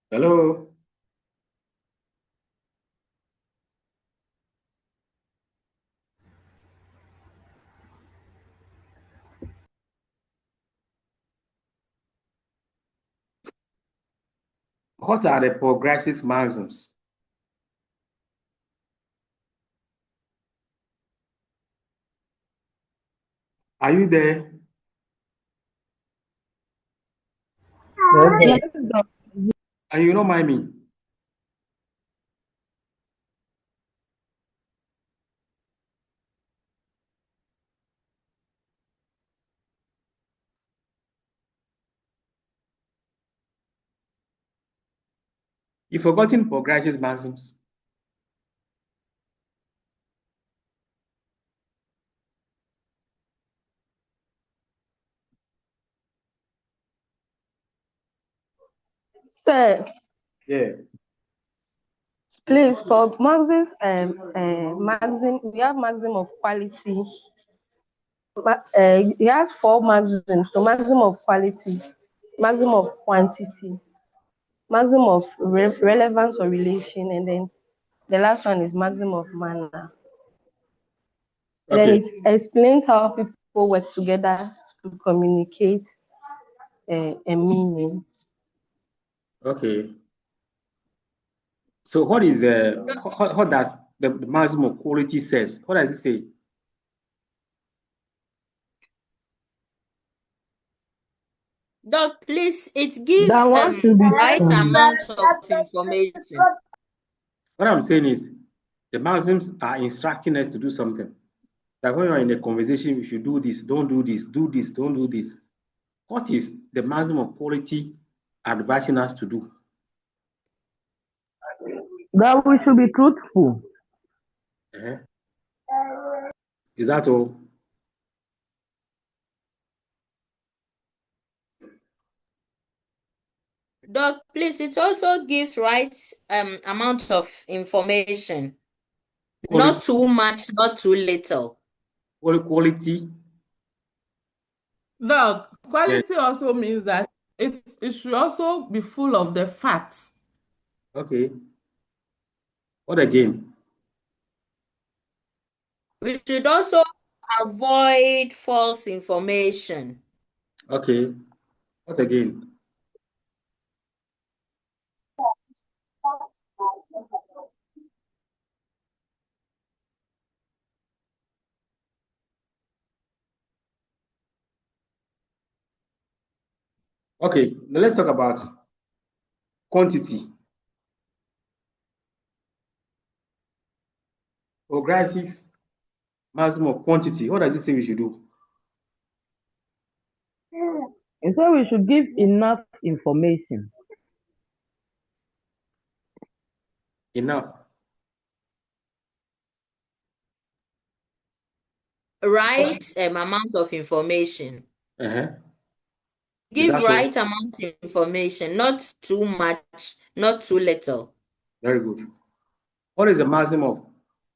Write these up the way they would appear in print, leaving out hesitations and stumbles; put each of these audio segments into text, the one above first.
Hello. What are the progressive maxims? Are you there? Okay. And you don't mind me? You've forgotten progressive maxims. Sir, Yeah. please, for maxims, maxim, we have maximum of quality. He has four maxims. So maximum of quality, maximum of quantity, maximum of relevance or relation, and then the last one is maximum of manner. Then Okay. it explains how people work together to communicate a meaning. Okay. So what is what does the maximum quality says? What does it say? Doc, please, it That gives one should be right amount of information. What I'm saying is the maxims are instructing us to do something. That when you're in a conversation, you should do this, don't do this, do this, don't do this. What is the maximum quality advising us to do? that we should be truthful. Is that all? Doc, please, it also gives right amount of information. Quality, Not too much, not too little. quality. Look, Yes. quality also means that it should also be full of the facts. Okay. What again? We should also avoid false information. Okay. What again? Okay, now let's talk about quantity. Progressive maximum quantity. What does it say we should do? And so we should give enough information. Enough. Right amount of information. Uh-huh. Give Is that all? right amount of information, not too much, not too little. Very good. What is the maximum of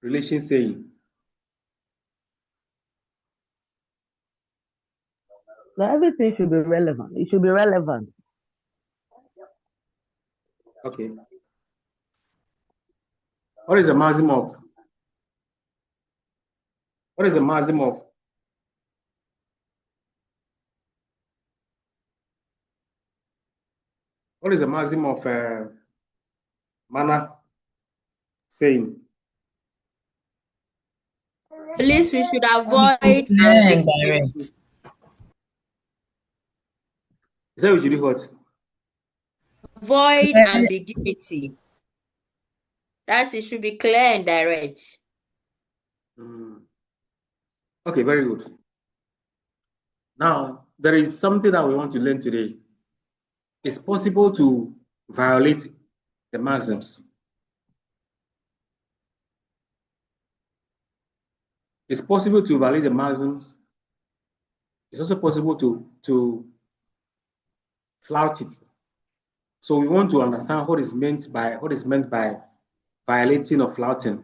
relation saying? Now everything should be relevant. It should be relevant. Okay. What is the maximum of? What is the maximum of? What is the maximum of manner saying? Please, we should avoid Clear and direct. ambiguity. Is that what you do what? Avoid Clear. ambiguity. That it should be clear and direct. Okay, very good. Now, there is something that we want to learn today. It's possible to violate the maxims. It's possible to violate the maxims. It's also possible to flout it. So we want to understand what is meant by violating or flouting.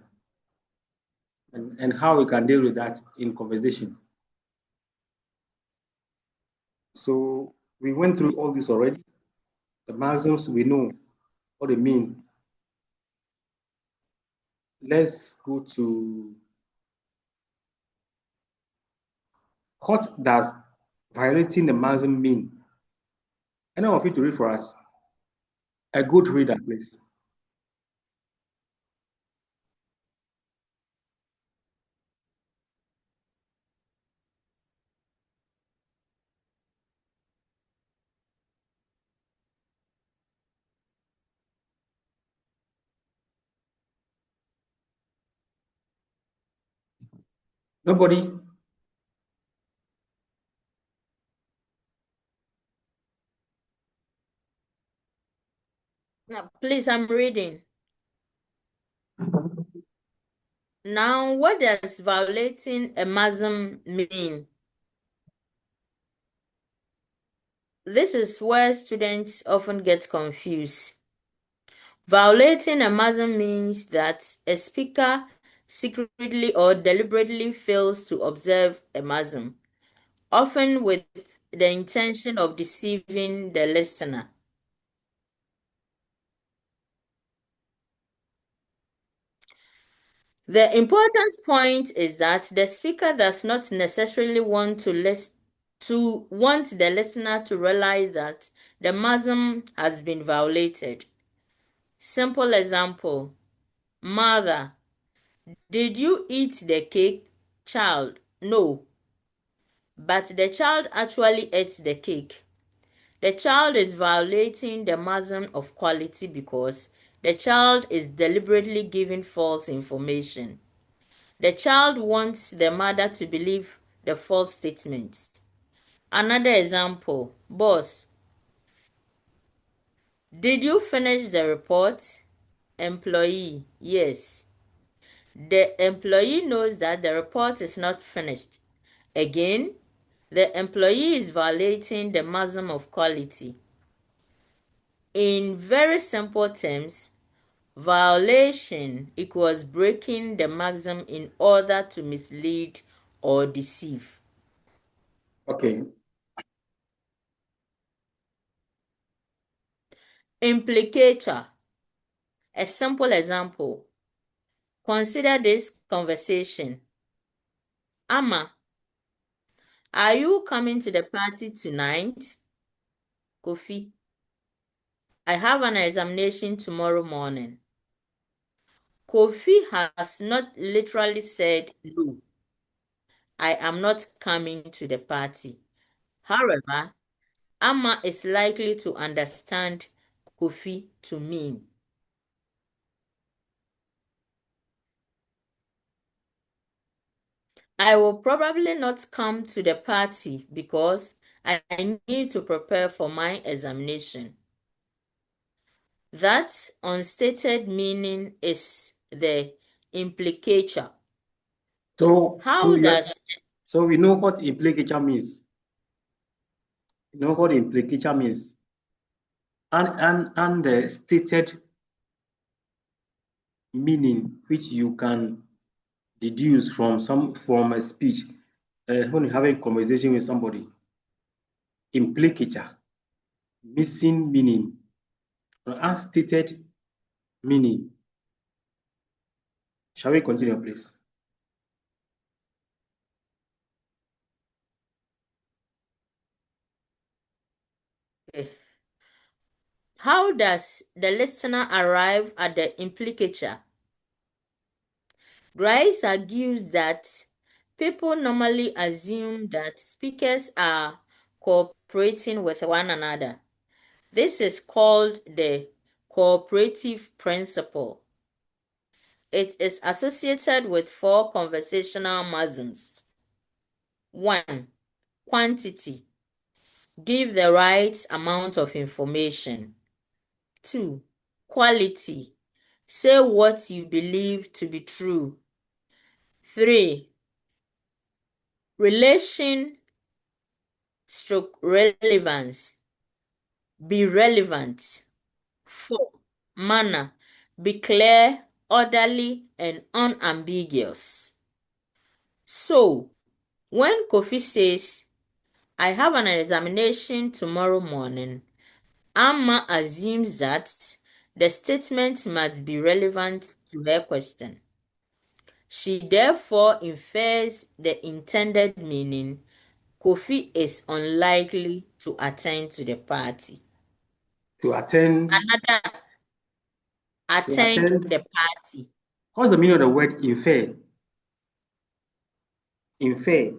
and how we can deal with that in conversation. So we went through all this already. The maxims, we know what they mean. Let's go to what does violating the maxim mean? Any of you to read for us? A good reader, please. Nobody? Now, please, I'm reading. Now, what does violating a maxim mean? This is where students often get confused. Violating a maxim means that a speaker secretly or deliberately fails to observe a maxim, often with the intention of deceiving the listener. The important point is that the speaker does not necessarily want the listener to realize that the maxim has been violated. Simple example: Mother, did you eat the cake? Child, no. But the child actually ate the cake. The child is violating the maxim of quality because the child is deliberately giving false information. The child wants the mother to believe the false statement. Another example: Boss, did you finish the report? Employee, yes. The employee knows that the report is not finished. Again, the employee is violating the maxim of quality. In very simple terms, violation equals breaking the maxim in order to mislead or deceive. Okay. Implicator. A simple example. Consider this conversation. Amma, are you coming to the party tonight? Kofi, I have an examination tomorrow morning. Kofi has not literally said no. I am not coming to the party. However, Amma is likely to understand Kofi to mean I will probably not come to the party because I need to prepare for my examination. That unstated meaning is the implicator. So How does we know what implicator means. You know what implicator means. And the stated meaning which you can deduce from a speech when you're having a conversation with somebody. Implicator, missing meaning, or unstated meaning. Shall we continue, please? How does the listener arrive at the implicator? Grice argues that people normally assume that speakers are cooperating with one another. This is called the cooperative principle. It is associated with 4 conversational maxims. 1. Quantity. Give the right amount of information. 2. Quality. Say what you believe to be true. 3. Relation/relevance. Be relevant. 4. Manner. Be clear, orderly, and unambiguous. So, when Kofi says, I have an examination tomorrow morning, Amma assumes that the statement must be relevant to her question. She therefore infers the intended meaning: Kofi is unlikely to attend to the party. To attend. Another, To attend attend. the party. What's the meaning of the word infer? Infer.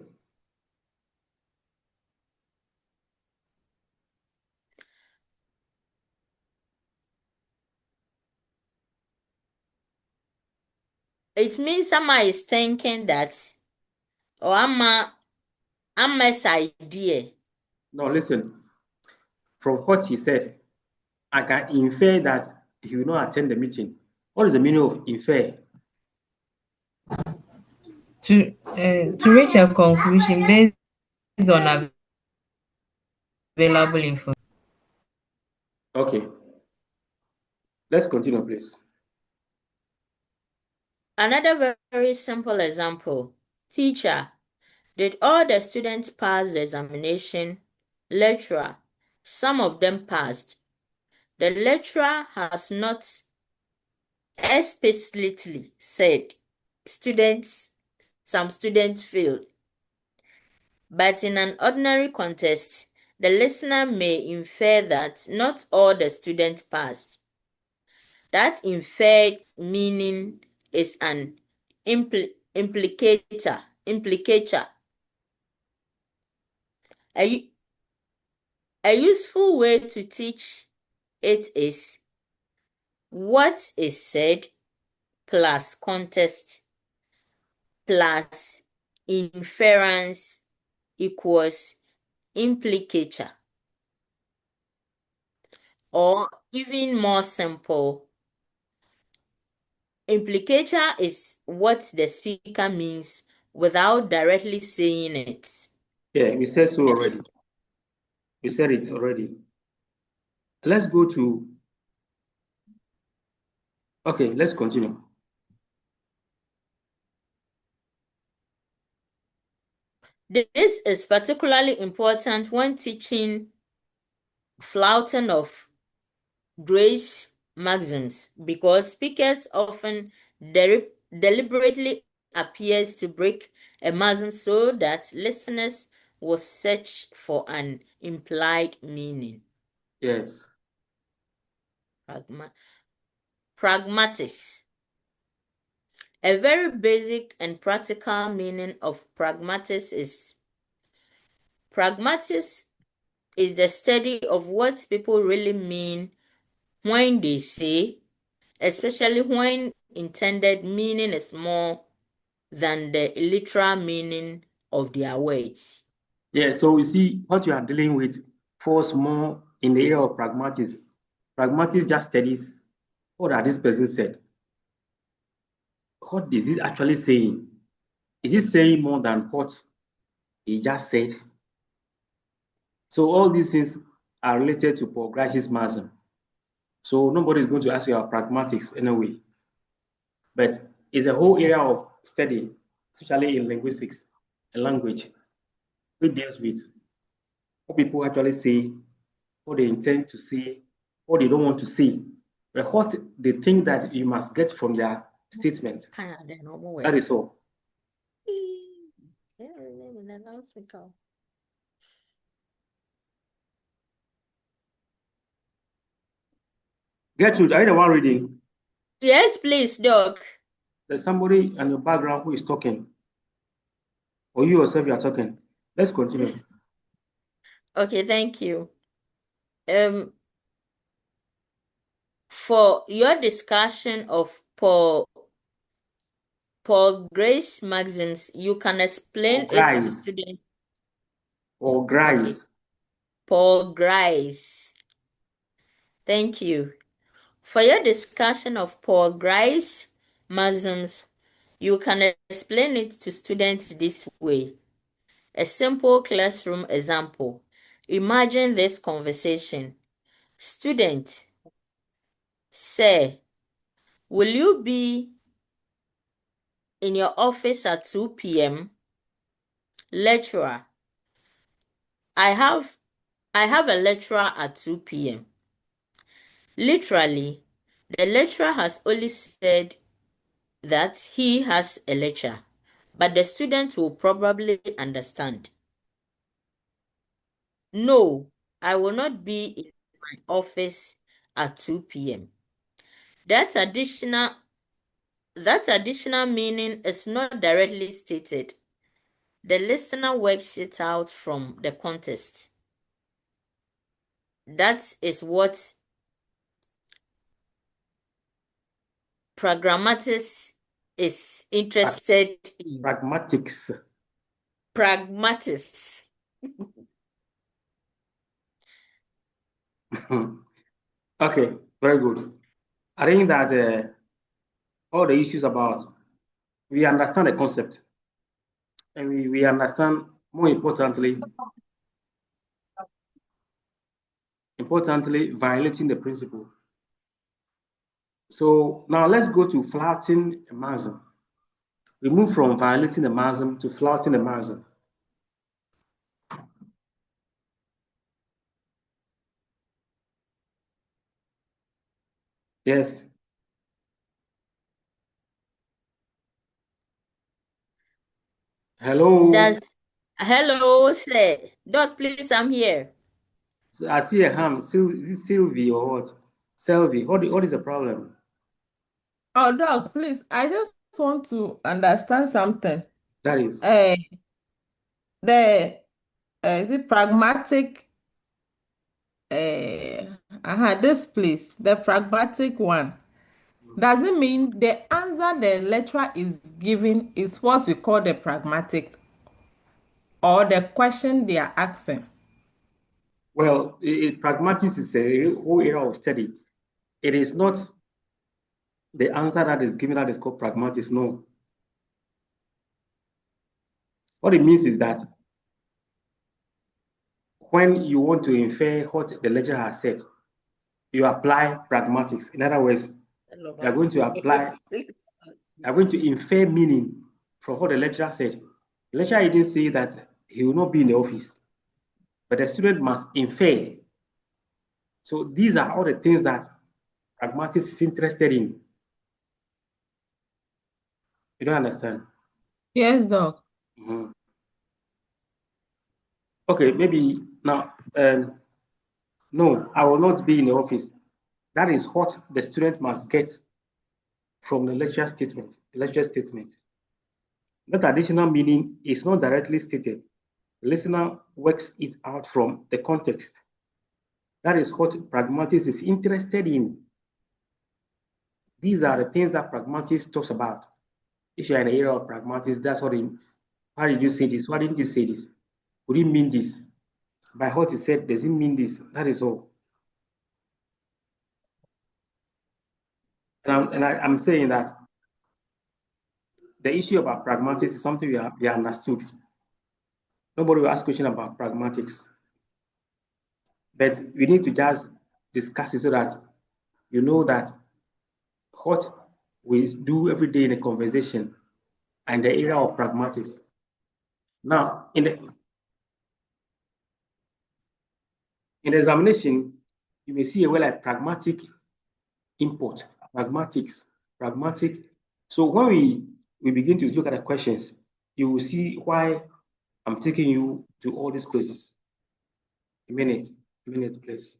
It means someone is thinking that, or Amma's idea. No, listen. From what he said, I can infer that he will not attend the meeting. What is the meaning of infer? To reach a conclusion based on available information. Okay. Let's continue, please. Another very simple example. Teacher, did all the students pass the examination? Lecturer, some of them passed. The lecturer has not explicitly said some students failed. But in an ordinary context, the listener may infer that not all the students passed. That inferred meaning is an implicator. A useful way to teach it is what is said plus context plus inference equals implicator. Or even more simple, implicator is what the speaker means without directly saying it. Yeah, we said so It already. is We said it already. Let's go to. Okay, let's continue. This is particularly important when teaching flouting of grace maxims, because speakers often deliberately appears to break a maxim so that listeners will search for an implied meaning. Yes. Pragmatics. A very basic and practical meaning of pragmatics is the study of what people really mean when they say, especially when intended meaning is more than the literal meaning of their words. Yeah, so you see, what you are dealing with falls more in the area of pragmatics. Pragmatics just studies what that this person said. What is it actually saying? Is it saying more than what he just said? So all these things are related to Paul Gramsci's maxim. So nobody is going to ask you about pragmatics anyway. But it's a whole area of study, especially in linguistics and language, which deals with what people actually say, what they intend to say, what they don't want to say, but what they think that you must get from their statement. That is all. Gertrude, are you the one reading? Yes, please, Doc. There's somebody in your background who is talking, or you yourself you are talking. Let's continue. Okay, thank you. For your discussion of Paul Grace maxims, you can explain Or it to Grice. students. Or Grice. Okay. Paul Grice. Thank you. For your discussion of Paul Grice maxims, you can explain it to students this way. A simple classroom example. Imagine this conversation. Student, sir, will you be in your office at 2 p.m.? Lecturer, I have a lecturer at 2 p.m. Literally, the lecturer has only said that he has a lecture, but the student will probably understand. No, I will not be in my office at 2 p.m. That additional meaning is not directly stated. The listener works it out from the context. That is what pragmatics is interested in. Pragmatics. Pragmatics. Okay, very good. I think that all the issues about, we understand the concept, and we understand, more importantly, violating the principle. So now let's go to flouting a maxim. We move from violating the maxim to flouting the maxim. Yes. Hello. Hello, sir. Doc, please, I'm here. So I see a hand. Is it Sylvie or what? Sylvie, what is the problem? Oh, Doc, please, I just want to understand something. That is. Is it pragmatic? This place, the pragmatic one. Does it mean the answer the lecturer is giving is what we call the pragmatic, or the question they are asking? Well, pragmatics is a whole area of study. It is not the answer that is given that is called pragmatics, no. What it means is that when you want to infer what the lecturer has said, you apply pragmatics. In other words, you are going to infer meaning from what the lecturer said. The lecturer didn't say that he will not be in the office, but the student must infer. So these are all the things that pragmatics is interested in. You don't understand? Yes, Doc. Mm-hmm. Okay, maybe now, no, I will not be in the office. That is what the student must get from the lecture statement. That additional meaning is not directly stated. The listener works it out from the context. That is what pragmatics is interested in. These are the things that pragmatics talks about. If you're in the area of pragmatics, that's what how did you say this? Why didn't you say this? Would it mean this? By what he said, does it mean this? That is all. And I'm saying that the issue about pragmatics is something we understood. Nobody will ask question about pragmatics. But we need to just discuss it so that you know that what we do every day in a conversation and the area of pragmatics. Now, in the examination, you may see a word like pragmatic import, pragmatic. So when we begin to look at the questions, you will see why I'm taking you to all these places. A minute, please.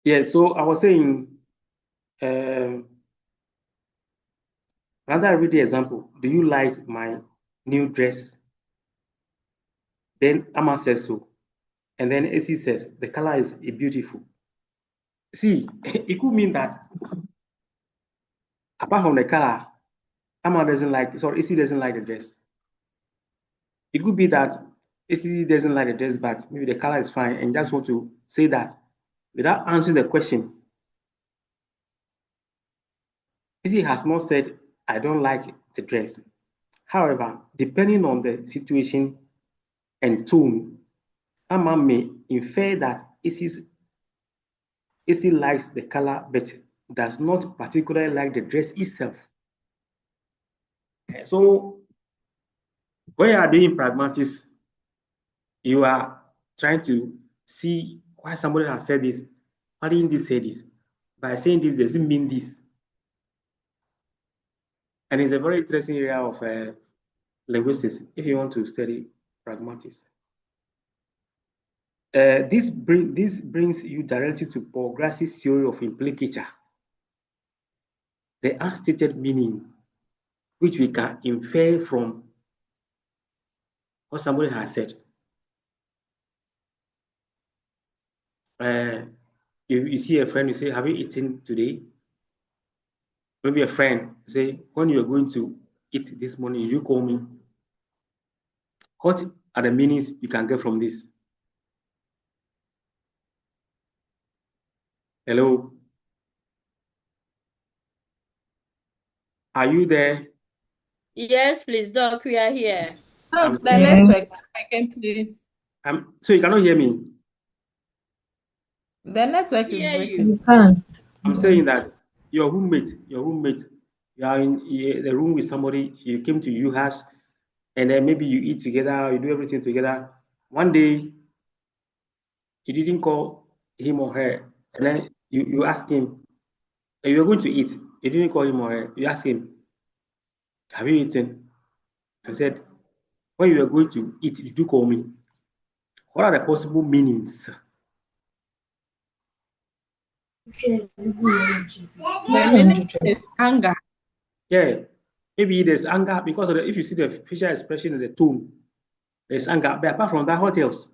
Yeah, so I was saying, another everyday example. Do you like my new dress? Then Amma says so. And then AC says, the color is beautiful. See, it could mean that apart from the color, AC doesn't like the dress. It could be that AC doesn't like the dress, but maybe the color is fine and just want to say that without answering the question. Izzy has not said, I don't like the dress. However, depending on the situation and tone, Amma may infer that Izzy likes the color but does not particularly like the dress itself. So when you are doing pragmatics, you are trying to see why somebody has said this. Why didn't this say this? By saying this, does it mean this? And it's a very interesting area of linguistics if you want to study pragmatics. This brings you directly to Paul Grassi's theory of implicature, the unstated meaning, which we can infer from what somebody has said. You see a friend, you say, have you eaten today? Maybe a friend say, when you are going to eat this morning, you call me. What are the meanings you can get from this? Hello? Are you there? Yes, please, Doc, we are here. No, the Yeah. network. Second, please. So you cannot hear me? The network is Hear breaking. you. You can. I'm saying that your roommate, you are in the room with somebody, you came to your house, and then maybe you eat together, you do everything together. One day, you didn't call him or her, and then you ask him, you were going to eat, you didn't call him or her, you ask him, have you eaten? And said, when you were going to eat, did you call me? What are the possible meanings? The meaning is anger. Yeah, maybe there's anger because of if you see the facial expression and the tone, there's anger. But apart from that, what else?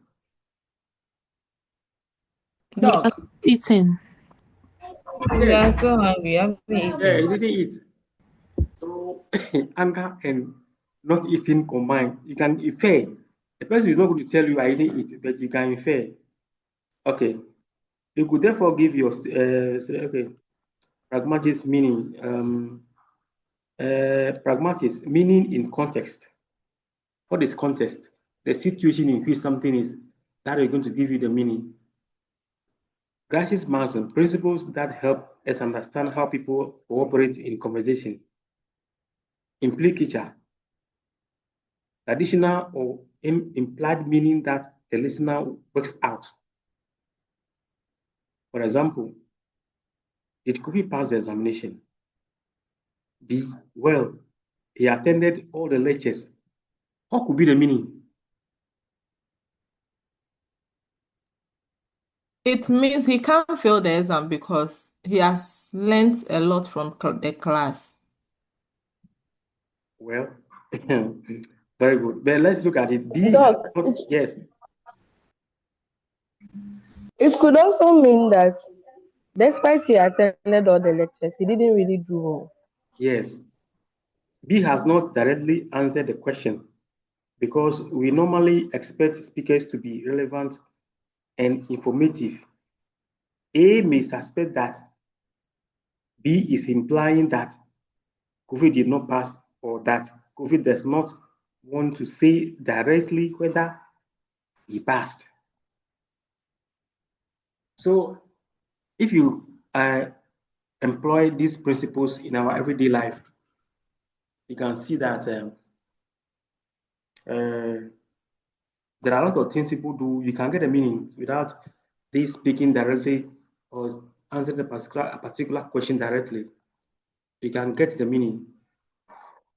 Dog. Eating. You Yeah, are still hungry. You haven't yeah, he eaten. didn't eat. So anger and not eating combined, you can infer. The person is not going to tell you I didn't eat, but you can infer. Okay, you could therefore give your say, okay, pragmatics meaning pragmatics meaning in context. What is context? The situation in which something is that is going to give you the meaning. Gracious Manson, principles that help us understand how people cooperate in conversation. Implicature, additional or implied meaning that the listener works out. For example, did Kofi pass the examination? B, well, he attended all the lectures. What could be the meaning? It means he can't fail the exam because he has learned a lot from the class. Well, very good. But let's look at it. B, Doc, yes, it could also mean that despite he attended all the lectures, he didn't really do well. yes. B has not directly answered the question because we normally expect speakers to be relevant and informative. A may suspect that B is implying that Kofi did not pass or that Kofi does not want to say directly whether he passed. So if you employ these principles in our everyday life, you can see that there are a lot of things people do. You can get a meaning without they speaking directly or answering a particular question directly. You can get the meaning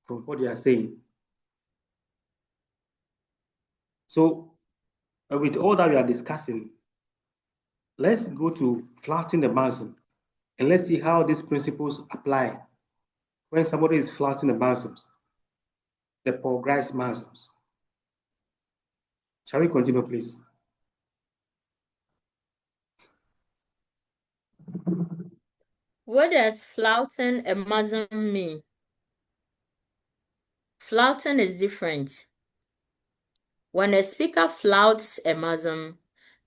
from what they are saying. So, with all that we are discussing, let's go to flouting the maxims and let's see how these principles apply when somebody is flouting the maxims, the Paul Grice maxims. Shall we continue, please? What does flouting a Muslim mean? Flouting is different. When a speaker flouts a Muslim,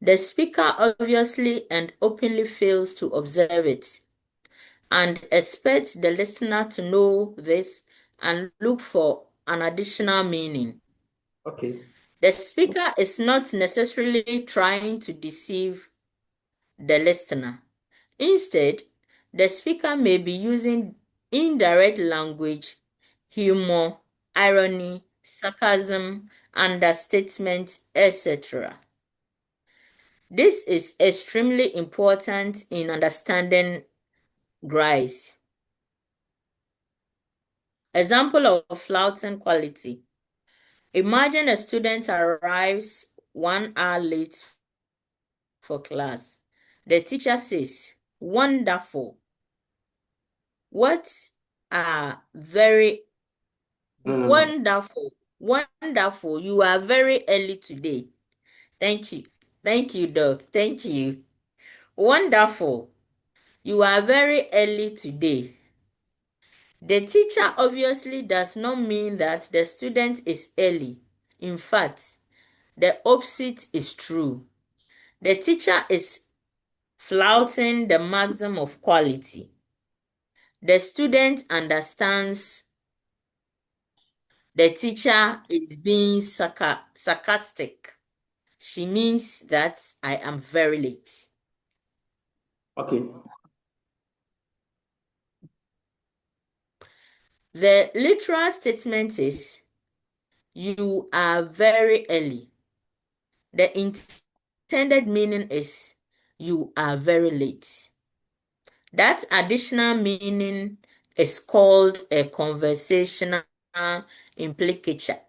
the speaker obviously and openly fails to observe it. and expect the listener to know this and look for an additional meaning. Okay. The speaker is not necessarily trying to deceive the listener. Instead, the speaker may be using indirect language, humor, irony, sarcasm, understatement, etc. This is extremely important in understanding grace. Example of flouting quality. Imagine a student arrives 1 hour late for class. The teacher says, "Wonderful. What are very wonderful. Wonderful. You are very early today." Thank you. Thank you, Doc. Thank you. Wonderful. You are very early today. The teacher obviously does not mean that the student is early. In fact, the opposite is true. The teacher is flouting the maxim of quality. The student understands the teacher is being sarcastic. She means that I am very late. Okay. The literal statement is, "You are very early." The intended meaning is, "You are very late." That additional meaning is called a conversational implicature.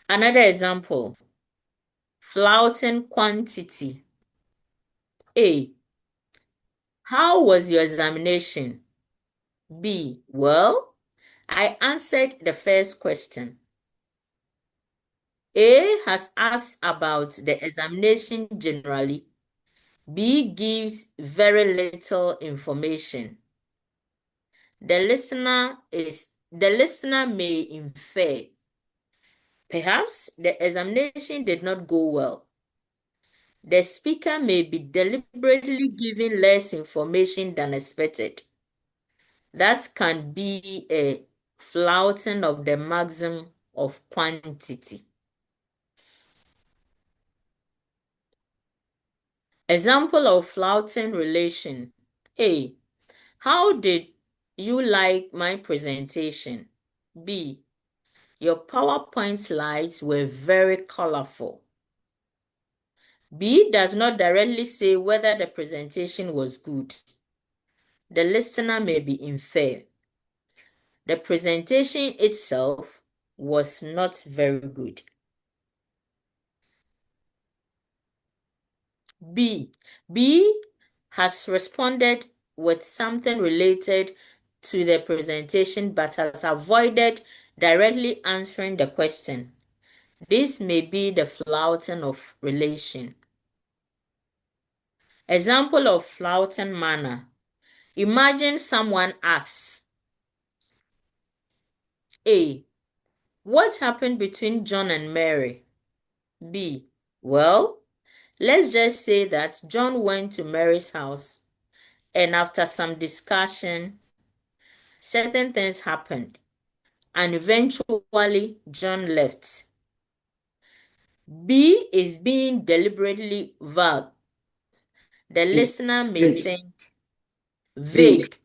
Another example, flouting quantity. A. How was your examination? B. Well, I answered the first question. A has asked about the examination generally. B gives very little information. The listener may infer, perhaps the examination did not go well. The speaker may be deliberately giving less information than expected. That can be a flouting of the maxim of quantity. Example of flouting relation. A. How did you like my presentation? B. Your PowerPoint slides were very colorful. B does not directly say whether the presentation was good. The listener may be inferred. The presentation itself was not very good. B has responded with something related to the presentation but has avoided directly answering the question. This may be the flouting of relation. Example of flouting manner. Imagine someone asks, A. What happened between John and Mary? B. Well, let's just say that John went to Mary's house, and after some discussion, certain things happened, and eventually John left. B is being deliberately vague. The listener may think vague.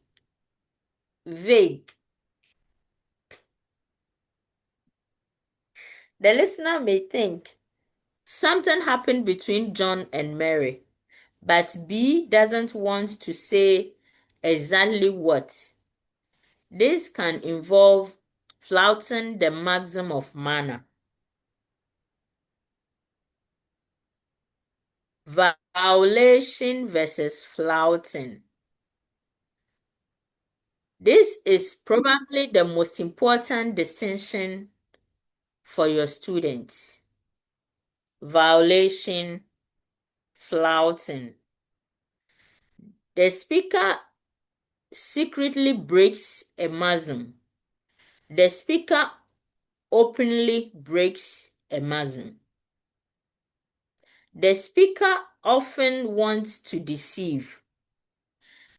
The listener may think something happened between John and Mary, but B doesn't want to say exactly what. This can involve flouting the maxim of manner. Violation versus flouting. This is probably the most important distinction for your students. Violation, flouting. The speaker secretly breaks a maxim. The speaker openly breaks a maxim. The speaker often want to deceive.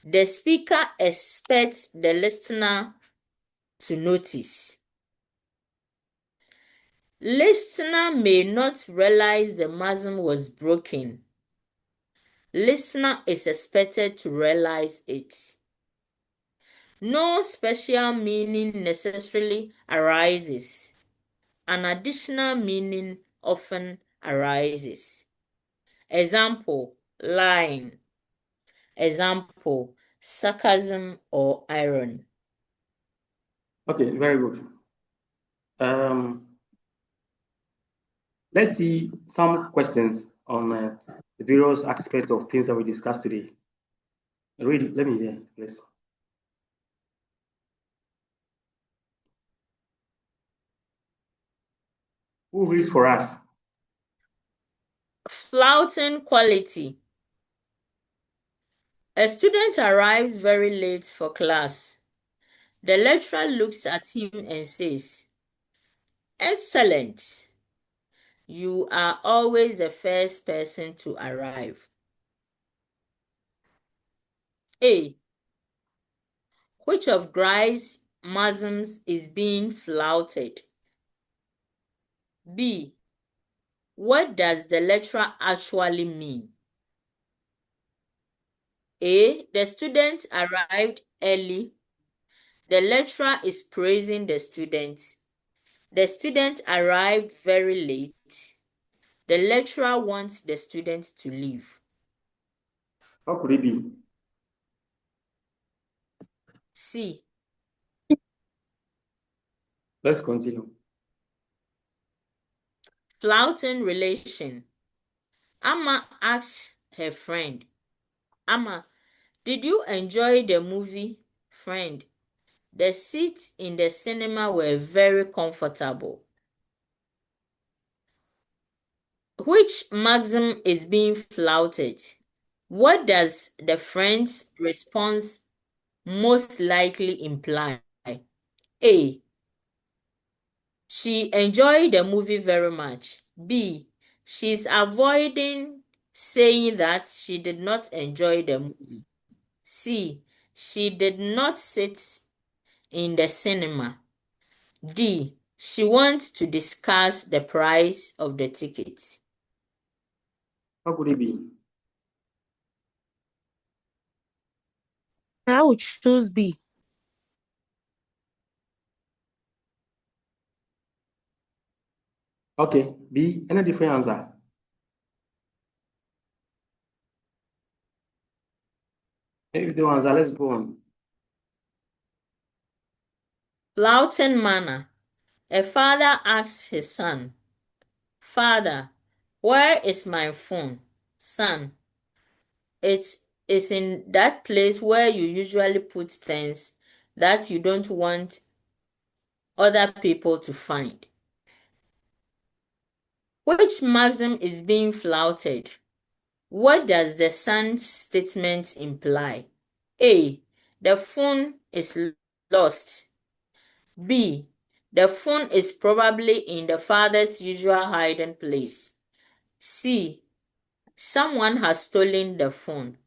The speaker expects the listener to notice. Listener may not realize the maxim was broken. Listener is expected to realize it. No special meaning necessarily arises. An additional meaning often arises. Example, lying. Example, sarcasm or irony. Okay, very good. Let's see some questions on the various aspects of things that we discussed today. Read it. Let me hear, please. Who reads for us? Flouting quality. A student arrives very late for class. The lecturer looks at him and says, "Excellent. You are always the first person to arrive." A. Which of Gry's maxims is being flouted? B. What does the lecturer actually mean? A. The student arrived early. The lecturer is praising the student. The student arrived very late. The lecturer wants the student to leave. How could it be? C. Let's continue. Flouting relation. Amma asks her friend, "Amma, did you enjoy the movie?" Friend, "The seats in the cinema were very comfortable." Which maxim is being flouted? What does the friend's response most likely imply? A. She enjoyed the movie very much. B. She's avoiding saying that she did not enjoy the movie. C. She did not sit in the cinema. D. She wants to discuss the price of the tickets. How could it be? I would choose B. Okay, B. Any different answer? If you don't answer, let's go on. Flouting manner. A father asks his son, "Father, where is my phone?" Son, "It is in that place where you usually put things that you don't want other people to find." Which maxim is being flouted? What does the son's statement imply? A. The phone is lost. B. The phone is probably in the father's usual hiding place. C. Someone has stolen the phone.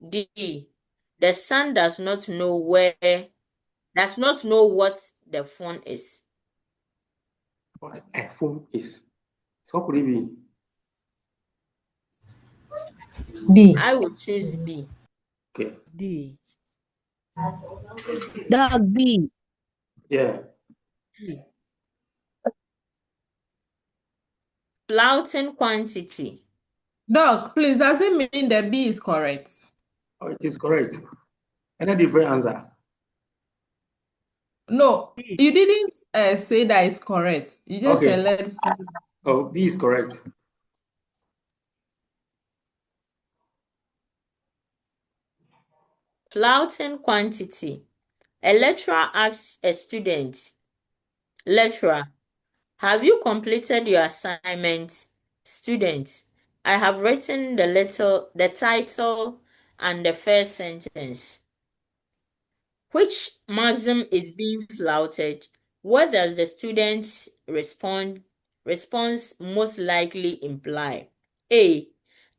D. The son does not know what the phone is. What a phone is. So how could it be? B. I will choose B. Okay. D. Dog B. Yeah. Flouting quantity. Doc, please, does it mean the B is correct? Oh, it is correct. Any different answer? No, you didn't say that it's correct. You just Okay. said let's see. Oh, B is correct. Flouting quantity. A lecturer asks a student, "Lecturer, have you completed your assignment?" Student, "I have written the title and the first sentence." Which maxim is being flouted? What does the student's response most likely imply? A.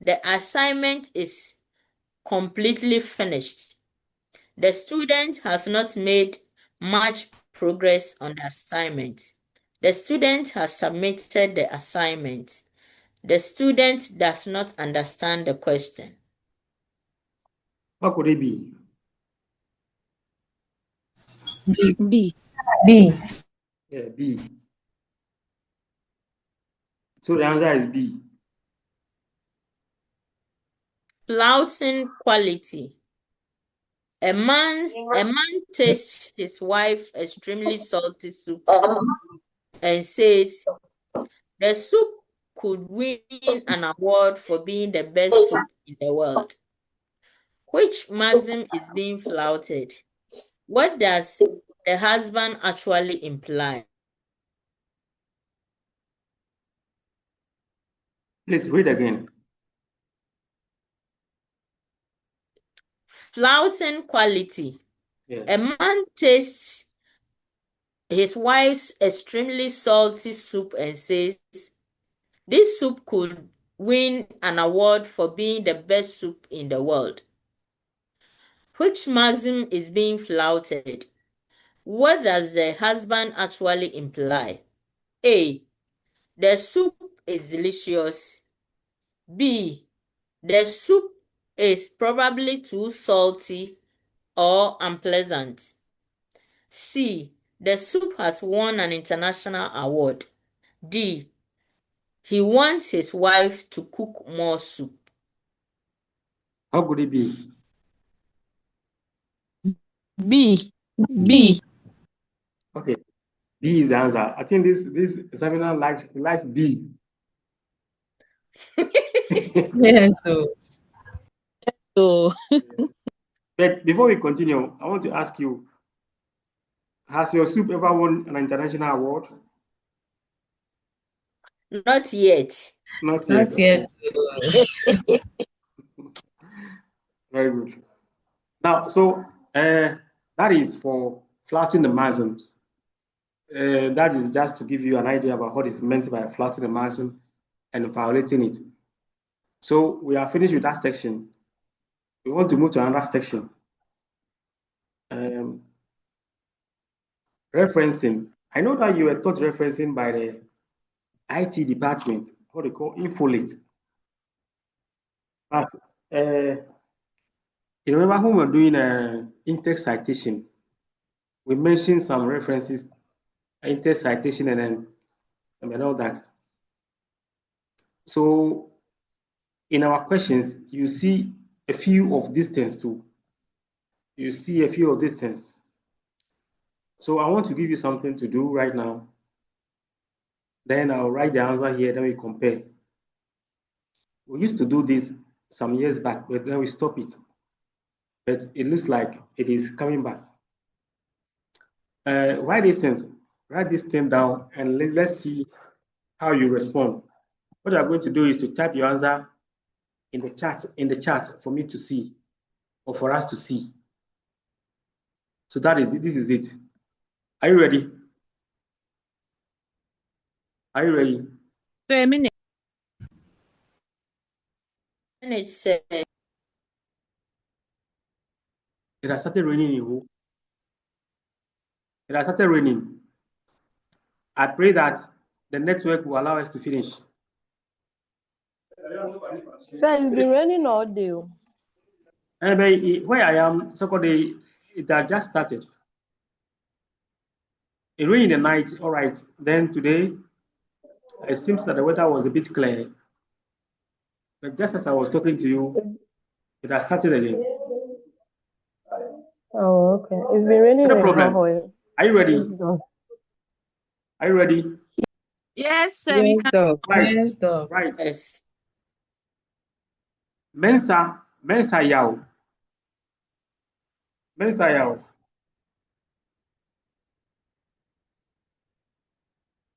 The assignment is completely finished. The student has not made much progress on the assignment. The student has submitted the assignment. The student does not understand the question. What could it be? B. B. Yeah, B. So the answer is B. Flouting quality. A man tastes his wife extremely salty soup and says the soup could win an award for being the best soup in the world. Which maxim is being flouted? What does the husband actually imply? Please read again. Flouting quality. Yes. A man tastes his wife's extremely salty soup and says, this soup could win an award for being the best soup in the world. Which maxim is being flouted? What does the husband actually imply? A. The soup is delicious. B. The soup is probably too salty or unpleasant. C. The soup has won an international award. D. He wants his wife to cook more soup. How could it be? B. B. Okay, B is the answer. I think this seminar likes B. Yes, so So But before we continue, I want to ask you, has your soup ever won an international award? Not yet. Not yet. not yet. Very good. Now, so that is for flouting the maxims. That is just to give you an idea about what is meant by flouting the maxim and violating it. So we are finished with that section. We want to move to another section. Referencing. I know that you were taught referencing by the IT department, what they call Infolit. But you remember when we were doing in-text citation, we mentioned some references, in-text citation, and all that. So in our questions, you see a few of these things too. You see a few of these things. So I want to give you something to do right now. Then I'll write the answer here, then we compare. We used to do this some years back, but then we stopped it. But it looks like it is coming back. Write this thing down, and let's see how you respond. What you are going to do is to type your answer in the chat for me to see, or for us to see. So that is it. This is it. Are you ready? Are you ready? a minute. And it's It has started raining in Ho. It has started raining. I pray that the network will allow us to finish. Sir, it's been raining all day. Where I am, Saturday, it had just started. It rained in the night, all right. Then today, it seems that the weather was a bit clear. But just as I was talking to you, it has started again. Oh, okay. It's been raining No in problem. Hawaii. Are you ready? Are you ready? Yes, sir. We Yes, can. dog. Right. Yes, dog. Right. yes. Mensa yao. Mensa yao.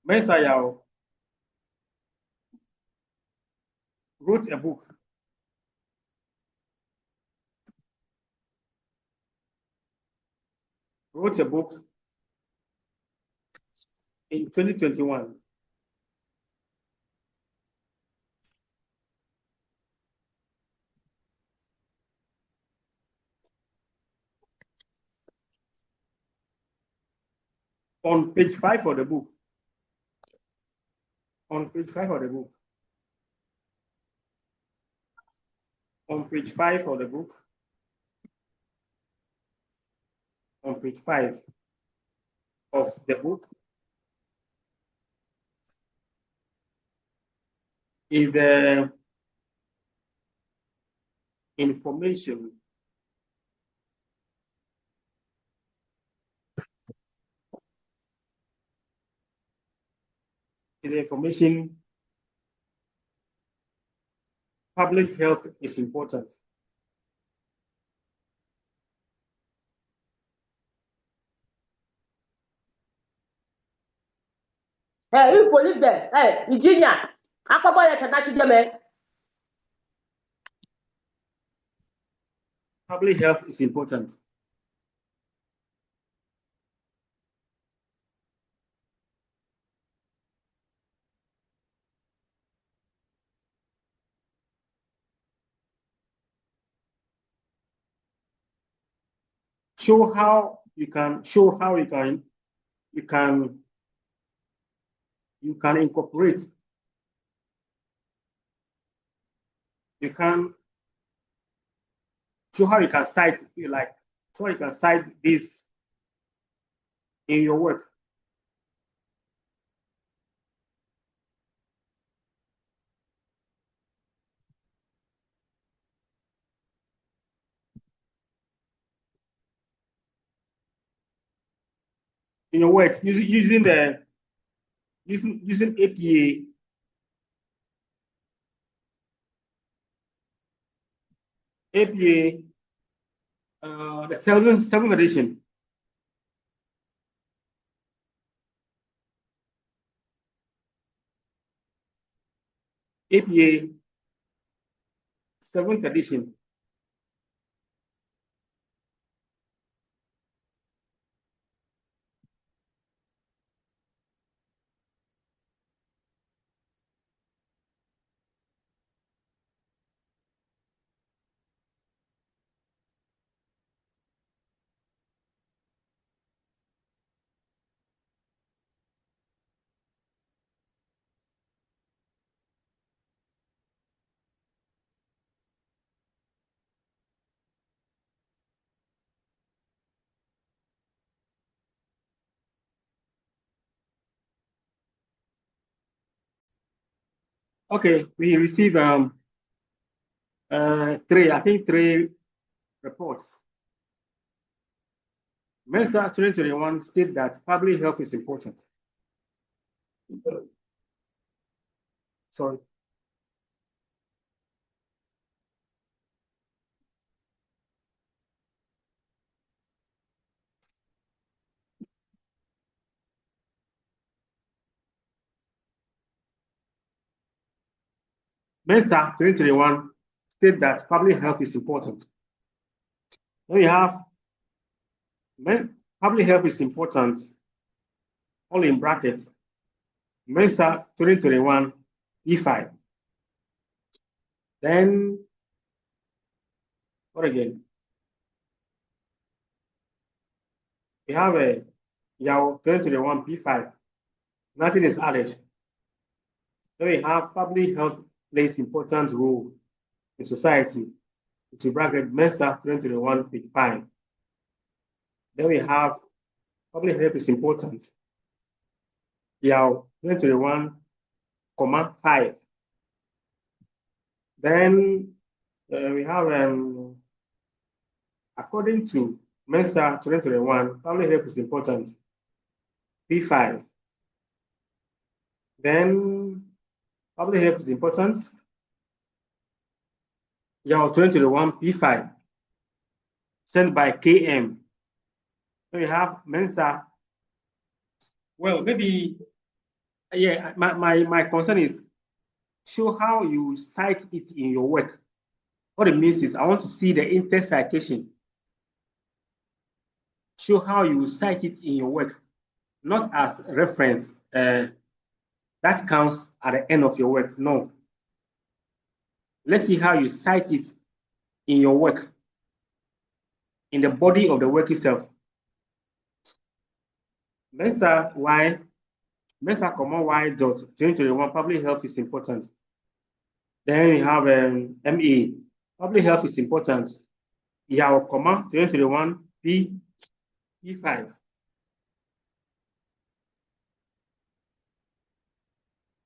Mensa yao wrote a book. Wrote a book in 2021. On page 5 of the book. On page 5 of the book. On page 5 of the book. On page 5 of the book is the information public health is important. Hey, you police there. Hey, Virginia. Public health is important. Show how you can incorporate. You can show how you can cite this in your work. In your work, using APA, the seventh edition. APA 7th edition. Okay, we received three reports. Mensa 2021 state that public health is important. Sorry. Mensa 2021 state that public health is important. Then we have public health is important, all in brackets, Mensa 2021 E5. Then, what again? We have a YAO 2021 P5. Nothing is added. Then we have public health plays important role in society, into bracket Mensa 2021 P5. Then we have public health is important. YAO 2021, 5. Then we have, according to Mensa 2021, public health is important, P5. Then public health is important, YAO 2021, P5, sent by KM. Then we have Mensa. Well, maybe, yeah, my concern is show how you cite it in your work. What it means is I want to see the in-text citation. Show how you cite it in your work, not as reference. That counts at the end of your work. No. Let's see how you cite it in your work, in the body of the work itself. Mensa Y, Mensa comma Y dot 2021, public health is important. Then we have MA, public health is important. Yao, comma 2021, P5.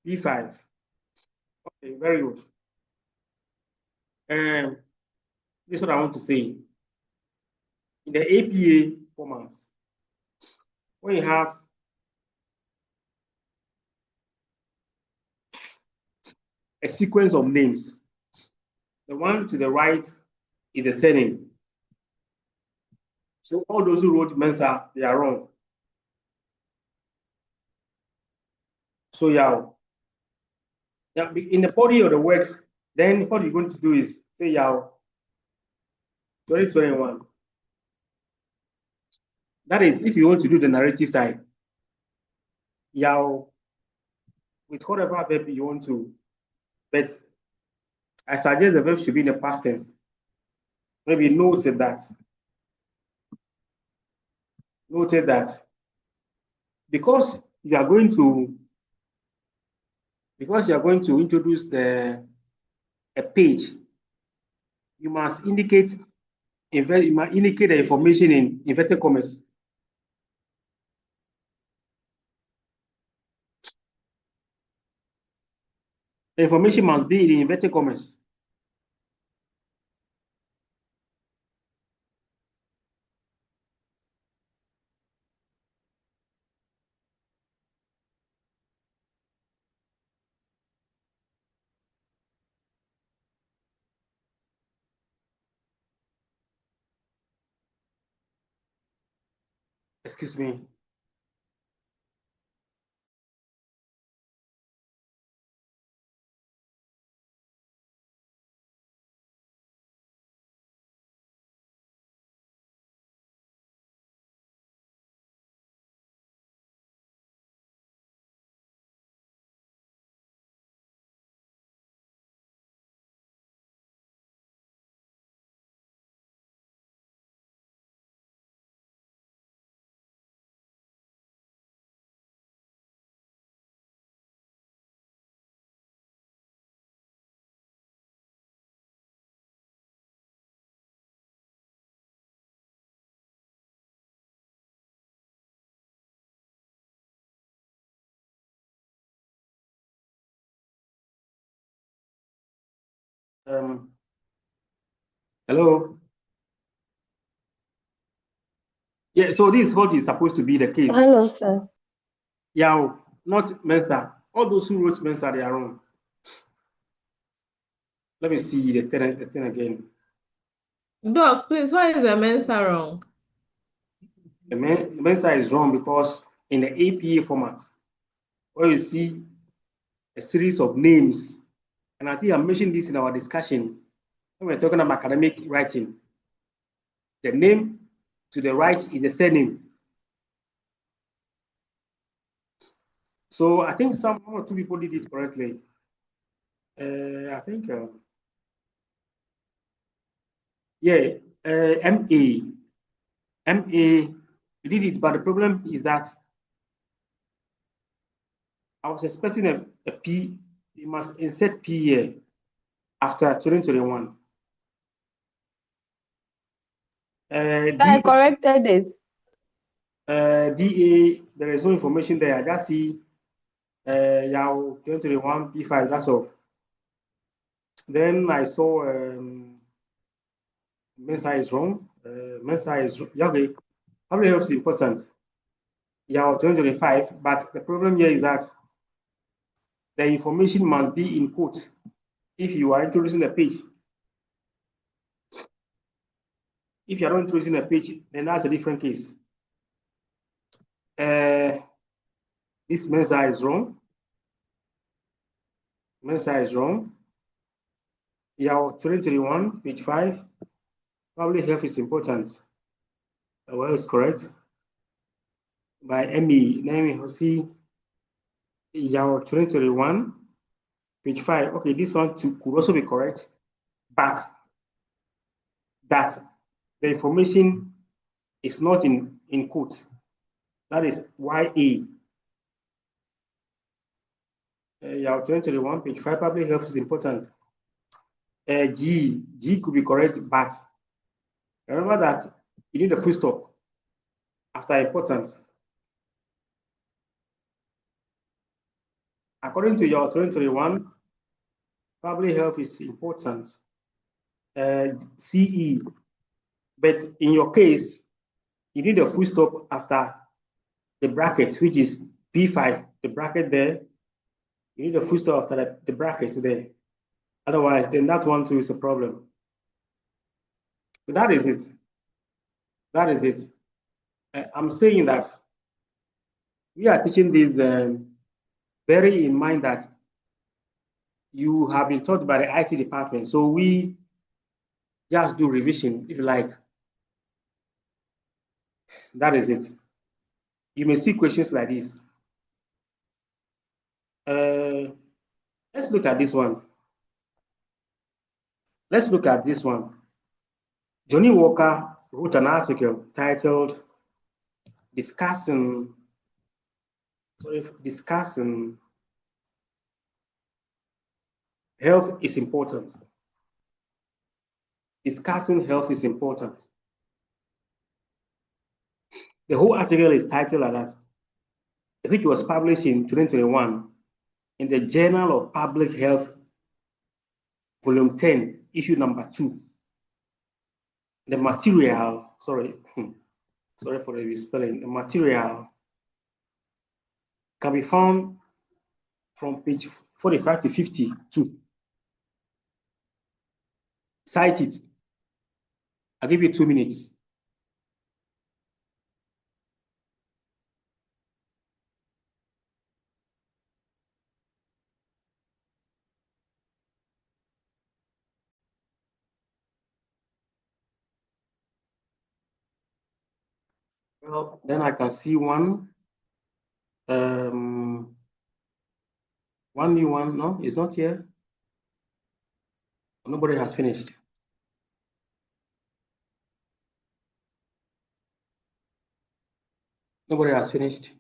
P5. Okay, very good. This is what I want to say. In the APA format, when you have a sequence of names, the one to the right is the surname. So all those who wrote Mensa, they are wrong. So Yao. Yeah, in the body of the work, then what you're going to do is say Yao 2021. That is, if you want to do the narrative type, Yao with whatever verb you want to, but I suggest the verb should be in the past tense. Maybe noted that because you are going to introduce a page, you must indicate the information in inverted commas. The information must be in inverted commas. Excuse me. Hello. Yeah, so this is what is supposed to be the case. Hello, sir. Yao, not Mensa. All those who wrote Mensa, they are wrong. Let me see the thing again. Doc, please, why is the Mensa wrong? The Mensa is wrong because in the APA format, where you see a series of names, and I think I mentioned this in our discussion when we're talking about academic writing. The name to the right is the surname. So I think one or two people did it correctly. I think, yeah, MA, we did it, but the problem is that I was expecting a P. You must insert P here after 2021. I corrected it. DA, there is no information there. I just see Yao 2021 P5, that's all. Then I saw Mensa is wrong. Mensa is okay. Public health is important. Yao 2025, but the problem here is that the information must be in quote if you are introducing a page. If you are not introducing a page, then that's a different case. This Mensa is wrong. Mensa is wrong. Yao 2021, page 5. Public health is important. Well, it's correct. By ME, then we see Yao 2021, page 5. Okay, this one too could also be correct, but that the information is not in quote. That is YA. Yeah, 2021, page 5, public health is important. G could be correct, but remember that you need a full stop after important. According to your 2021, public health is important. CE, but in your case, you need a full stop after the bracket, which is P5, the bracket there. You need a full stop after the bracket there. Otherwise, then that one too is a problem. So that is it. That is it. I'm saying that we are teaching this, bearing in mind that you have been taught by the IT department. So we just do revision, if you like. That is it. You may see questions like this. Let's look at this one. Let's look at this one. Johnny Walker wrote an article titled discussing health is important. Discussing health is important. The whole article is titled like that, which was published in 2021 in the Journal of Public Health, Volume 10, issue number 2. The material, sorry for the misspelling. The material can be found from page 45 to 52. Cite it. I'll give you 2 minutes. Well, then I can see one new one. No, it's not here. Nobody has finished. Nobody has finished.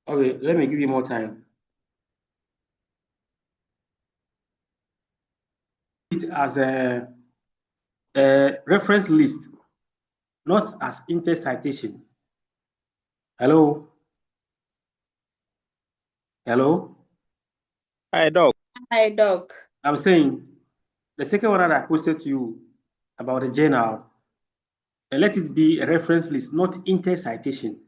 Okay, let me give you more time. It as a reference list, not as inter-citation. Hello? Hello? Hi, Doc. Hi, Doc. I'm saying the second one that I posted to you about the journal, let it be a reference list, not inter-citation.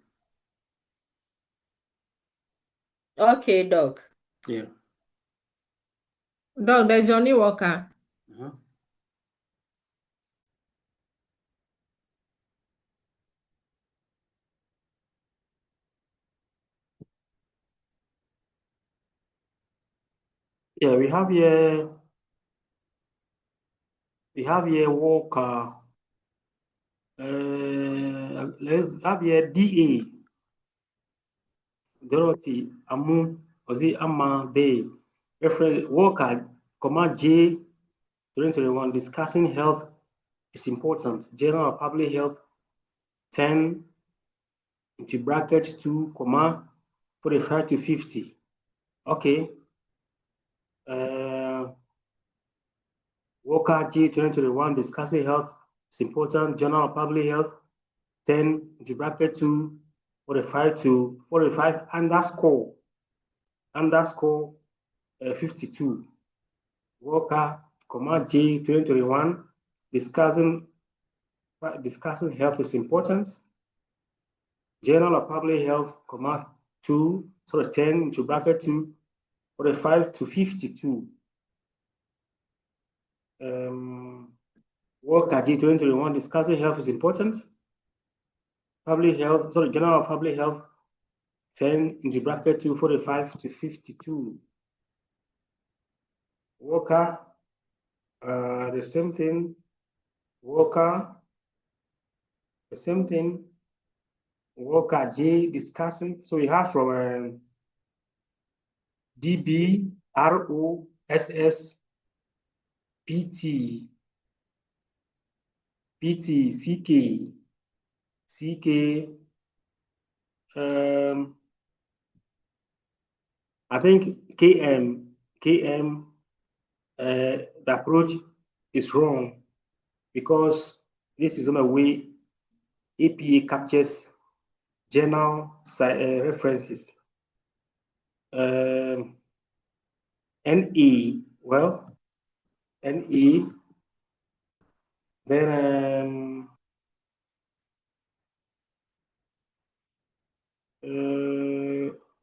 Okay, Doc. Yeah. Doc, the Johnny Walker. Yeah, we have here Walker. Let's have here DA. Dorothy Amu Ozi Amma Day. Reference Walker, J 2021, discussing health is important. General Public Health 10 into bracket 2, 45 to 50. Okay. Walker G 2021, discussing health is important. General Public Health 10 into bracket 2, 45 to 45 underscore 52. Walker, J 2021, discussing health is important. Journal of Public Health, 10 into bracket 2, 45 to 52. Walker J 2021, discussing health is important. Journal of Public Health, 10 into bracket 2, 45 to 52. Walker, the same thing. Walker, the same thing. Walker J discussing. So we have from DB ROSS PT PT, CK, I think KM, the approach is wrong because this is not a way APA captures journal references. NA, well, NA, then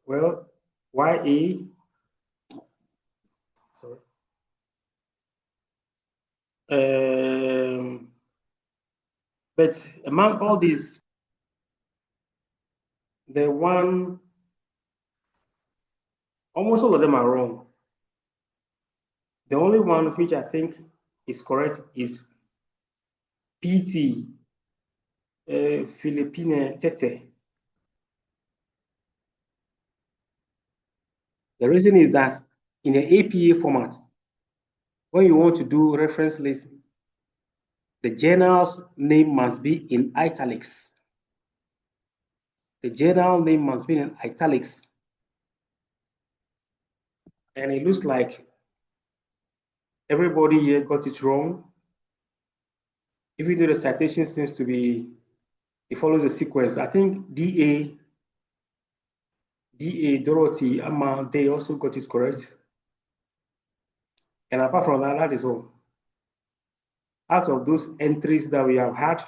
well, YA, sorry. But among all these, the one, almost all of them are wrong. The only one which I think is correct is PT, Philippine Tete. The reason is that in the APA format, when you want to do reference list, the journal's name must be in italics. The journal name must be in italics. And it looks like everybody here got it wrong. Even though the citation seems to be, it follows a sequence. I think DA, Dorothy, Amma, they also got it correct. And apart from that, that is all. Out of those entries that we have had,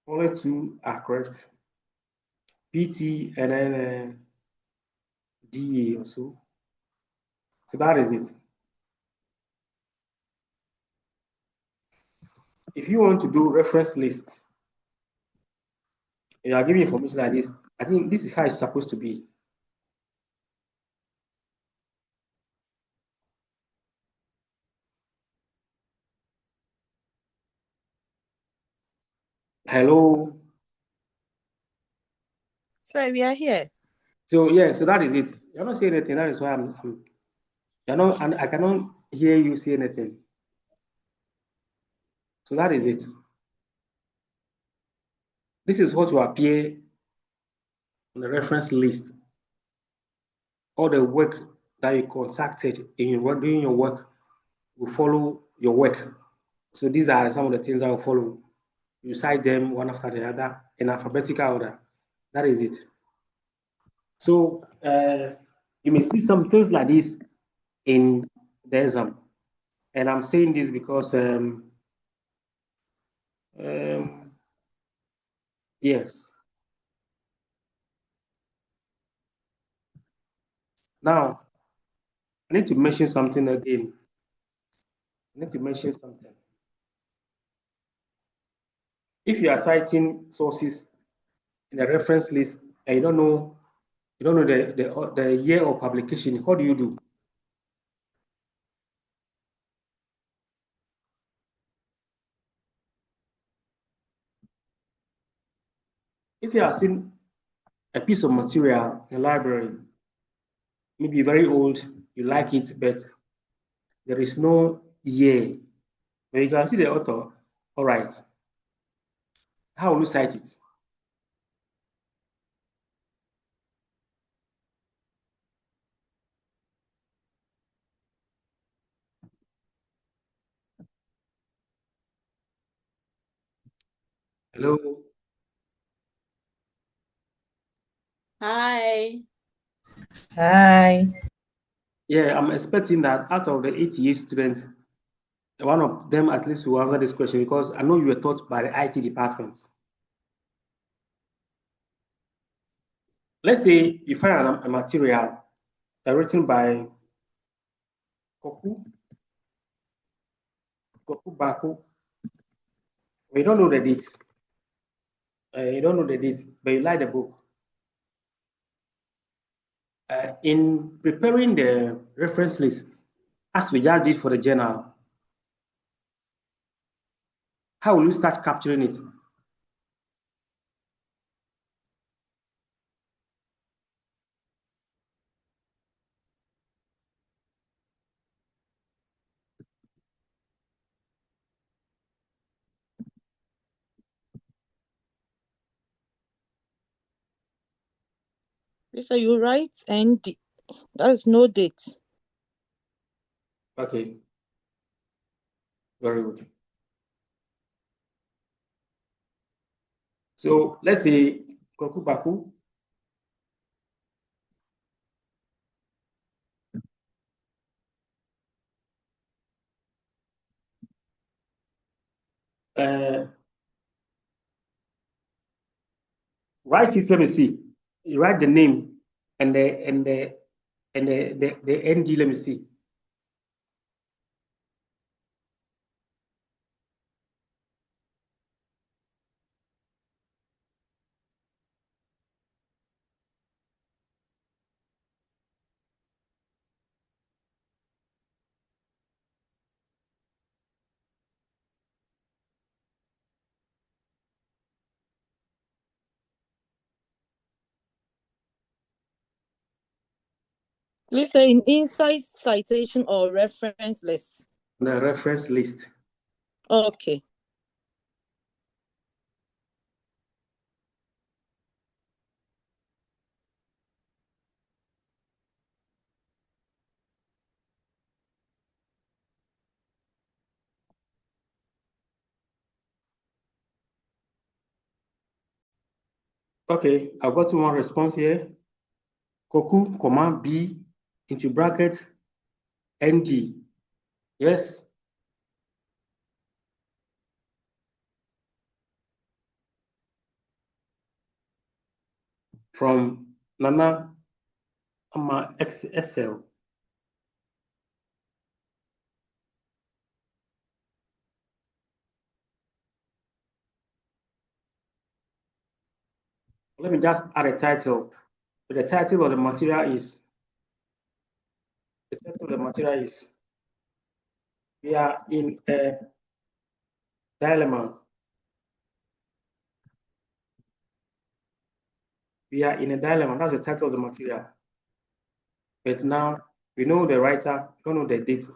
only 2 are correct. PT and then DA also. So that is it. If you want to do reference list, you are giving information like this, I think this is how it's supposed to be. Hello. So we are here. So yeah, so that is it. You're not saying anything. That is why you're not, and I cannot hear you say anything. So that is it. This is what will appear on the reference list. All the work that you contacted in your doing your work will follow your work. So these are some of the things that will follow. You cite them one after the other in alphabetical order. That is it. So you may see some things like this in the exam. And I'm saying this because yes. Now I need to mention something again. I need to mention something. If you are citing sources in a reference list and you don't know the year of publication, what do you do? If you are seeing a piece of material in a library, maybe very old, you like it, but there is no year, but you can see the author, all right, how will you cite it? Hello? Hi. Hi. Yeah, I'm expecting that out of the 88 students, one of them at least will answer this question because I know you were taught by the IT department. Let's say you find a material written by Koku, Baku. You don't know the date. You don't know the date, but you like the book. In preparing the reference list, as we just did for the journal, how will you start capturing it? Lisa, you write ND. That's no date. Okay. Very good. So let's say Koku Baku. Write it. Let me see. You write the name and the ND. Let me see. Lisa, in inside citation or reference list? The reference list. Okay. Okay, I've got one response here. Koku, comma B into bracket ND. Yes. From Nana Ama XSL. Let me just add a title. The title of the material is we are in a dilemma. We are in a dilemma. That's the title of the material. But now we know the writer, we don't know the date.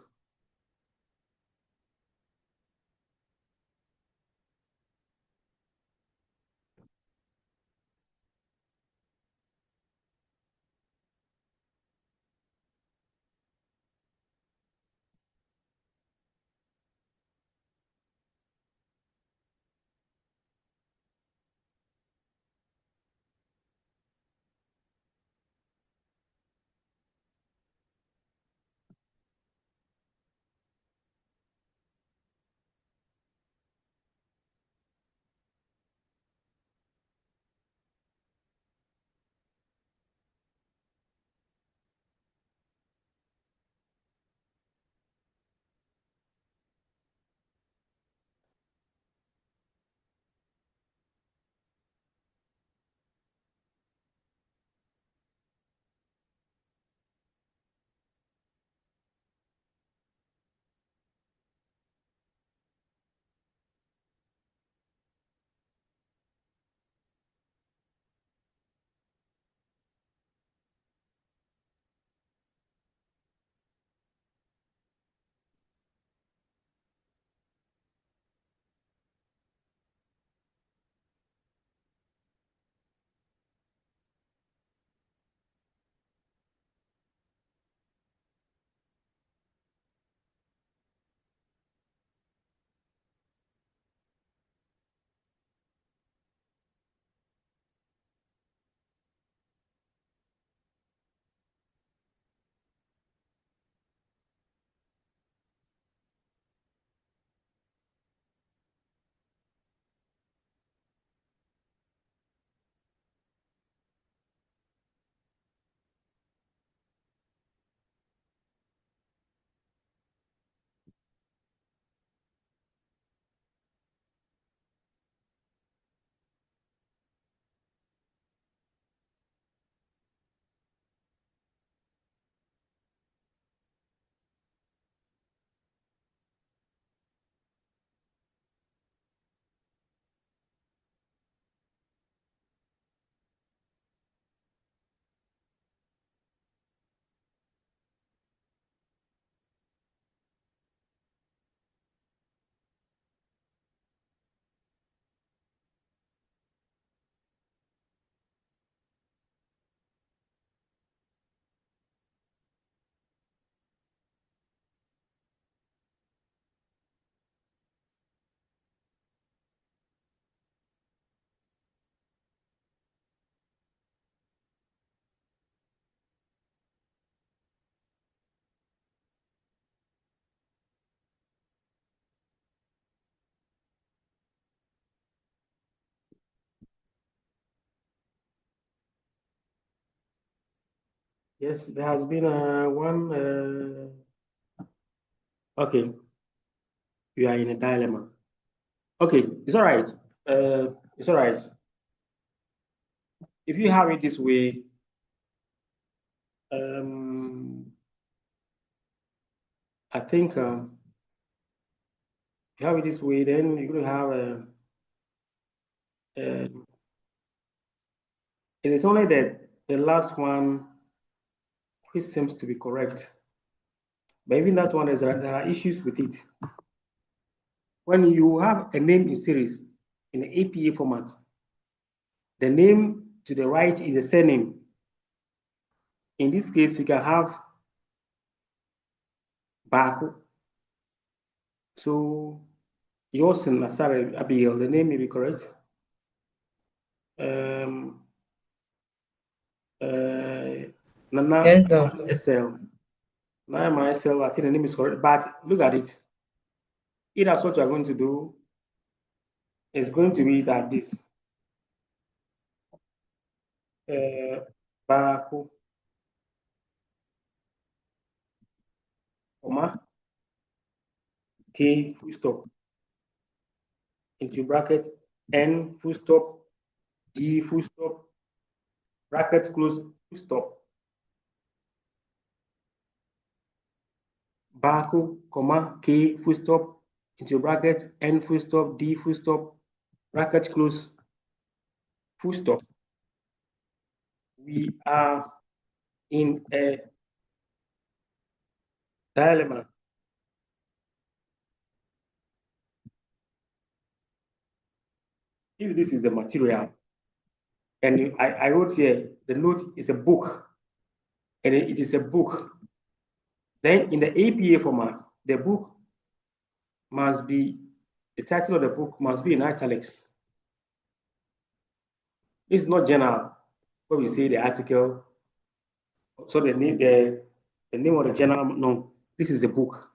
Yes, there has been one. Okay, you are in a dilemma. Okay, it's all right. It's all right. If you have it this way, I think if you have it this way, then you're going to have it is only the last one which seems to be correct. But even that one, there are issues with it. When you have a name in series in the APA format, the name to the right is a surname. In this case, you can have Baku. So yours and Nasara Abigail, the name may be correct. Nana Yes, though. SL. Nana SL, I think the name is correct. But look at it. If that's what you are going to do, it's going to be that this. Baku, comma, K, full stop, into bracket, N, full stop, D, full stop, bracket close, full stop. Baku, comma, K, full stop, into bracket, N, full stop, D, full stop, bracket close, full stop. We are in a dilemma. If this is the material, and I wrote here, the note is a book, and it is a book. Then in the APA format, the book must be, the title of the book must be in italics. It's not journal, where we say the article, so the name of the journal, no, this is a book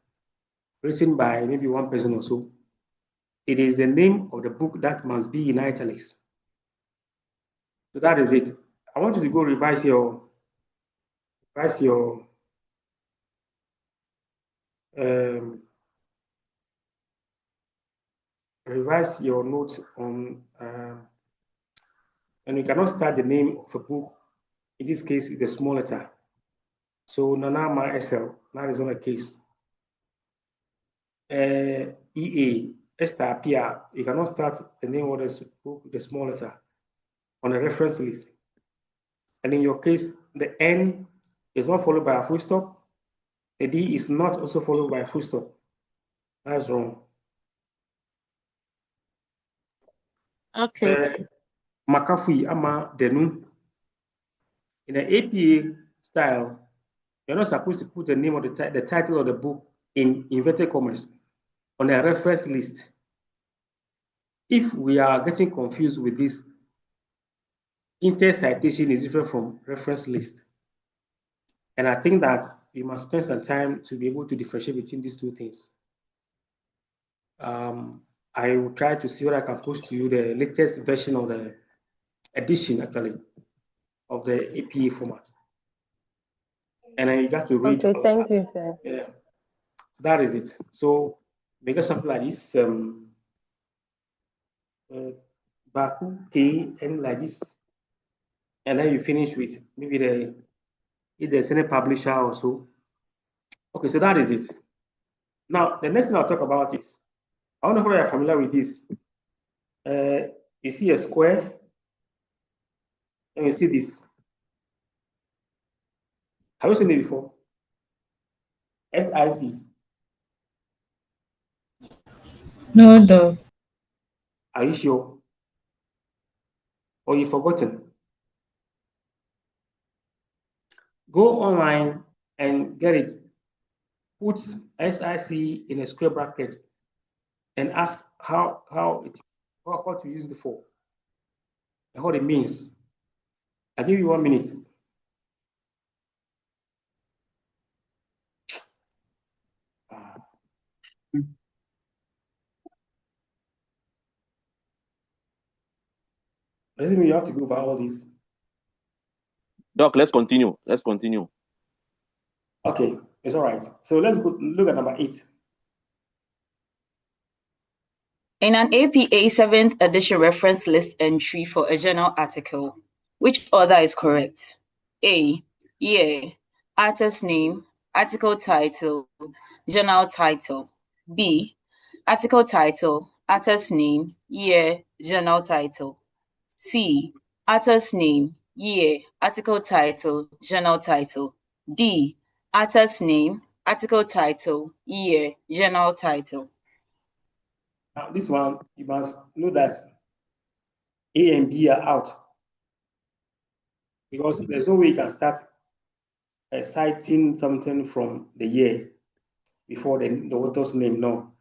written by maybe one person or so. It is the name of the book that must be in italics. So that is it. I want you to go revise your notes on, and you cannot start the name of a book, in this case, with a small letter. So Nanama SL, that is not the case. EA, Esther Pia, you cannot start the name of the book with a small letter on a reference list. And in your case, the N is not followed by a full stop. The D is not also followed by a full stop. That's wrong. Okay. Makafui ama Denu. In the APA style, you're not supposed to put the name of the title of the book in inverted commas on a reference list. If we are getting confused with this, inter-citation is different from reference list. And I think that you must spend some time to be able to differentiate between these two things. I will try to see what I can post to you the latest version of the edition, actually, of the APA format. And then you got to read. Okay, thank you, sir. Yeah, so that is it. So make a something like this. Baku K and like this, and then you finish with maybe if there's any publisher or so. Okay, so that is it. Now the next thing I'll talk about is, I don't know whether you're familiar with this. You see a square, and you see this. Have you seen it before? SIC. No, though. Are you sure? Or you've forgotten? Go online and get it. Put SIC in a square bracket and ask how to use it for and what it means. I'll give you 1 minute. Doesn't mean you have to go over all this. Doc, let's continue. Let's continue. Okay, it's all right. So let's look at number 8. In an APA 7th edition reference list entry for a journal article, which order is correct? A. Year, artist name, article title, journal title. B. Article title, artist name, year, journal title. C. Artist name, year, article title, journal title. D. Artist name, article title, year, journal title. Now, this one, you must know that A and B are out, because there's no way you can start citing something from the year before the author's name. No,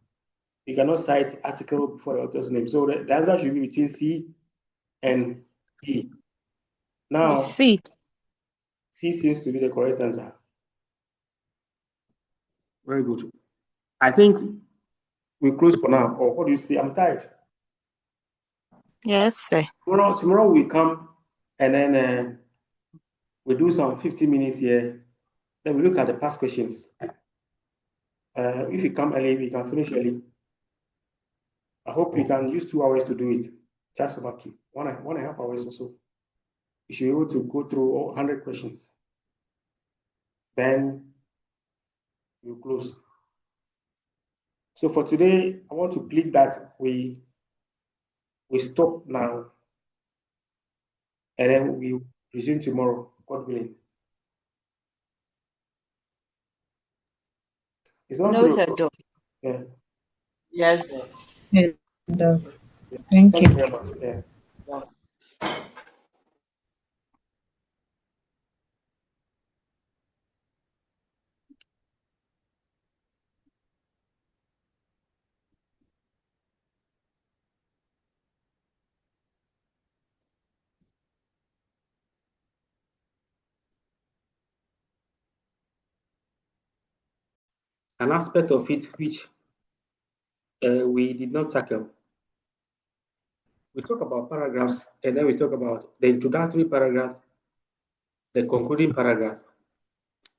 you cannot cite article before the author's name. So the answer should be between C and D. Now, C. C seems to be the correct answer. Very good. I think we close for now. Or what do you say? I'm tired. Yes, sir. Tomorrow we come and then we do some 15 minutes here. Then we look at the past questions. If you come early, we can finish early. I hope you can use 2 hours to do it. Just about 1.5 hours or so. You should be able to go through all 100 questions. Then you close. So for today, I want to plead that we stop now, and then we resume tomorrow, God willing. It's not Noted, true. Doc. Yeah. Yes. It does. Yeah. Thank Thank you you. very much. Yeah. An aspect of it which we did not tackle. We talk about paragraphs, and then we talk about the introductory paragraph, the concluding paragraph.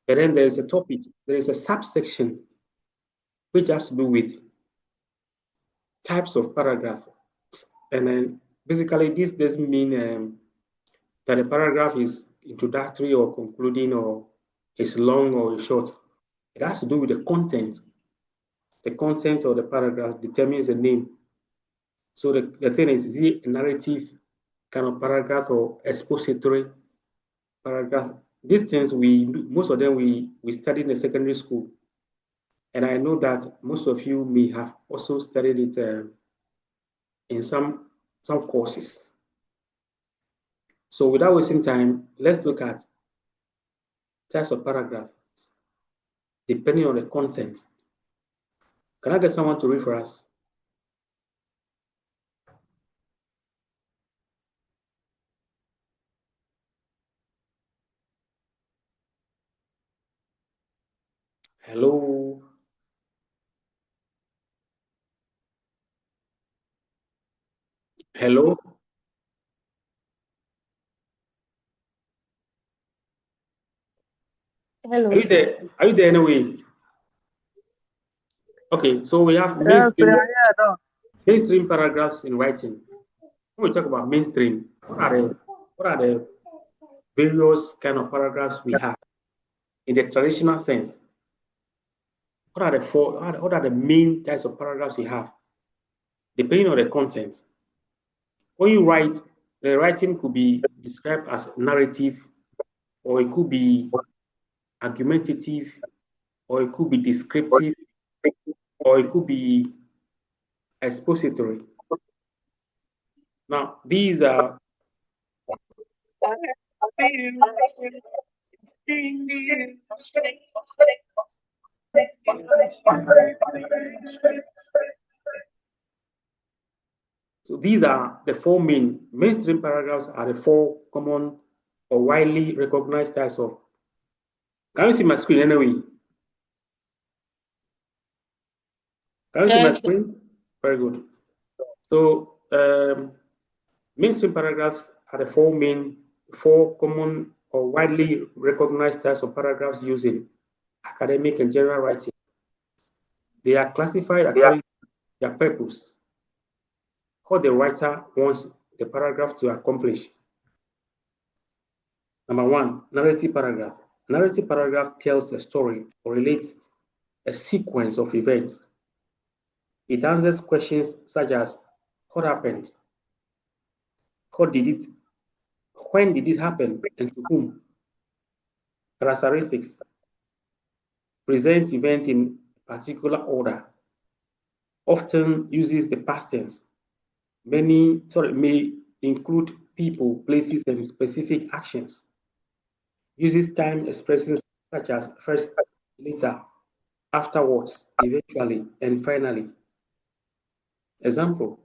And then there is a topic, there is a subsection which has to do with types of paragraphs. And then basically this doesn't mean that a paragraph is introductory or concluding, or is long or is short. It has to do with the content. The content of the paragraph determines the name. So the thing is it a narrative kind of paragraph or expository paragraph? These things most of them we studied in the secondary school. And I know that most of you may have also studied it in some courses. So without wasting time, let's look at types of paragraphs depending on the content. Can I get someone to read for us? Hello? Hello? Hello. Are you there? Are you there anyway? Okay, so we have mainstream paragraphs in writing. When we talk about mainstream, what are the various kind of paragraphs we have in the traditional sense? What are the main types of paragraphs we have, depending on the content? When you write, the writing could be described as narrative, or it could be argumentative, or it could be descriptive, or it could be expository. Now, these are the 4 main mainstream paragraphs are the 4 common or widely recognized types of. Can you see my screen anyway? Can you see my screen? Very good. So mainstream paragraphs are the 4 common or widely recognized types of paragraphs used in academic and general writing. They are classified according to their purpose, what the writer wants the paragraph to accomplish. Number one, narrative paragraph. Narrative paragraph tells a story or relates a sequence of events. It answers questions such as what happened, when did it happen, and to whom. Characteristics presents events in particular order, often uses the past tense. May include people, places, and specific actions. Uses time expressions such as first, later, afterwards, eventually, and finally. Example.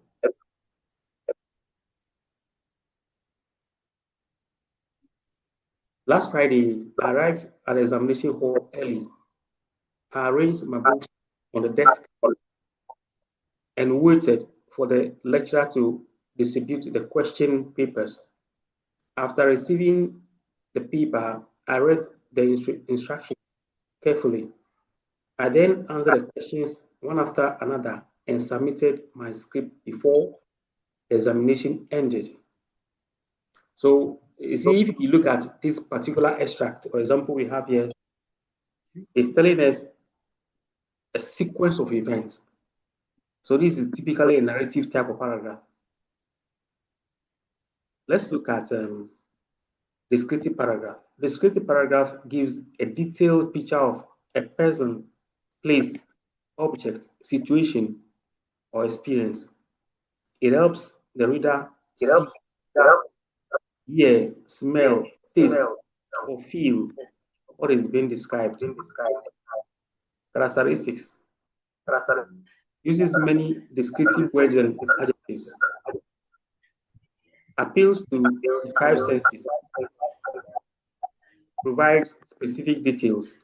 Last Friday, I arrived at the examination hall early. I arranged my books on the desk and waited for the lecturer to distribute the question papers. After receiving the paper, I read the instructions carefully. I then answered the questions one after another and submitted my script before the examination ended. So you see, if you look at this particular extract or example we have here, it's telling us a sequence of events. So this is typically a narrative type of paragraph. Let's look at descriptive paragraph. Descriptive paragraph gives a detailed picture of a person, place, object, situation, or experience. It helps the reader see, hear, smell, taste, or feel what is being described. Characteristics uses many descriptive words and adjectives. Appeals to the five senses. Provides specific details.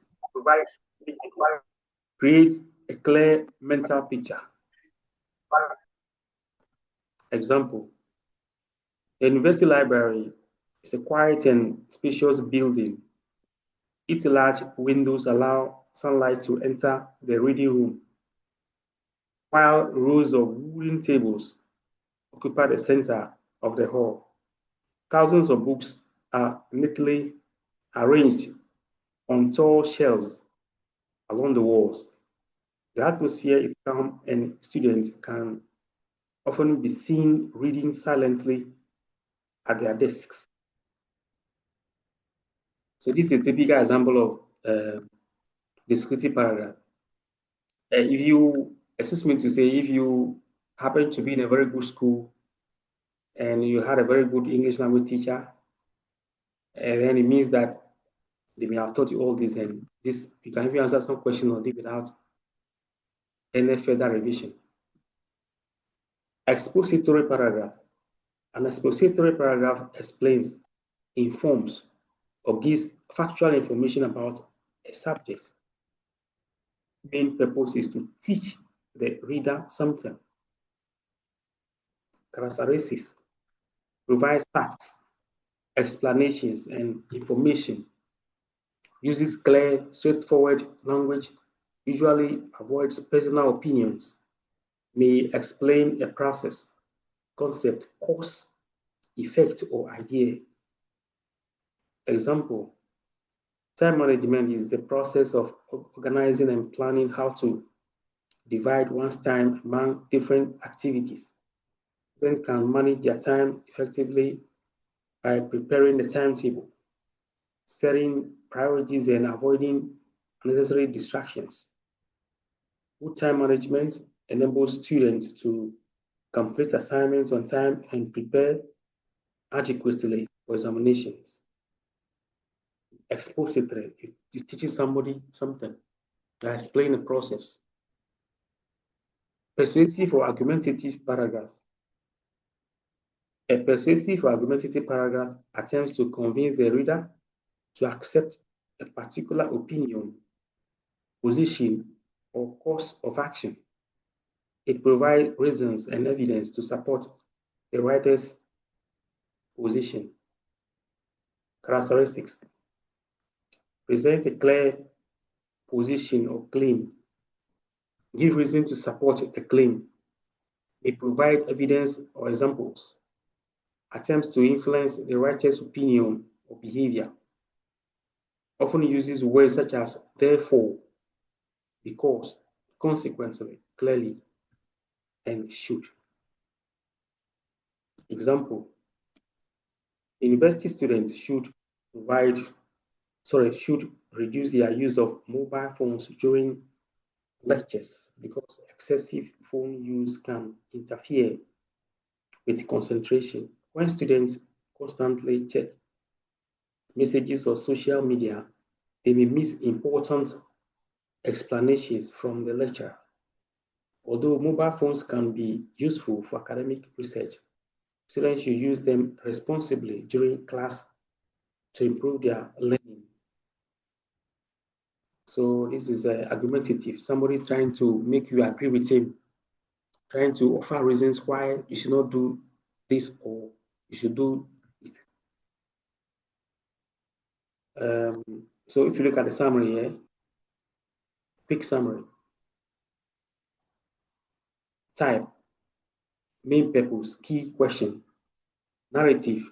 Creates a clear mental picture. Example. The university library is a quiet and spacious building. Its large windows allow sunlight to enter the reading room, while rows of wooden tables occupy the center of the hall. Thousands of books are neatly arranged on tall shelves along the walls. The atmosphere is calm and students can often be seen reading silently at their desks. So this is a typical example of descriptive paragraph. Excuse me to say, if you happen to be in a very good school and you had a very good English language teacher, and then it means that they may have taught you all this, and this you can even answer some question on it without any further revision. Expository paragraph. An expository paragraph explains, informs, or gives factual information about a subject. Main purpose is to teach the reader something. Characteristics provides facts, explanations, and information. Uses clear, straightforward language, usually avoids personal opinions, may explain a process, concept, cause, effect, or idea. Example, time management is the process of organizing and planning how to divide one's time among different activities. Students can manage their time effectively by preparing the timetable, setting priorities, and avoiding unnecessary distractions. Good time management enables students to complete assignments on time and prepare adequately for examinations. Expository, you're teaching somebody something. You explain the process. Persuasive or argumentative paragraph. A persuasive or argumentative paragraph attempts to convince the reader to accept a particular opinion, position, or course of action. It provides reasons and evidence to support the writer's position. Characteristics. Present a clear position or claim. Give reason to support the claim. May provide evidence or examples. Attempts to influence the writer's opinion or behavior. Often uses words such as therefore, because, consequently, clearly, and should. Example, university students should reduce their use of mobile phones during lectures because excessive phone use can interfere with concentration. When students constantly check messages or social media, they may miss important explanations from the lecturer. Although mobile phones can be useful for academic research, students should use them responsibly during class to improve their learning. So this is argumentative, somebody trying to make you agree with him, trying to offer reasons why you should not do this or you should do it. So if you look at the summary here, quick summary. Type, main purpose, key question. Narrative,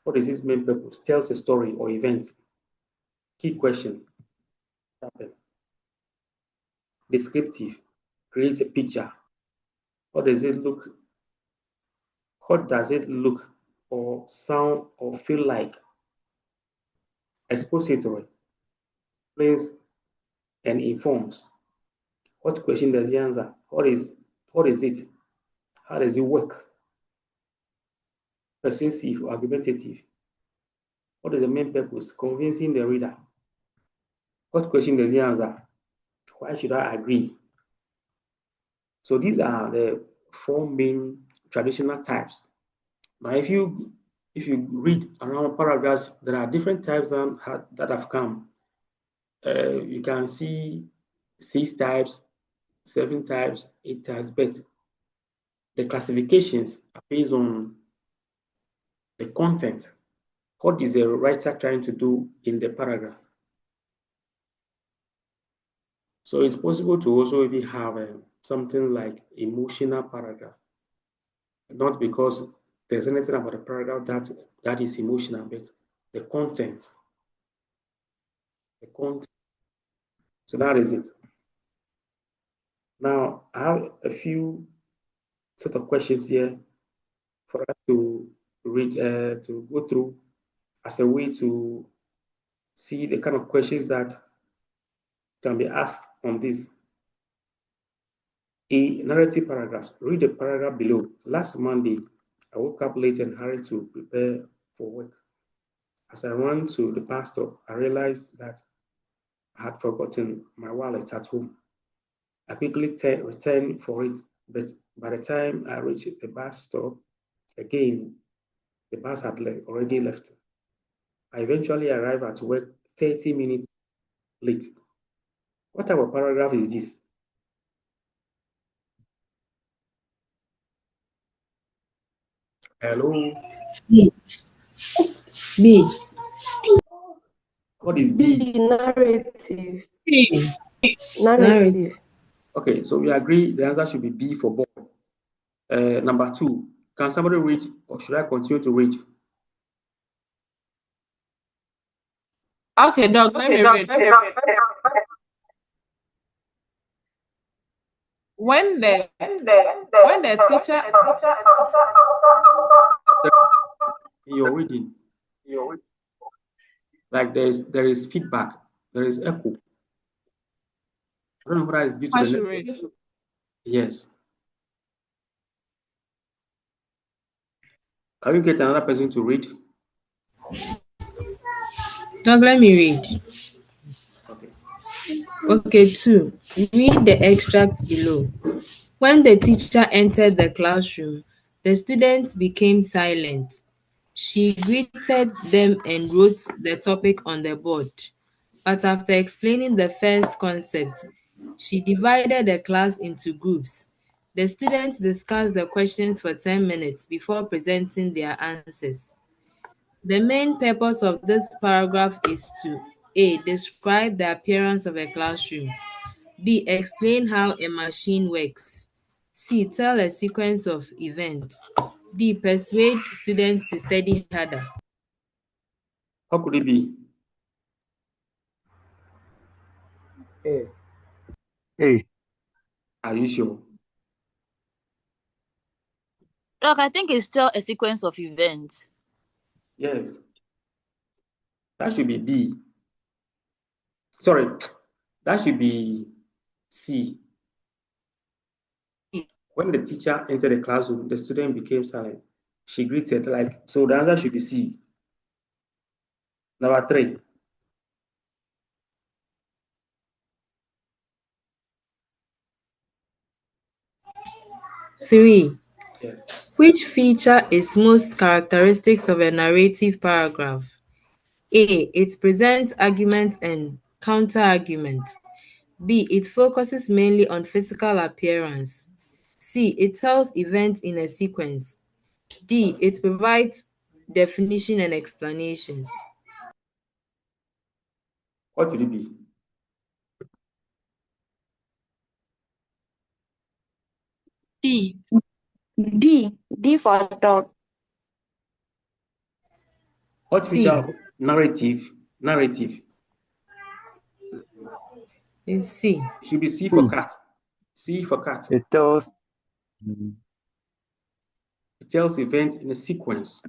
what is its main purpose? Tells a story or event. Key question, happen. Descriptive, creates a picture. What does it look? What does it look or sound or feel like? Expository, explains and informs. What question does he answer? What is it? How does it work? Persuasive or argumentative. What is the main purpose? Convincing the reader. What question does he answer? Why should I agree? So these are the four main traditional types. Now, if you read around paragraphs, there are different types that have come. You can see 6 types, 7 types, 8 types, but the classifications are based on the content. What is the writer trying to do in the paragraph? So it's possible to also even have something like emotional paragraph, not because there's anything about the paragraph that is emotional, but the content. The content. So that is it. Now I have a few set of questions here for us to read to go through as a way to see the kind of questions that can be asked on this. A narrative paragraph. Read the paragraph below. Last Monday, I woke up late and hurried to prepare for work. As I ran to the bus stop, I realized that I had forgotten my wallet at home. I quickly returned for it, but by the time I reached the bus stop again, the bus had already left. I eventually arrived at work 30 minutes late. What type of paragraph is this? Hello? B. B. What is B? Narrative. B. Narrative. Okay, so we agree the answer should be B for boy. Number 2, can somebody read or should I continue to read? Okay, Doc, let me read. When the teacher In your reading, like there is feedback, there is echo. I don't know whether it's due to the network. Yes. Can you get another person to read? Doc, let me read. Okay. Okay, 2. Read the extract below. When the teacher entered the classroom, the students became silent. She greeted them and wrote the topic on the board. But after explaining the first concept, she divided the class into groups. The students discussed the questions for 10 minutes before presenting their answers. The main purpose of this paragraph is to A. Describe the appearance of a classroom. B. Explain how a machine works. C. Tell a sequence of events. D. Persuade students to study harder. How could it be? A. A. Are you sure? Look, I think it's still a sequence of events. Yes. That should be B. Sorry, that should be C. When the teacher entered the classroom, the student became silent. She greeted, like, so the answer should be C. Number 3. Three. Yes. Which feature is most characteristic of a narrative paragraph? A. It presents argument and counter-argument. B. It focuses mainly on physical appearance. C. It tells events in a sequence. D. It provides definition and explanations. What should it be? D. D for dog. What C. feature? Narrative. Is C. It should be C for cat. C for cat. It tells. It tells events in a sequence.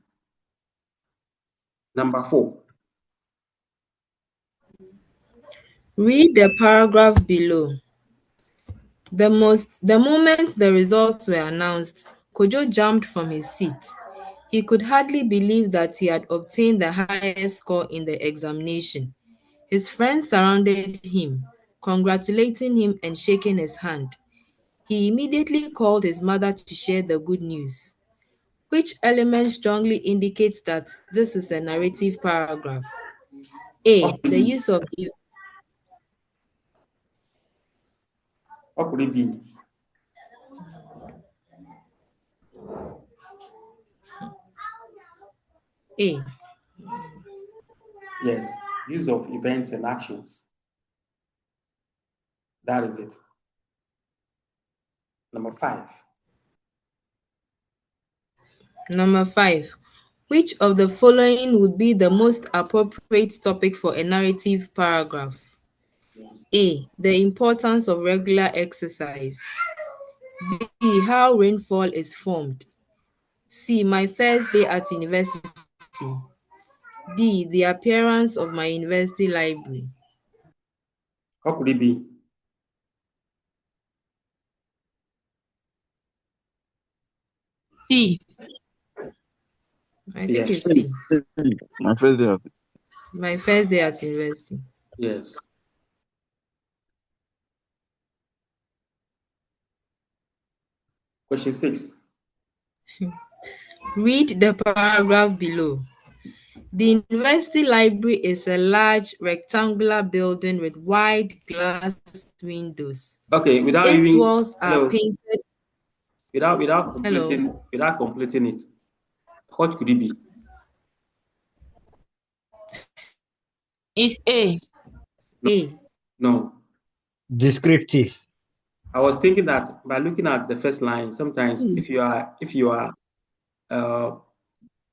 Number 4. Read the paragraph below. The moment the results were announced, Kojo jumped from his seat. He could hardly believe that he had obtained the highest score in the examination. His friends surrounded him, congratulating him and shaking his hand. He immediately called his mother to share the good news. Which element strongly indicates that this is a narrative paragraph? A. The use of What could it be? A. Yes. Use of events and actions. That is it. Number 5. Number 5. Which of the following would be the most appropriate topic for a narrative paragraph? Yes. A. The importance of regular exercise. B. How rainfall is formed. C. My first day at university. D. The appearance of my university library. How could it be? C. I think Yes. it's C. My first day of My first day at university. Yes. Question 6. Read the paragraph below. The university library is a large rectangular building with wide glass windows. Okay, without Its even walls are painted. without completing it, what could it be? It's A. A. No. Descriptive. I was thinking that by looking at the first line, sometimes if you are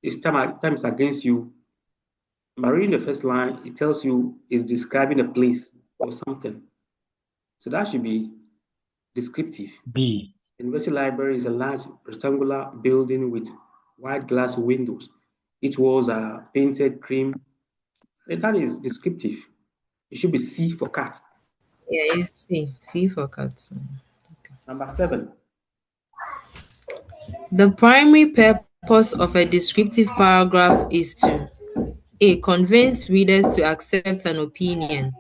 if time is against you, by reading the first line, it tells you it's describing a place or something. So that should be descriptive. B. The university library is a large rectangular building with wide glass windows. Its walls are painted cream. And that is descriptive. It should be C for cat. Yeah, it's C. C for cat. Number 7. The primary purpose of a descriptive paragraph is to A. Convince readers to accept an opinion.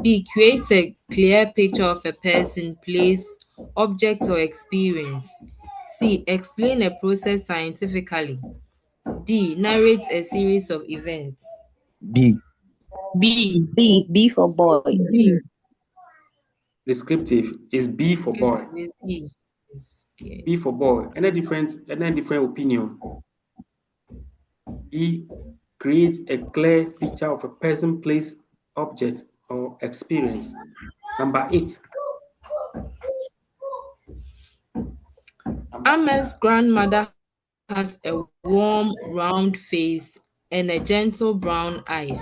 B. Create a clear picture of a person, place, object, or experience. C. Explain a process scientifically. D. Narrate a series of events. D. B for boy. B. Descriptive is B for boy. Is B. Yes. B for boy. Any different opinion? B, create a clear picture of a person, place, object, or experience. Number 8. Ahmed's grandmother has a warm, round face and a gentle brown eyes.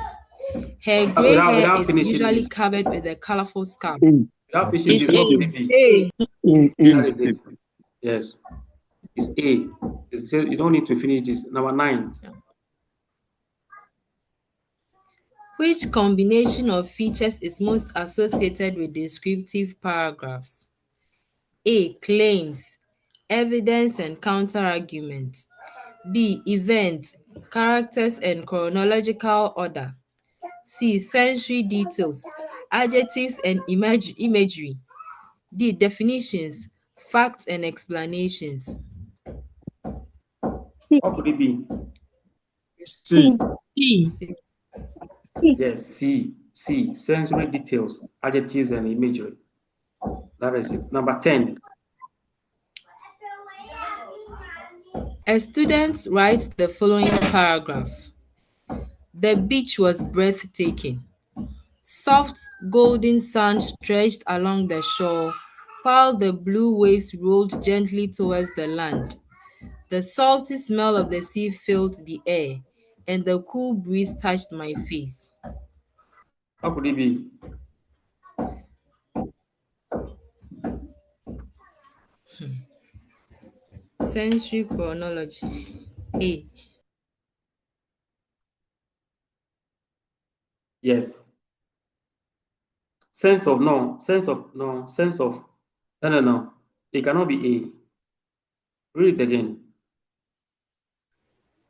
Her gray hair Without is finishing usually this, covered with a colorful scarf. without finishing It's this, what could A. it be? A. That is it. Yes, it's A. You don't need to finish this. Number 9. Which combination of features is most associated with descriptive paragraphs? A. Claims, evidence and counterargument. B. Events, characters and chronological order. C. Sensory details, adjectives and imagery. D. Definitions, facts and explanations. What could it be? C. C. Yes, C. C. Sensory details, adjectives, and imagery. That is it. Number 10. A student writes the following paragraph. The beach was breathtaking. Soft golden sand stretched along the shore, while the blue waves rolled gently towards the land. The salty smell of the sea filled the air, and the cool breeze touched my face. What could it be? Sensory chronology. A. Yes. Sense of. No. It cannot be A. Read it again.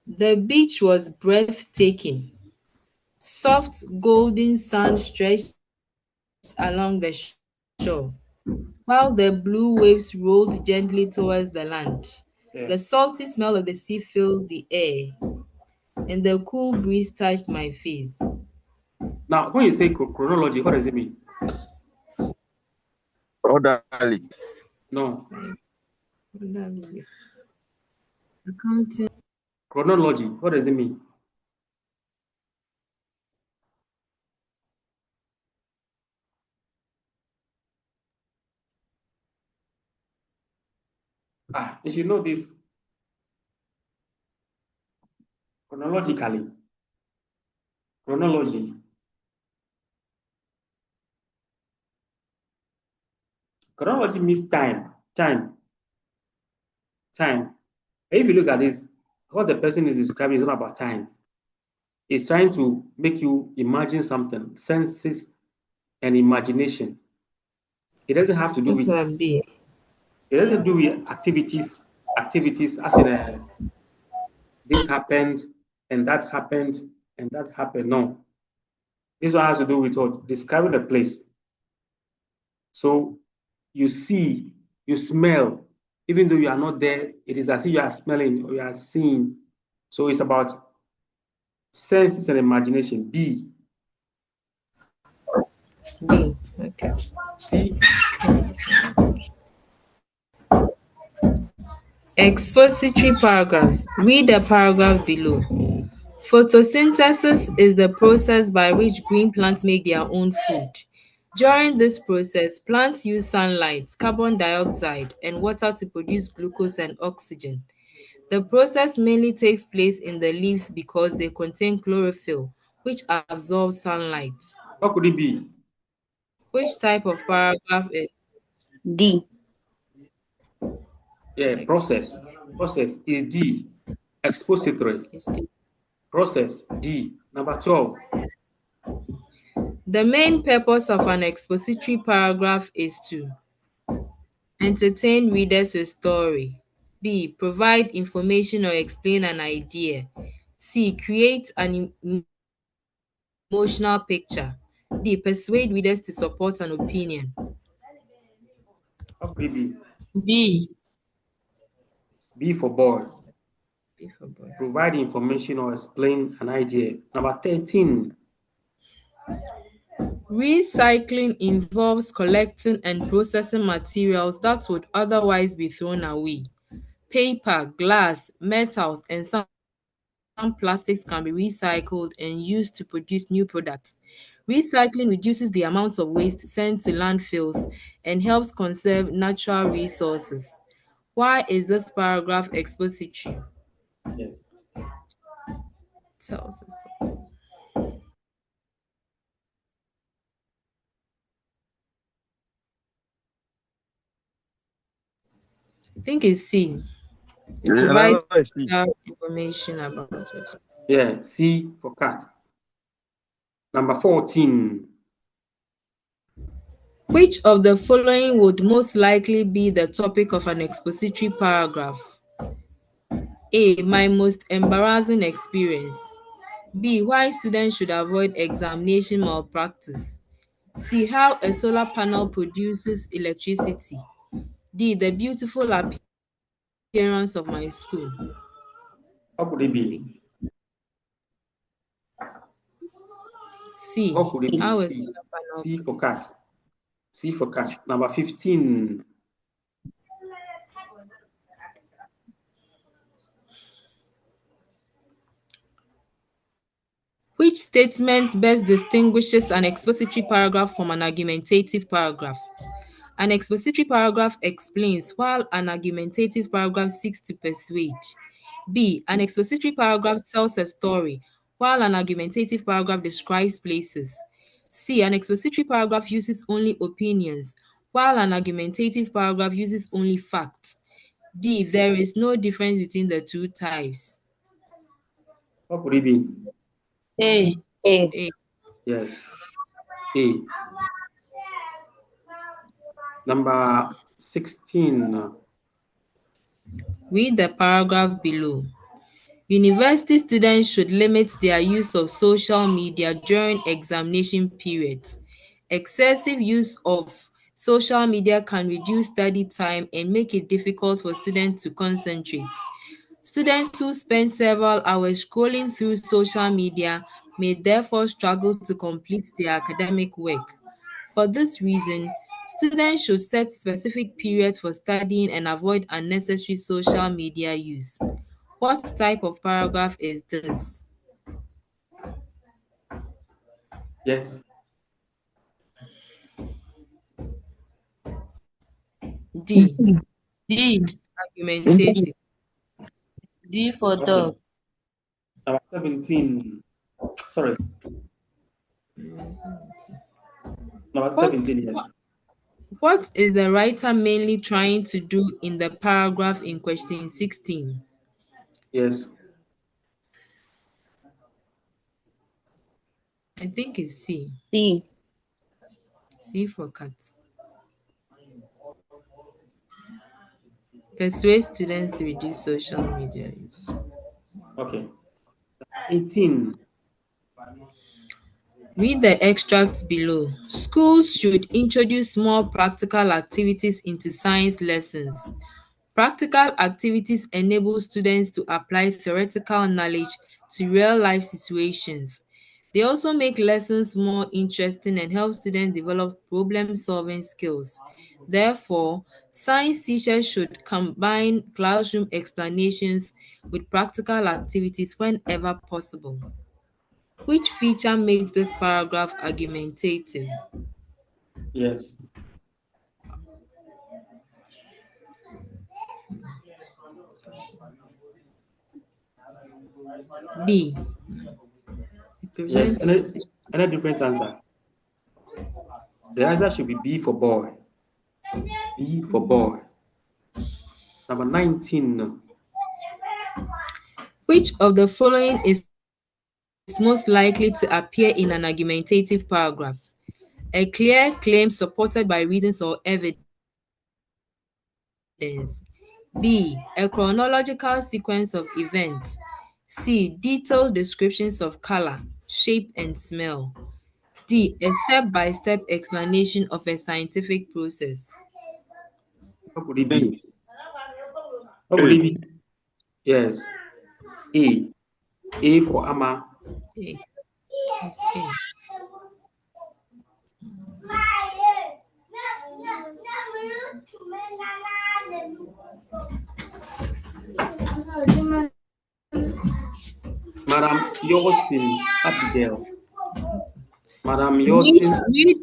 The beach was breathtaking. Soft golden sand stretched along the shore, while the blue waves rolled gently towards the land. Yeah. The salty smell of the sea filled the air, and the cool breeze touched my face. Now, when you say chronology, what does it mean? Orderly. No. Accounting. Chronology, what does it mean? You should know this. Chronologically. Chronology. Chronology means time. If you look at this, what the person is describing is not about time. It's trying to make you imagine something, senses and imagination. It doesn't have to do with. It doesn't do with activities as in this happened and that happened and that happened. No. This one has to do with what? Describing a place. So you see, you smell, even though you are not there, it is as if you are smelling or you are seeing. So it's about senses and imagination. B. Okay. C. Expository paragraphs. Read the paragraph below. Photosynthesis is the process by which green plants make their own food. During this process, plants use sunlight, carbon dioxide, and water to produce glucose and oxygen. The process mainly takes place in the leaves because they contain chlorophyll, which absorbs sunlight. What could it be? Which type of paragraph is D. Yeah, process. Process is D. Expository. Process D. Number 12. The main purpose of an expository paragraph is to entertain readers with story. B. Provide information or explain an idea. C. Create an emotional picture. D. Persuade readers to support an opinion. What could it be? B. B for boy. B for boy. Provide information or explain an idea. Number 13. Recycling involves collecting and processing materials that would otherwise be thrown away. Paper, glass, metals, and some some plastics can be recycled and used to produce new products. Recycling reduces the amount of waste sent to landfills and helps conserve natural resources. Why is this paragraph expository? Yes. Tells us. I think it's C. It provides information about it. Yeah, C for cat. Number 14. Which of the following would most likely be the topic of an expository paragraph? A. My most embarrassing experience. B. Why students should avoid examination malpractice. C. How a solar panel produces electricity. D. The beautiful appearance of my school. What could it be? C. What could it be? How a C. solar panel C for cat. C for cat. Number 15. Which statement best distinguishes an expository paragraph from an argumentative paragraph? An expository paragraph explains, while an argumentative paragraph seeks to persuade. B. An expository paragraph tells a story, while an argumentative paragraph describes places. C. An expository paragraph uses only opinions, while an argumentative paragraph uses only facts. D. There is no difference between the two types. What could it be? A. A. Yes. A. Number 16. Read the paragraph below. University students should limit their use of social media during examination periods. Excessive use of social media can reduce study time and make it difficult for students to concentrate. Students who spend several hours scrolling through social media may therefore struggle to complete their academic work. For this reason, students should set specific periods for studying and avoid unnecessary social media use. What type of paragraph is this? Yes. D. D. Argumentative. D for Okay. dog. Number 17. Sorry. Number 17, yes. What is the writer mainly trying to do in the paragraph in question 16? Yes. I think it's C. C. C for cat. Persuade students to reduce social media use. Okay. 18. Read the extracts below. Schools should introduce more practical activities into science lessons. Practical activities enable students to apply theoretical knowledge to real-life situations. They also make lessons more interesting and help students develop problem-solving skills. Therefore, science teachers should combine classroom explanations with practical activities whenever possible. Which feature makes this paragraph argumentative? Yes. B. It Yes. presents Any, opposition. any different answer? The answer should be B for boy. B for boy. Number 19. Which of the following is most likely to appear in an argumentative paragraph? A clear claim supported by reasons or evidence. B. A chronological sequence of events. C. Detailed descriptions of color, shape, and smell. D. A step-by-step explanation of a scientific process. What could it be? What could it be? Yes. A. A for Ama. A. Yes, A. Yosin Abigail. Madam Read, Yosin, read,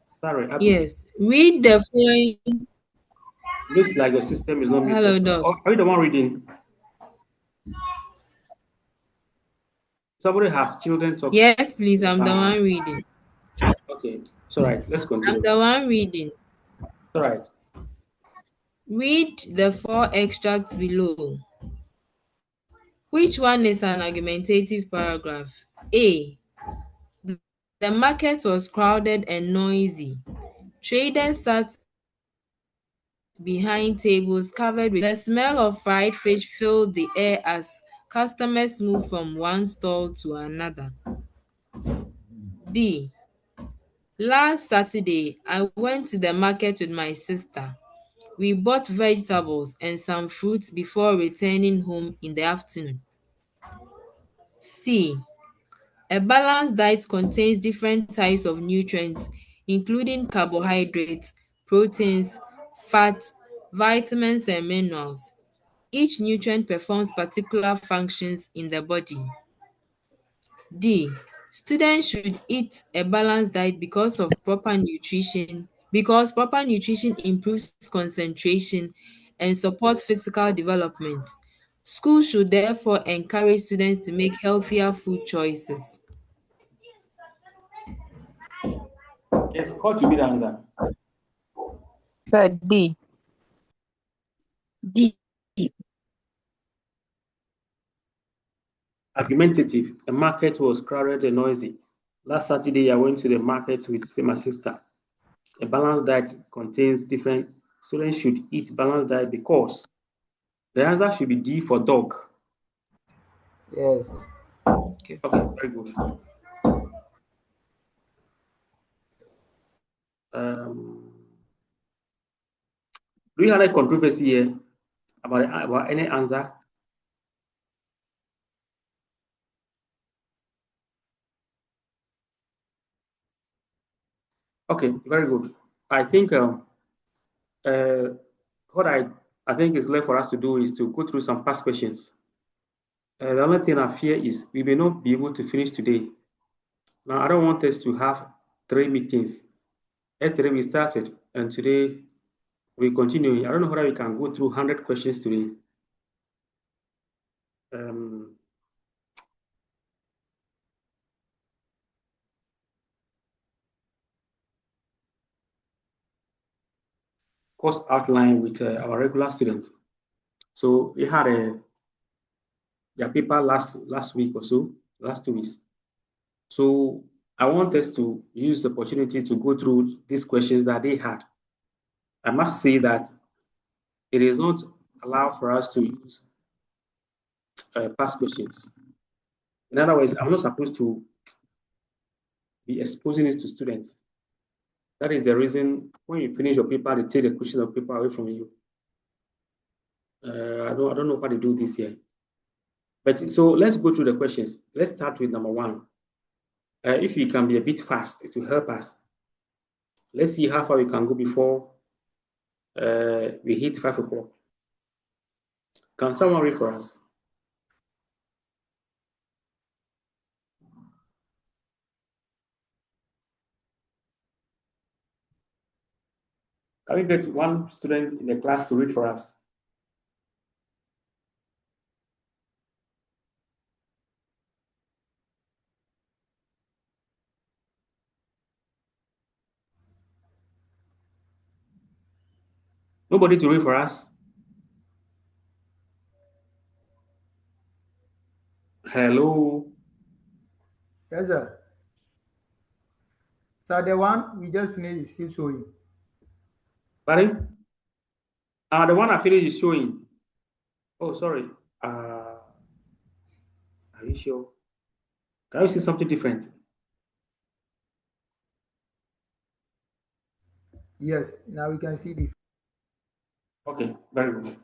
sorry, Abigail. yes, read the following. Looks like your system is not Hello, muted. Doc. Are you the one reading? Somebody has children talk. Yes, please, I'm the one reading. Okay, it's all right. Let's I'm continue. the one reading. It's all right. Read the 4 extracts below. Which one is an argumentative paragraph? A. The market was crowded and noisy. Traders sat behind tables covered with the smell of fried fish filled the air as customers moved from one stall to another. B. Last Saturday, I went to the market with my sister. We bought vegetables and some fruits before returning home in the afternoon. C. A balanced diet contains different types of nutrients, including carbohydrates, proteins, fats, vitamins, and minerals. Each nutrient performs particular functions in the body. D. Students should eat a balanced diet because proper nutrition improves concentration and supports physical development. Schools should therefore encourage students to make healthier food choices. Yes, what to be the answer? Said D. D. Argumentative. The market was crowded and noisy. Last Saturday, I went to the market with my sister. A balanced diet contains different. Students should eat balanced diet because the answer should be D for dog. Yes. Okay, very good. Do you have a controversy here about any answer? Okay, very good. I think what I think is left for us to do is to go through some past questions. The only thing I fear is we may not be able to finish today. Now, I don't want us to have 3 meetings. Yesterday we started, and today we continue. I don't know whether we can go through 100 questions today. Course outline with our regular students. So we had their paper last week or so, last 2 weeks. So I want us to use the opportunity to go through these questions that they had. I must say that it is not allowed for us to use past questions. In other words, I'm not supposed to be exposing this to students. That is the reason when you finish your paper, they take the question of paper away from you. I don't know why they do this here. But so let's go through the questions. Let's start with number 1. If you can be a bit fast, it will help us. Let's see how far we can go before we hit 5 o'clock. Can someone read for us? Can we get one student in the class to read for us? Nobody to read for us? Hello? Yes, sir. So the one we just finished is still showing. Pardon? The one I finished is showing. Oh, sorry. Are you sure? Can you see something different? Yes, now we can see the. Okay, very good.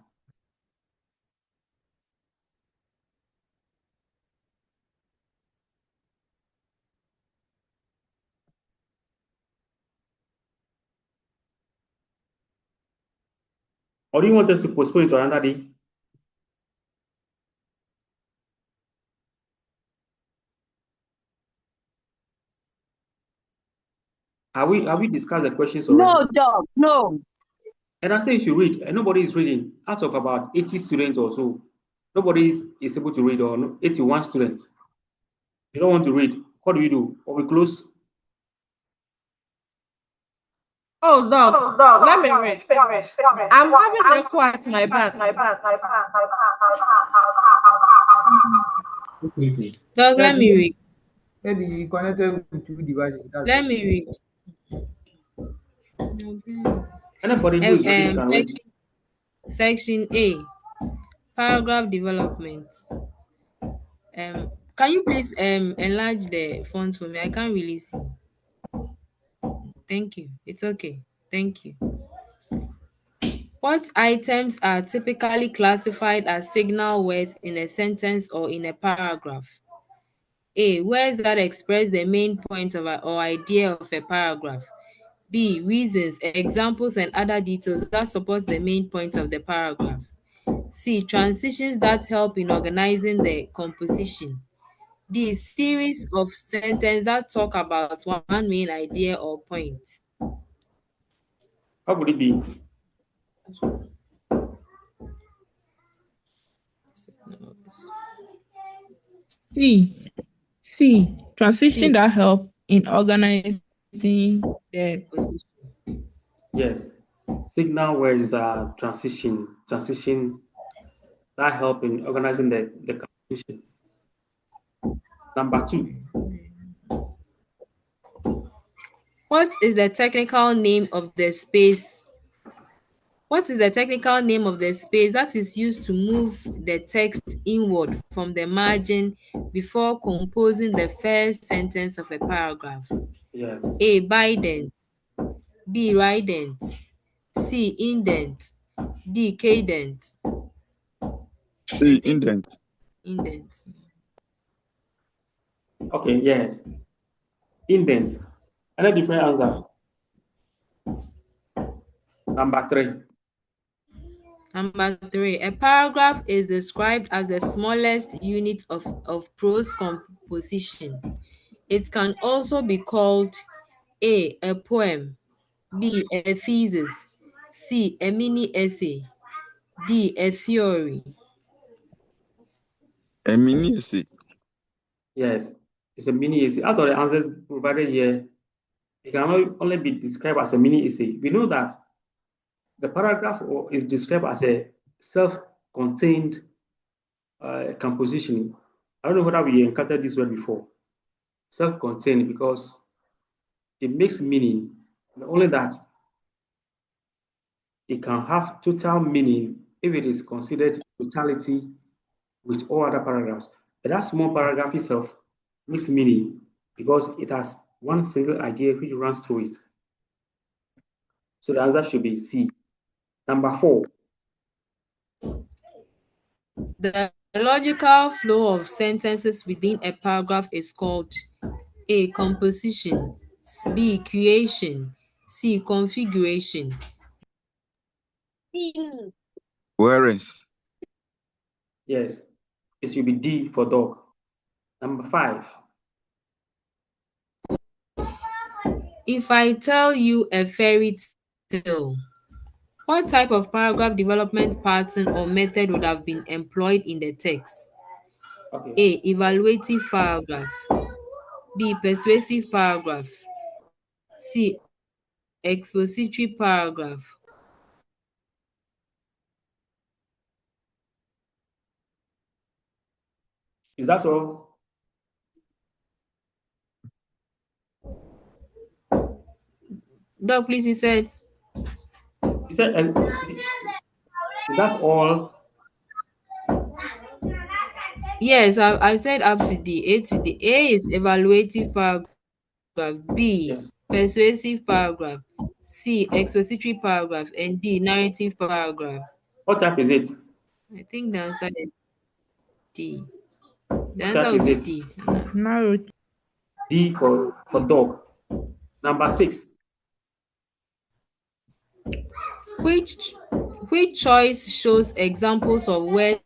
Or do you want us to postpone it to another day? Have we discussed the questions already? No, dog. No. And I say you should read, and nobody is reading. Out of about 80 students or so, nobody is able to read, or 81 students. You don't want to read. What do we do? Or we close? Oh, dog. Let me read. I'm having echo at my back. Dog, let me read. Maybe you connected with two devices. Let me read. Anybody who is reading can read. Section A, paragraph development. Can you please enlarge the font for me? I can't really see. Thank you. It's okay. Thank you. What items are typically classified as signal words in a sentence or in a paragraph? A. Words that express the main point of or idea of a paragraph. B. Reasons, examples, and other details that support the main point of the paragraph. C. Transitions that help in organizing the composition. D. Series of sentences that talk about one main idea or point. How would it be? C. Transition that help in organizing the Position. Yes. Signal words are transition that help in organizing the composition. Number 2. What is the technical name of the space? What is the technical name of the space that is used to move the text inward from the margin before composing the first sentence of a paragraph? Yes. A. Bident. B. Rident. C. Indent. D. Cadent. C. Indent. Indent. Okay, yes. Indent. Any different answer? Number 3. Number 3. A paragraph is described as the smallest unit of prose composition. It can also be called A. A poem. B. A thesis. C. A mini essay. D. A theory. A mini essay. Yes, it's a mini essay. Out of the answers provided here, it can only be described as a mini essay. We know that the paragraph is described as a self-contained composition. I don't know whether we encountered this word before. Self-contained, because it makes meaning. Only that it can have total meaning if it is considered totality with all other paragraphs. But that small paragraph itself makes meaning because it has one single idea which runs through it. So the answer should be C. Number 4. The logical flow of sentences within a paragraph is called A. Composition. B. Creation. C. Configuration. Whereas. Yes, it should be D for dog. Number 5. If I tell you a fairy tale, what type of paragraph development pattern or method would have been employed in the text? Okay. A. Evaluative paragraph. B. Persuasive paragraph. C. Expository paragraph. Is that all? Doc, please, you said. You said, is that all? Yes, I said up to D. A to D. A is evaluative paragraph. B. Yeah. Persuasive paragraph. C. Expository paragraph. And D. Narrative paragraph. What type is it? I think the answer is D. The What answer type would is be it? D. it's narrow. D for dog. Number 6. Which choice shows examples of words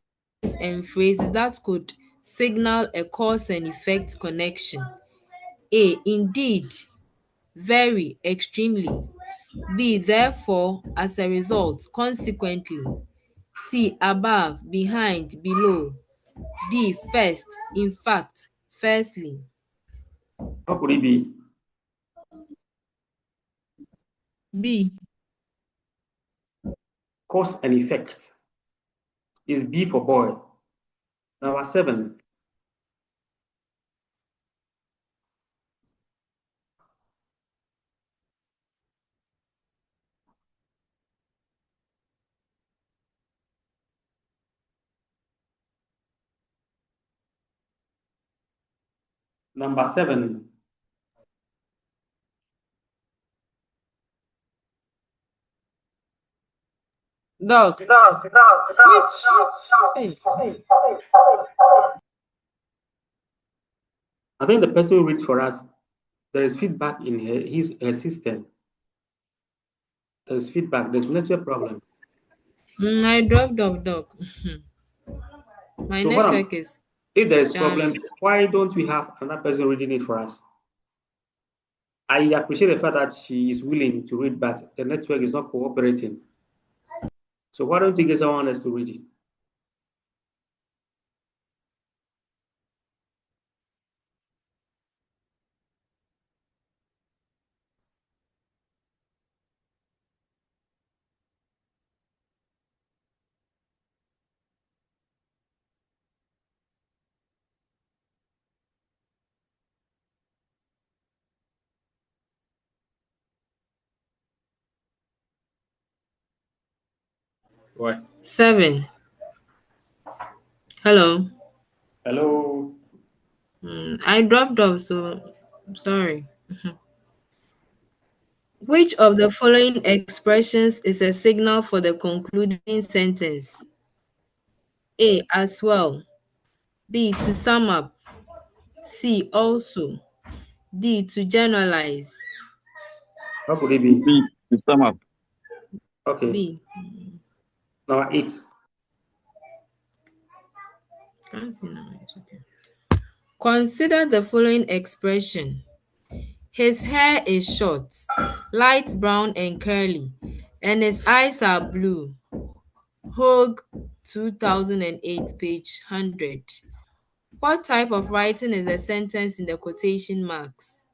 and phrases that could signal a cause and effect connection? A. Indeed. very, extremely. B, therefore, as a result, consequently. C, above, behind, below. D, first, in fact, firstly. What could it be? B. Cause and effect is B for boy. Number 7. Number 7. Dog. Which? Hey. I think the person who reads for us, there is feedback in her system. There is feedback. There's network problem. I dropped off, dog. My So network is if there is problem, jamming. why don't we have another person reading it for us? I appreciate the fact that she is willing to read, but the network is not cooperating. So why don't you get someone else to read it? What? 7. Hello. Hello. I dropped off, so I'm sorry. Which of the following expressions is a signal for the concluding sentence? A, as well. B, to sum up. C, also. D, to generalize. What could it be? B. To sum up. Okay. B. Number 8. Can't see now. It's okay. Consider the following expression. His hair is short, light brown and curly, and his eyes are blue. Hogue, 2008, page 100. What type of writing is a sentence in the quotation marks?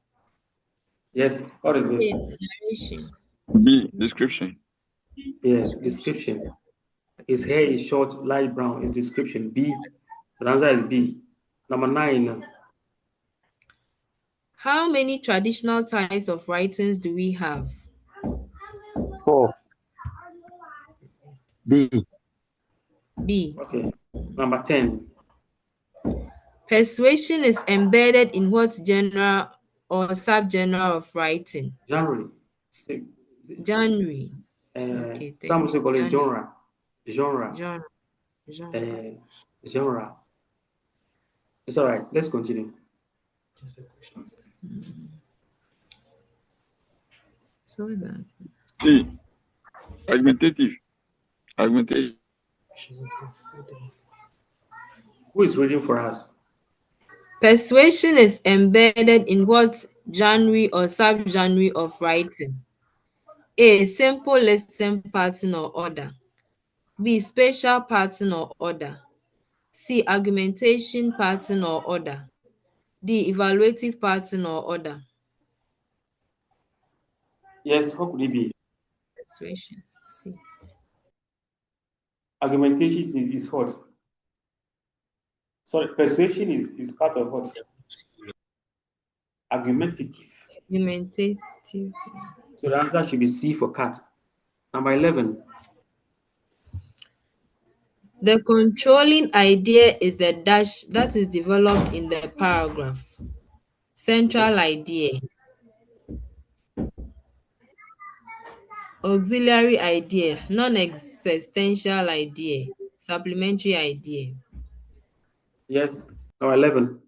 Yes. What is this? A, narration. B. Description. Yes. Description. His hair is short, light brown. Is description. B. So the answer is B. Number 9. How many traditional types of writings do we have? 4. B. B. Okay. Number 10. Persuasion is embedded in what genre or subgenre of writing? Genre. Genre. Okay, Some also call it genre. genre. Genre. It's all right. Let's continue. So that. C. Argumentative. Argumentative. Who is reading for us? Persuasion is embedded in what genre or subgenre of writing? A, simple listing pattern or order. B, spatial pattern or order. C, argumentation pattern or order. D, evaluative pattern or order. Yes, what could it be? Persuasion. C. Argumentation is what? Sorry, persuasion is part of what? Argumentative. Argumentative. So the answer should be C for cat. Number 11. The controlling idea is the dash that is developed in the paragraph. Central idea. Auxiliary idea, non-existential idea, supplementary idea. Yes. Number 11.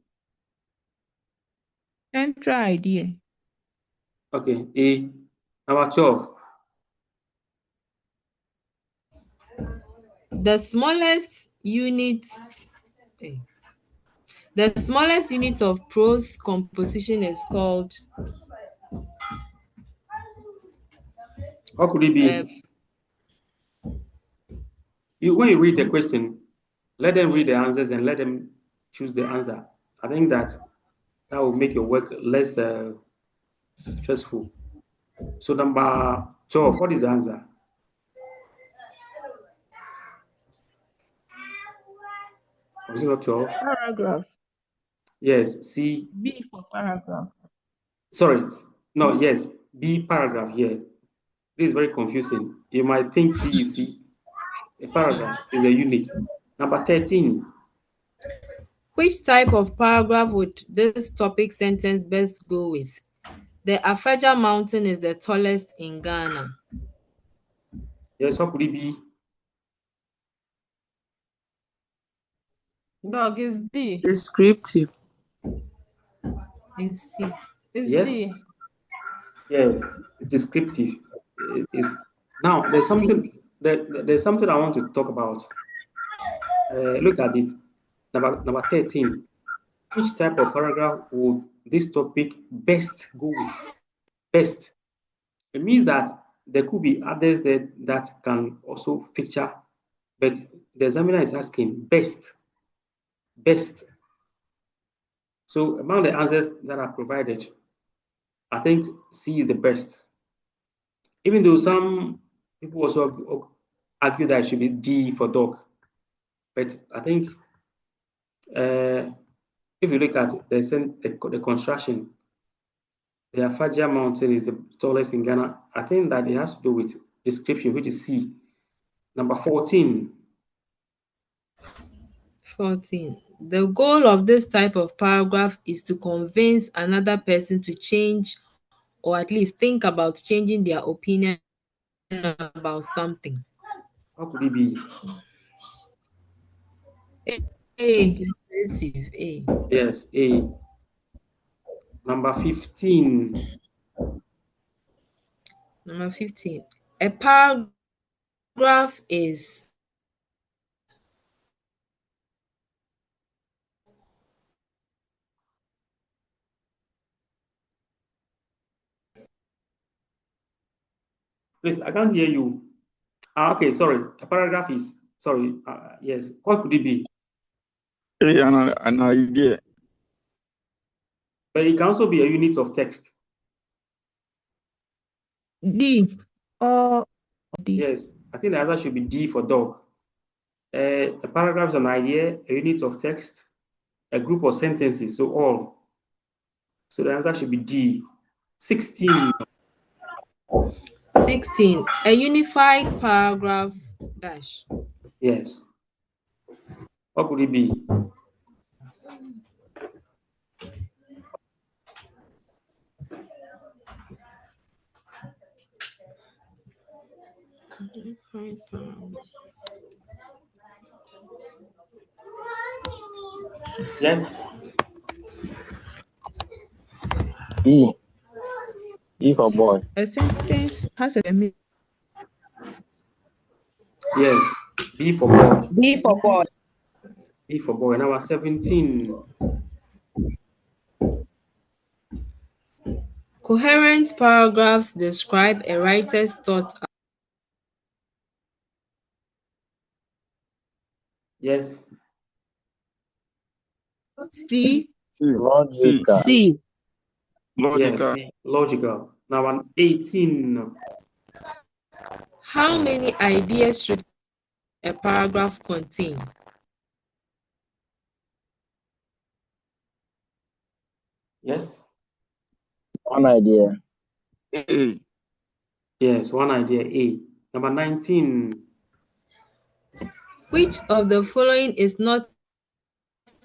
Central idea. Okay. A. Number 12. The smallest unit of prose composition is called What could it be? When you read the question, let them read the answers and let them choose the answer. I think that will make your work less stressful. So number 12, what is the answer? Was it not 12? Paragraph. Yes, C. B for paragraph. Sorry, no, yes, B paragraph here. This is very confusing. You might think B is C. A paragraph is a unit. Number 13. Which type of paragraph would this topic sentence best go with? The Afeja mountain is the tallest in Ghana. Yes, what could it be? Dog is D. Descriptive. Is C. Is Yes. D. Yes, it's descriptive. It is now there's something there's something I want to talk about. Look at it. Number 13. Which type of paragraph would this topic best go with? Best. It means that there could be others that can also feature, but the examiner is asking best. Best. So among the answers that are provided, I think C is the best. Even though some people also argue that it should be D for dog. But I think if you look at the construction, the Afajia mountain is the tallest in Ghana. I think that it has to do with description, which is C. Number 14. 14. The goal of this type of paragraph is to convince another person to change or at least think about changing their opinion about something. How could it be? A. Persuasive. A. Yes, A. Number 15. Number 15. A paragraph is Please, I can't hear you. Okay, sorry. A paragraph is, sorry, yes. What could it be? An idea. But it can also be a unit of text. D. Or D. Yes, I think the answer should be D for dog. A paragraph is an idea, a unit of text, a group of sentences, so all. So the answer should be D. 16. 16. A unified paragraph dash. Yes. What could it be? Yes. E. E for boy. A sentence has a meaning. Yes. B for boy. B for boy. B for boy. Number 17. Coherent paragraphs describe a writer's thought. Yes. C. Logical. C. Logical. Yes. Logical. Now 18. How many ideas should a paragraph contain? Yes. One idea. A. Yes, one idea. A. Number 19. Which of the following is not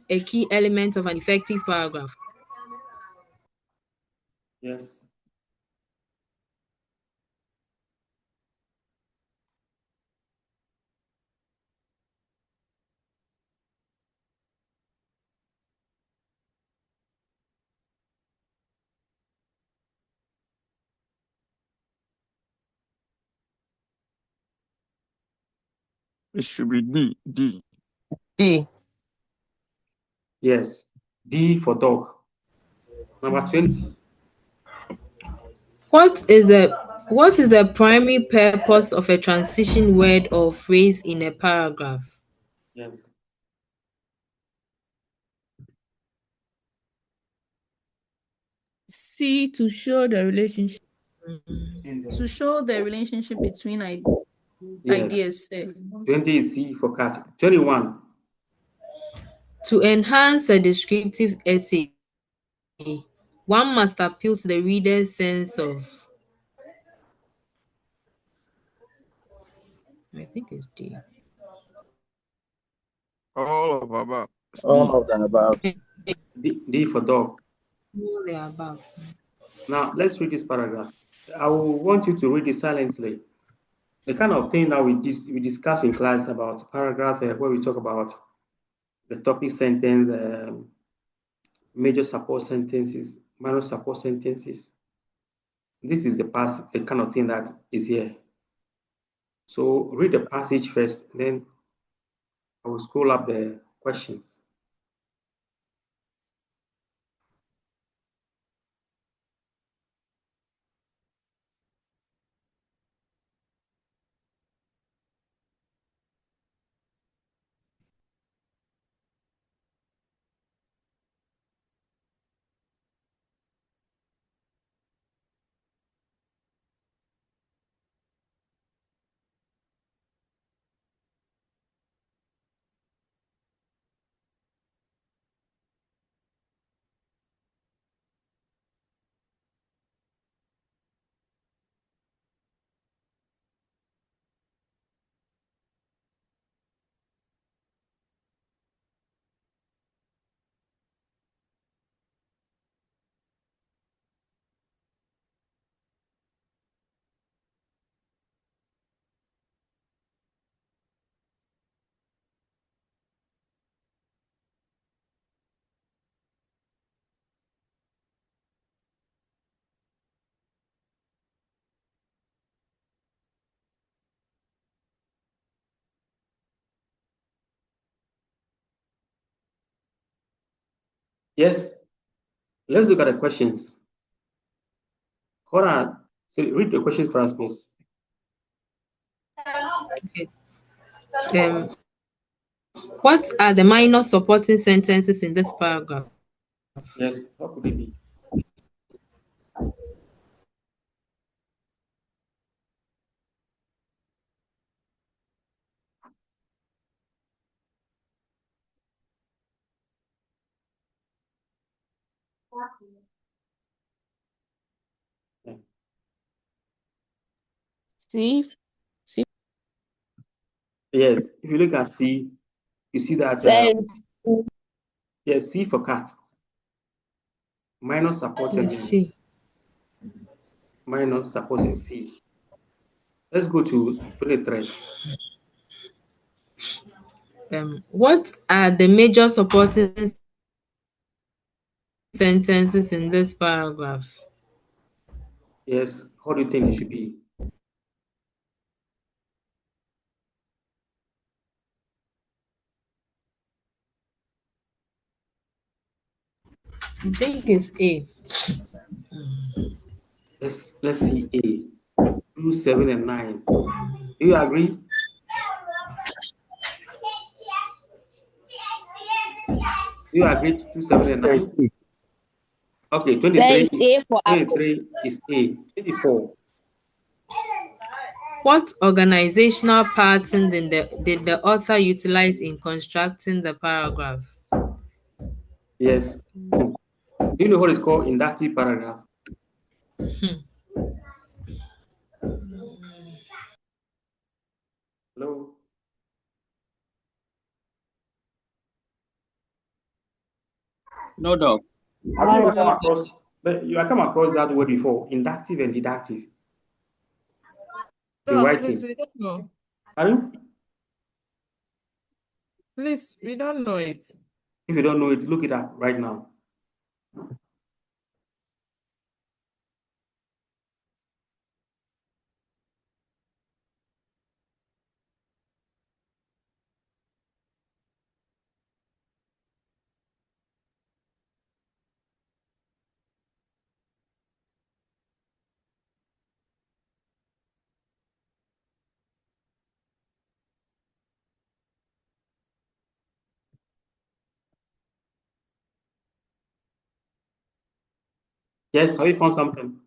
a key element of an effective paragraph? Yes. It should be D. D. D. Yes. D for dog. Number 20. What is the What is the primary purpose of a transition word or phrase in a paragraph? Yes. C, to show the relationship. To show the relationship between Yes. ideas. 20 is C for cat. 21. To enhance a descriptive essay, one must appeal to the reader's sense of. I think it's D. All of above. It's D. All of the above. D for dog. All the above. Now, let's read this paragraph. I will want you to read it silently. The kind of thing that we discuss in class about paragraph where we talk about the topic sentence, major support sentences, minor support sentences. This is the kind of thing that is here. So read the passage first, then I will scroll up the questions. Yes, let's look at the questions. Cora, so read the questions for us, please. Okay. What are the minor supporting sentences in this paragraph? Yes, what could it be? C. C. Yes, if you look at C, you see that yes, C for cat. Minor support sentence. C. Minor support in C. Let's go to 23. What are the major supporting sentences in this paragraph? Yes, how do you think it should be? I think it's A. Let's see A. 2, 7, and 9. Do you agree? Do you agree to 2, 7, and 9? Okay, 23 is A. 24. What organizational pattern did the author utilize in constructing the paragraph? Yes. Do you know what is called inductive paragraph? Hello? No dog. Have you ever come across, you have come across that word before, inductive and deductive? In No, please, writing. we don't know. Pardon? Please, we don't know it. If you don't know it, look it up right now. Yes, have you found something?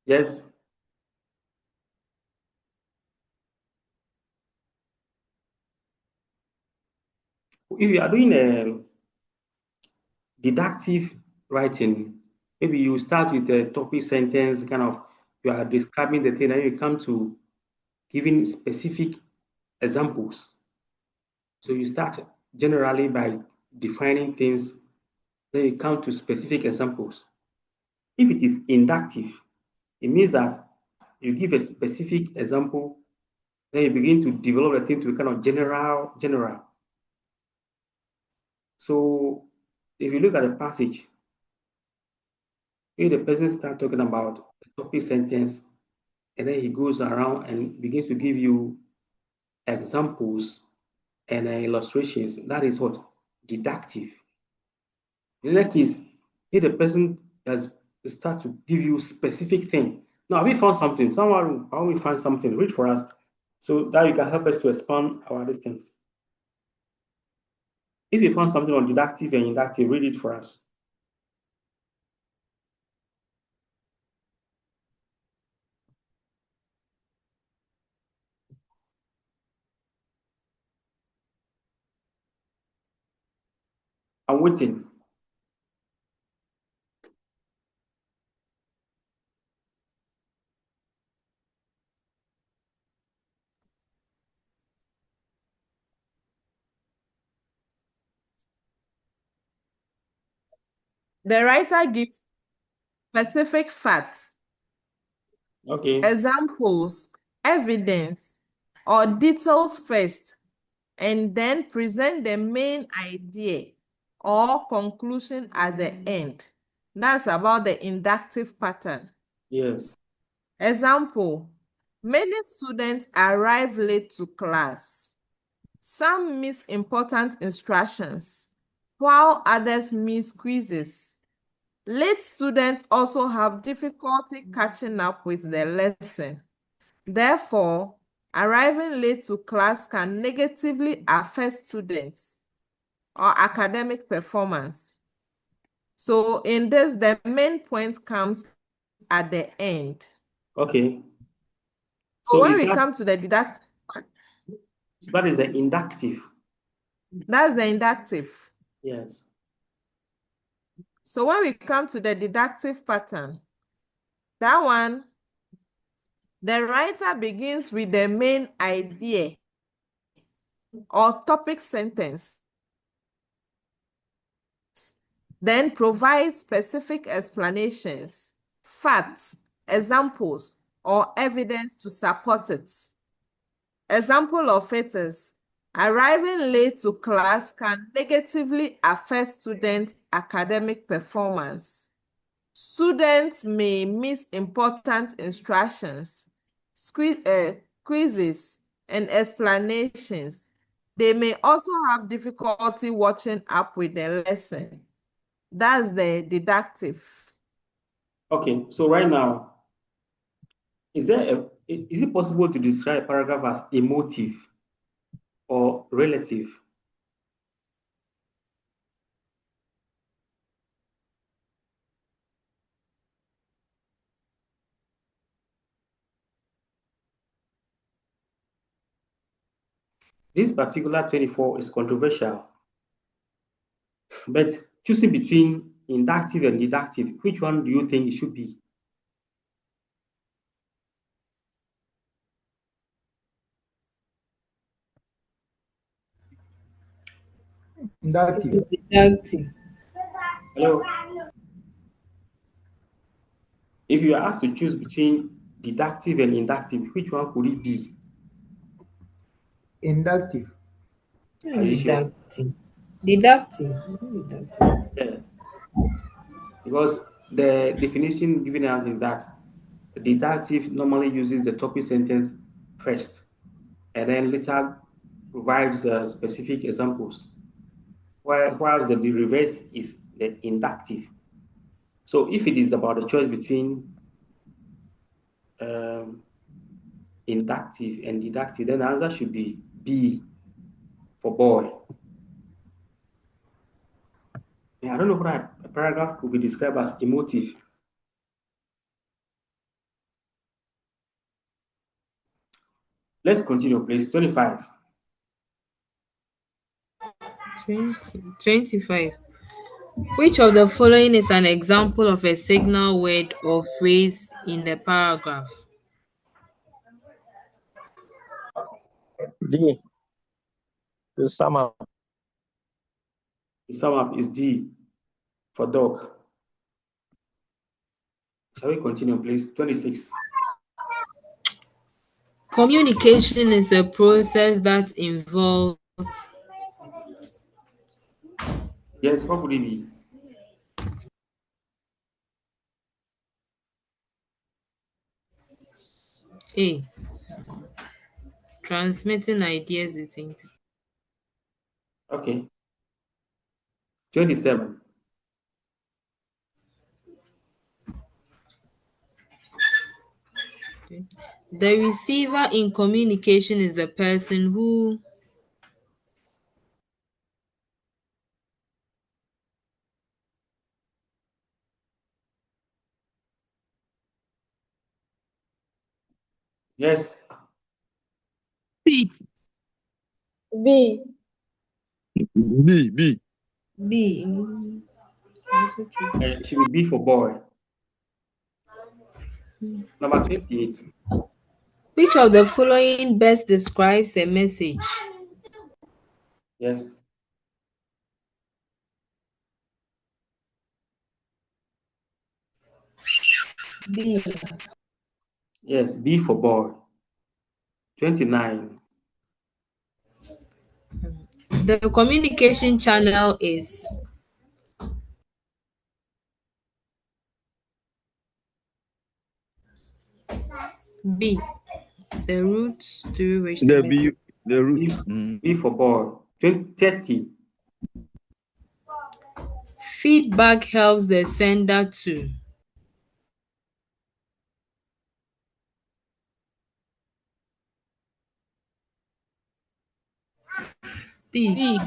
Yes. If you are doing a deductive writing, maybe you start with a topic sentence, kind of you are describing the thing, and you come to giving specific examples. So you start generally by defining things, then you come to specific examples. If it is inductive, it means that you give a specific example, then you begin to develop the thing to be kind of general. So if you look at the passage, if the person starts talking about a topic sentence, and then he goes around and begins to give you examples and illustrations, that is what? Deductive. In that case, if the person has start to give you specific thing. Now, have we found something? Someone, how we find something? Read for us so that you can help us to expand our distance. If you found something on deductive and inductive, read it for us. I'm waiting. The writer gives specific facts, Okay. examples, evidence, or details first, and then present the main idea or conclusion at the end. That's about the inductive pattern. Yes. Example, many students arrive late to class. Some miss important instructions, while others miss quizzes. Late students also have difficulty catching up with the lesson. Therefore, arriving late to class can negatively affect students or academic performance. So in this, the main point comes at the end. Okay. So when is we that come to the deductive, that is the inductive? that's the inductive. Yes. So when we come to the deductive pattern, that one, the writer begins with the main idea or topic sentence, then provides specific explanations, facts, examples, or evidence to support it. Example of it is, arriving late to class can negatively affect students' academic performance. Students may miss important instructions, quizzes, and explanations. They may also have difficulty watching up with the lesson. That's the deductive. Okay, so right now, is it possible to describe a paragraph as emotive or relative? This particular 24 is controversial, but choosing between inductive and deductive, which one do you think it should be? Inductive. Deductive. Hello? If you are asked to choose between deductive and inductive, which one could it be? Inductive. Are you sure? Deductive. Deductive. Deductive. Yeah. Because the definition given us is that the deductive normally uses the topic sentence first and then later provides specific examples. whilst the reverse is the inductive. So if it is about the choice between inductive and deductive, then the answer should be B for boy. Yeah, I don't know whether a paragraph could be described as emotive. Let's continue, please. 25. 25. Which of the following is an example of a signal word or phrase in the paragraph? D. To sum up. The sum up is D for dog. Shall we continue, please? 26. Communication is a process that involves Yes, what would it be? A. Transmitting ideas between people. Okay. 27. The receiver in communication is the person who Yes. B. B. B. B. It should be B for boy. Number 28. Which of the following best describes a message? Yes. B. Yes, B for boy. 29. The communication channel is B. The route through which the message. The root. B for boy. 30. Feedback helps the sender to B. B.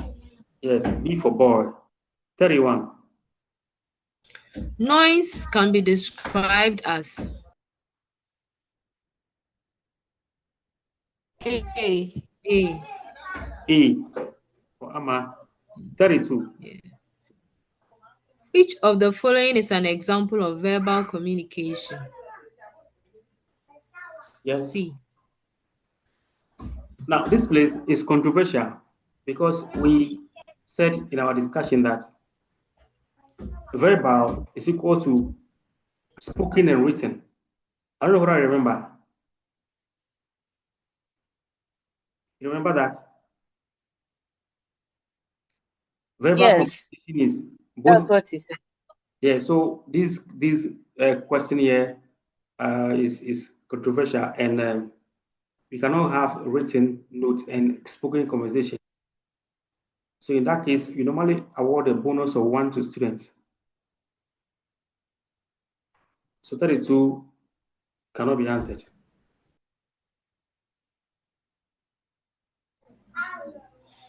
Yes, B for boy. 31. Noise can be described as A. A. A for Ama. 32. Which of the following is an example of verbal communication? Yes. C. Now, this place is controversial because we said in our discussion that verbal is equal to spoken and written. I don't know what I remember. You remember that? Verbal Yes, communication is that's both. what he said. Yeah, so this question here is controversial, and we cannot have written note and spoken conversation. So in that case, you normally award a bonus of 1 to students. So 32 cannot be answered.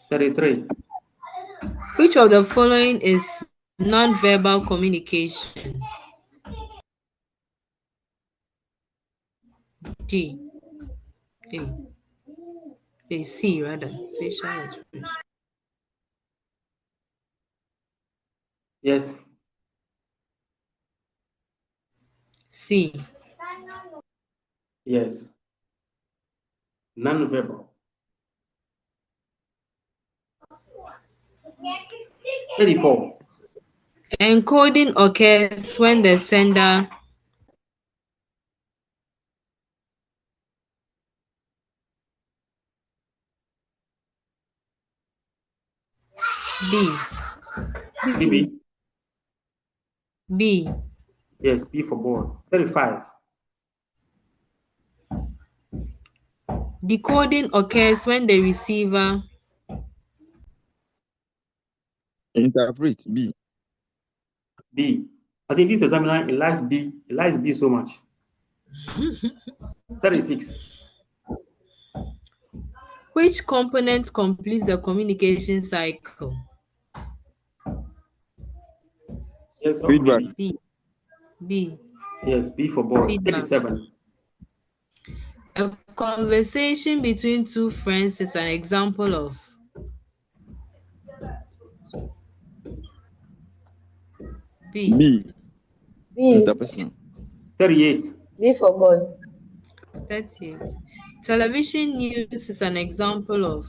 33. Which of the following is non-verbal communication? D. A. A. C rather. Facial expression. Yes. C. Yes. Non-verbal. 34. Encoding occurs when the sender B. B. B. Yes, B for boy. 35. Decoding occurs when the receiver Interpret. B. B. I think this examiner likes B. He likes B so much. 36. Which component completes the communication cycle? Yes, Feedback. B. B. Yes, B for boy. Feedback. 37. A conversation between two friends is an example of B. B. B. Interpersonal. 38. D for boy. 38. Television news is an example of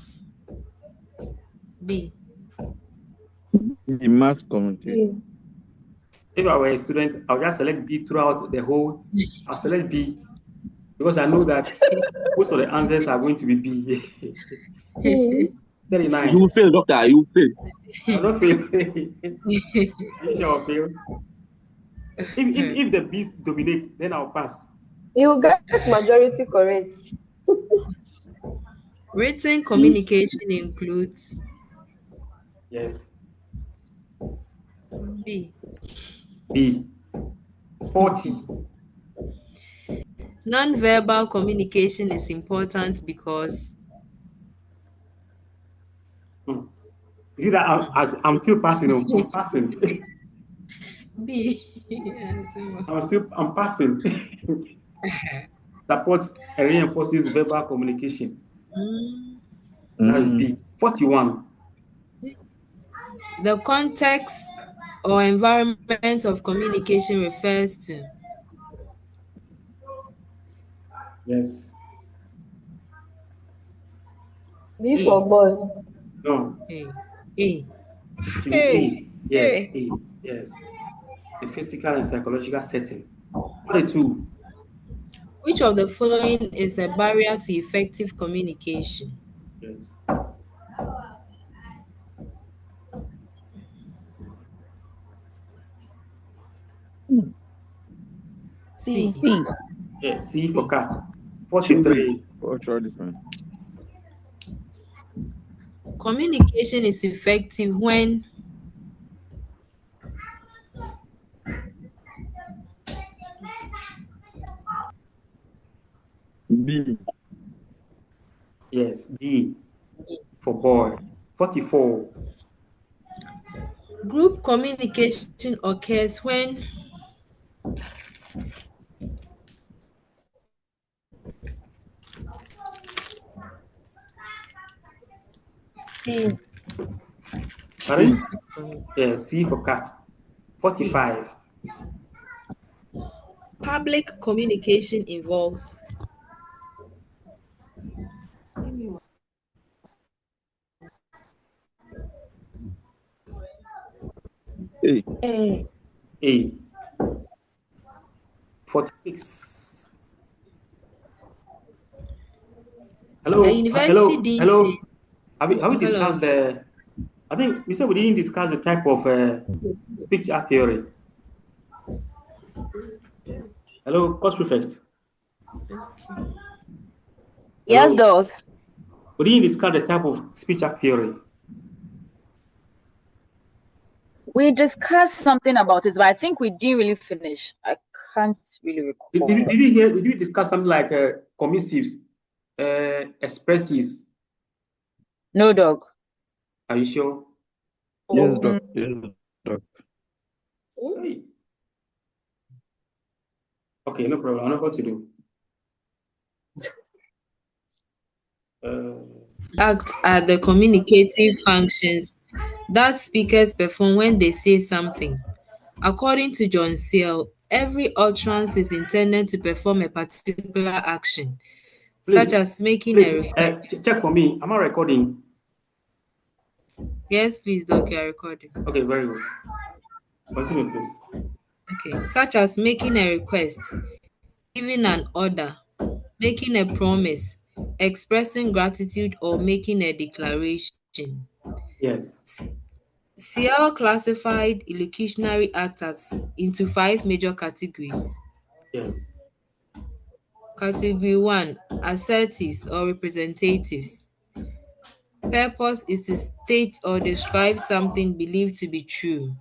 B. B. Mass communication. B. If I were a student, I'll just select B throughout the whole. I'll select B because I know that most of the answers are going to be B. B. 39. You will fail, doctor. You will fail. I'll not fail. You shall fail. If the B's dominate, then I'll pass. You get majority correct. Written communication includes Yes. B. B. 40. Non-verbal communication is important because You see that I'm still passing. I'm passing. B. I'm passing. Supports and reinforces verbal communication. That's B. 41. The context or environment of communication refers to Yes. D for boy. No. A. Should be A. Yes. A. Yes. The physical and psychological setting. 42. Which of the following is a barrier to effective communication? Yes. C. Yeah, C for cat. 43. Cultural difference. Communication is effective when B. Yes, B for boy. 44. group communication occurs when C. Pardon? Yeah, C for cat. 45. public communication involves A. A. 46. Hello. a university Hello. dean Hello. says, Have we hello. discussed the? I think we said we didn't discuss the type of speech art theory. Hello, course prefect. Yes, Dove. We didn't discuss the type of speech art theory. We discussed something about it, but I think we didn't really finish. I can't really recall. Did you discuss something like commissives, expressives? No, dog. Are you sure? Yes, doc. Yes, doc. Hey. Okay, no problem. I know what to do. Act are the communicative functions that speakers perform when they say something. According to John Searle, every utterance is intended to perform a particular action, such as making a request. Check for me. Am I recording? Yes, please, Doc, you are recording. Okay, very good. Continue, please. Okay, such as making a request, giving an order, making a promise, expressing gratitude, or making a declaration. Yes. Searle classified illocutionary acts into 5 major categories. Yes. Category 1, assertives or representatives. Purpose is to state or describe something believed to be true.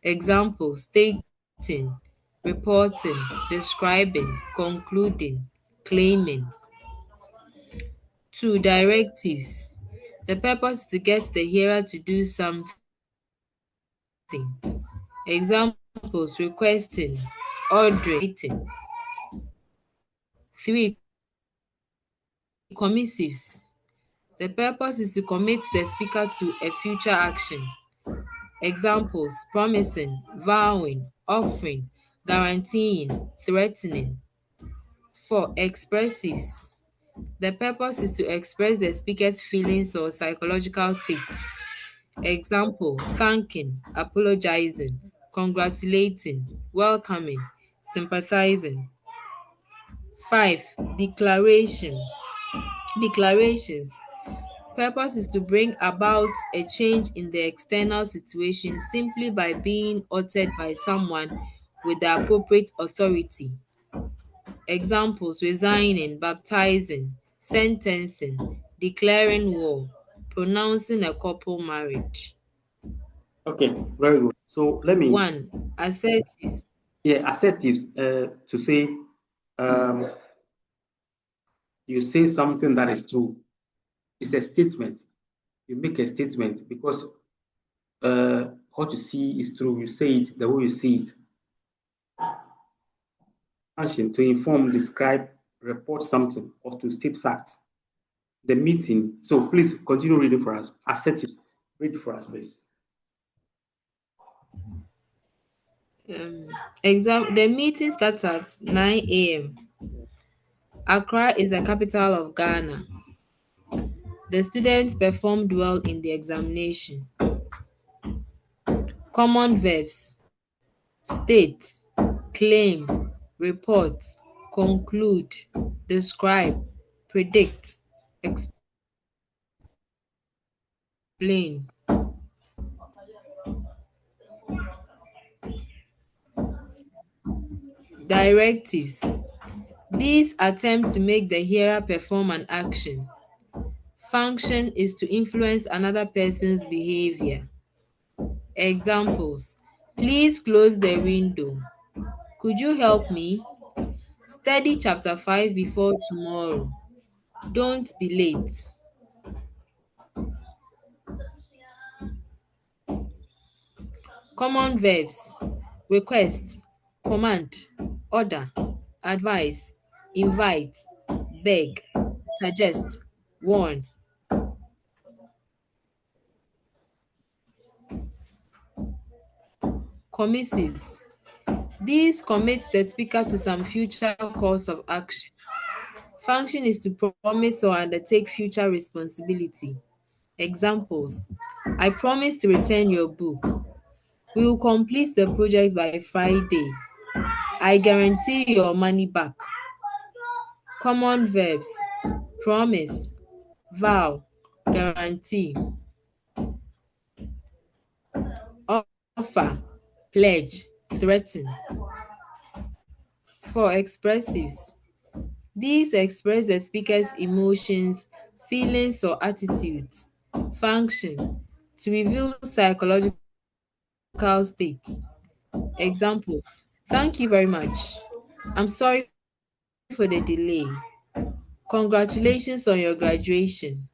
Example, stating, reporting, describing, concluding, claiming. 2. Directives. The purpose is to get the hearer to do something. Examples, requesting, ordering, writing. 3. Commissives. The purpose is to commit the speaker to a future action. Examples, promising, vowing, offering, guaranteeing, threatening. 4. Expressives. The purpose is to express the speaker's feelings or psychological states. Example, thanking, apologizing, congratulating, welcoming, sympathizing. 5. Declaration. Declarations. Purpose is to bring about a change in the external situation simply by being uttered by someone with the appropriate authority. Examples, resigning, baptizing, sentencing, declaring war, pronouncing a couple marriage. Okay, very good. So let me. 1. Assertives. Yeah, assertives. To say, you say something that is true. It's a statement. You make a statement because what you see is true. You say it the way you see it. Function to inform, describe, report something, or to state facts. The meeting. So please continue reading for us. Assertives. Read for us, please. The meeting starts at 9 a.m. Accra is the capital of Ghana. The students performed well in the examination. Common verbs: state, claim, report, conclude, describe, predict, explain. Directives. These attempt to make the hearer perform an action. Function is to influence another person's behavior. Examples: please close the window. Could you help me? Study chapter 5 before tomorrow. Don't be late. Common verbs: request, command, order, advise, invite, beg, suggest, warn. Commissives. These commit the speaker to some future course of action. Function is to promise or undertake future responsibility. Examples: I promise to return your book. We will complete the project by Friday. I guarantee your money back. Common verbs: promise, vow, guarantee. Offer, pledge, threaten. 4. Expressives. These express the speaker's emotions, feelings, or attitudes. Function: to reveal psychological states. Examples: thank you very much. I'm sorry for the delay. Congratulations on your graduation.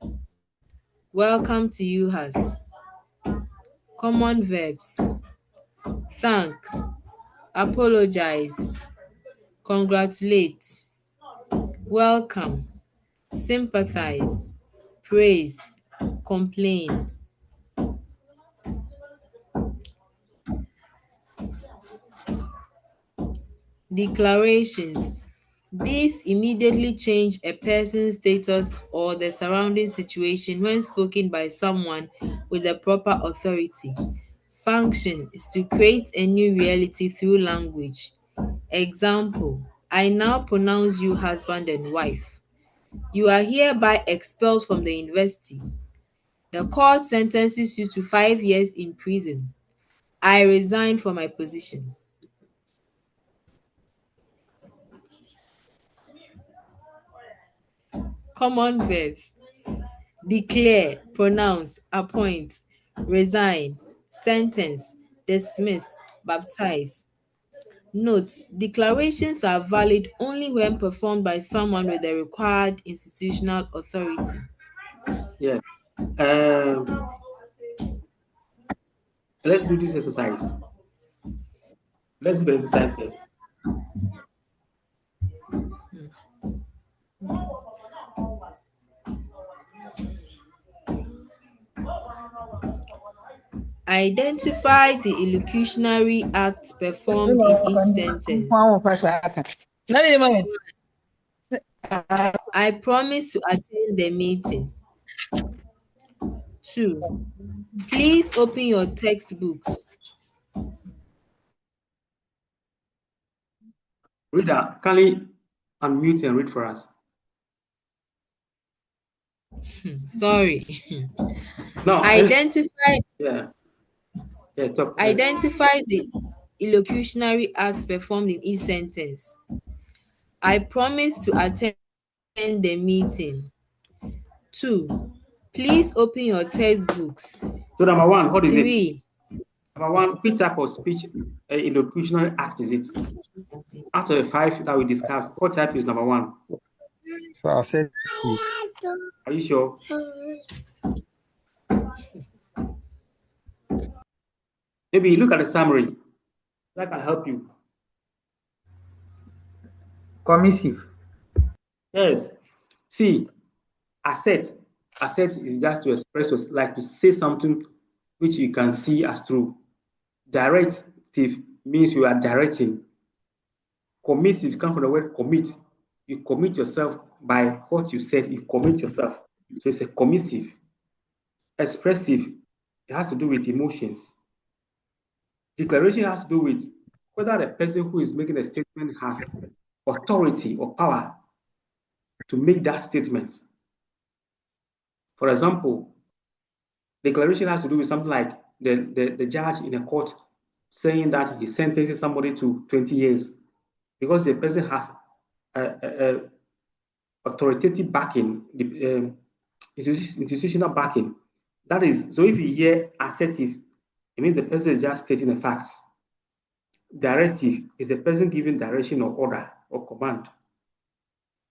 Welcome to UHAS. Common verbs: thank, apologize, congratulate, welcome, sympathize, praise, complain. Declarations. These immediately change a person's status or the surrounding situation when spoken by someone with the proper authority. Function is to create a new reality through language. Example: I now pronounce you husband and wife. You are hereby expelled from the university. The court sentences you to 5 years in prison. I resign from my position. Common verbs: declare, pronounce, appoint, resign, sentence, dismiss, baptize. Note, declarations are valid only when performed by someone with the required institutional authority. Yeah. Let's do this exercise. Let's do the exercise here. Identify the illocutionary act performed in each sentence. I promise to attend the meeting. 2. Please open your textbooks. Reader, kindly unmute and read for us. Sorry. No. Identify talk. Identify the illocutionary act performed in each sentence. I promise to attend the meeting. 2. Please open your textbooks. So number 1, what is 3. it? Number 1, which type of speech illocutionary act is it? Out of the 5 that we discussed, what type is number 1? So assertive. Are you sure? Maybe look at the summary. That can help you. Commissive. Yes. See, assert is just to express, like to say something which you can see as true. Directive means you are directing. Commissive comes from the word commit. You commit yourself by what you said. You commit yourself. So it's a commissive. Expressive, it has to do with emotions. Declaration has to do with whether the person who is making a statement has authority or power to make that statement. For example, declaration has to do with something like the judge in a court saying that he sentences somebody to 20 years because the person has a authoritative backing, institutional backing. That is, so if you hear assertive, it means the person is just stating a fact. Directive is the person giving direction or order or command.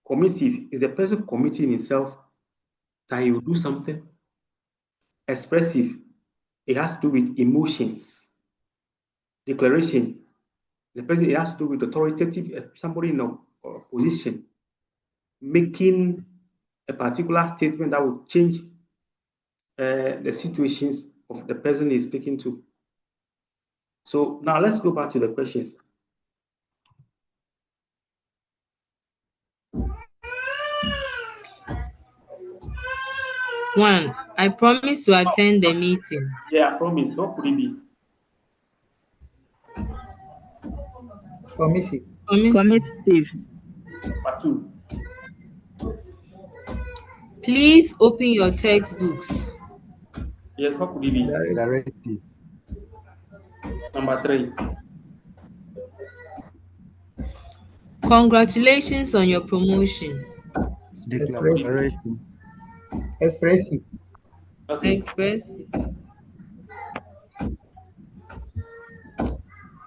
Commissive is the person committing himself that he will do something. Expressive, it has to do with emotions. Declaration, the person, it has to do with authoritative, somebody in a position making a particular statement that will change the situations of the person he's speaking to. So now let's go back to the questions. One, I promise to attend the meeting. Yeah, I promise. What could it be? Commissive. Commissive. Number 2. Please open your textbooks. Yes, what could it be? Directive. Number 3. Congratulations on your promotion. Declaration. Expressive. Okay. Expressive.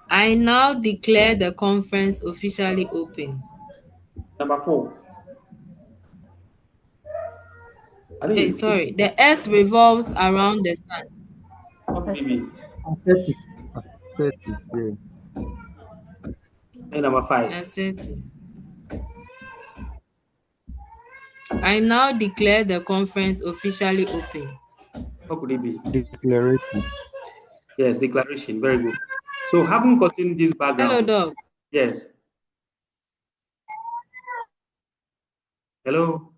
I now declare the conference officially open. Number 4. I think Hey, it's sorry. The earth revolves around the sun. what could it be? Assertive. Assertive. Yeah. And number 5. Assertive. I now declare the conference officially open. What could it be? Declarative. Yes, declaration. Very good. So having gotten this background. Hello, Doc. Yes. Hello.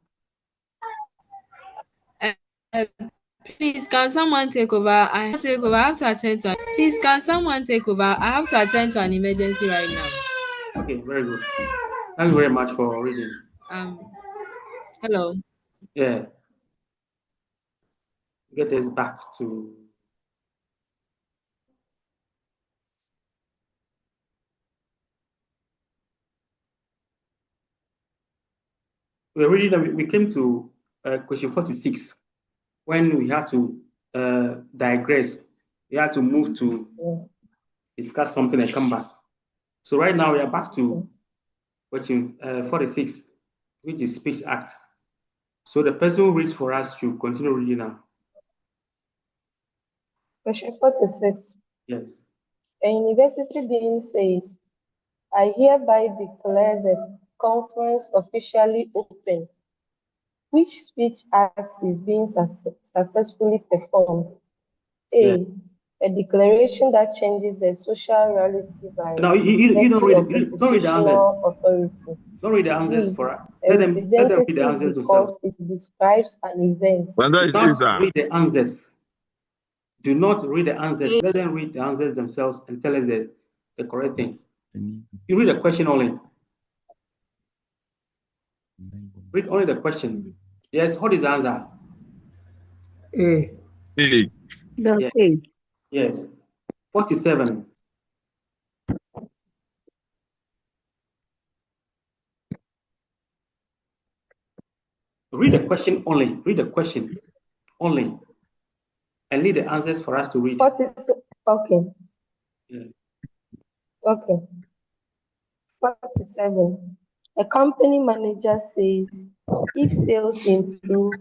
Please, can someone take over? I have to attend to. Please, can someone take over? I have to attend to an emergency right now. Okay, very good. Thank you very much for reading. Hello. Yeah. Get us back to. We're reading. We came to question 46. when we had to digress, we had to move to discuss something and come back. So right now we are back to question 46, which is speech act. So the person who reads for us should continue reading now. Question 46. Yes. A university dean says, I hereby declare the conference officially open. Which speech act is being successfully performed? A. A declaration that changes the social reality by Now you don't exerting read of don't read the answers. institutional authority. Don't read the answers B. for us. A Let them read the representative answers themselves. because it describes an event. Wanda Do is not read the answers. Do not read the answers. Let them read the answers themselves and tell us the correct thing. You read the question only. Read only the question. Yes, what is the answer? A. A. Yes. Yes. 47. Read the question only. Read the question only. And leave the answers for us to read. Okay. Yeah. Okay. 47. A company manager says, if sales improve,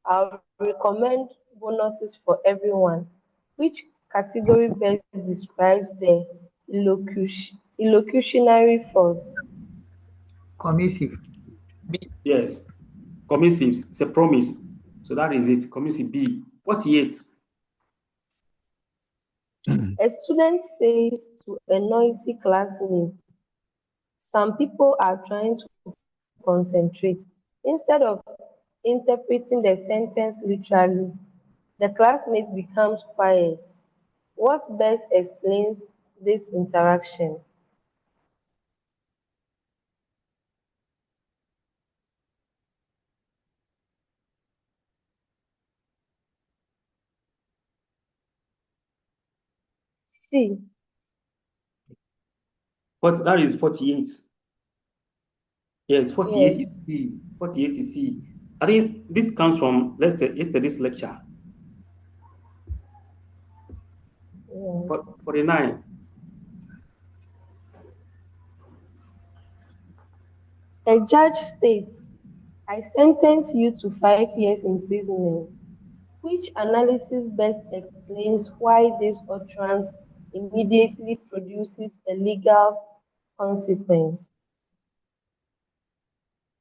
I'll recommend bonuses for everyone. Which category best describes the illocutionary force? Commissive. Yes. Commissives. It's a promise. So that is it. Commissive B. 48. A student says to a noisy classmate, some people are trying to concentrate. Instead of interpreting the sentence literally, the classmate becomes quiet. What best explains this interaction? C. But that is 48. Yes, 48 Yes. is C. 48 is C. I think this comes from yesterday's lecture. Yeah. 49. A judge states, I sentence you to 5 years imprisonment. Which analysis best explains why this utterance immediately produces a legal consequence?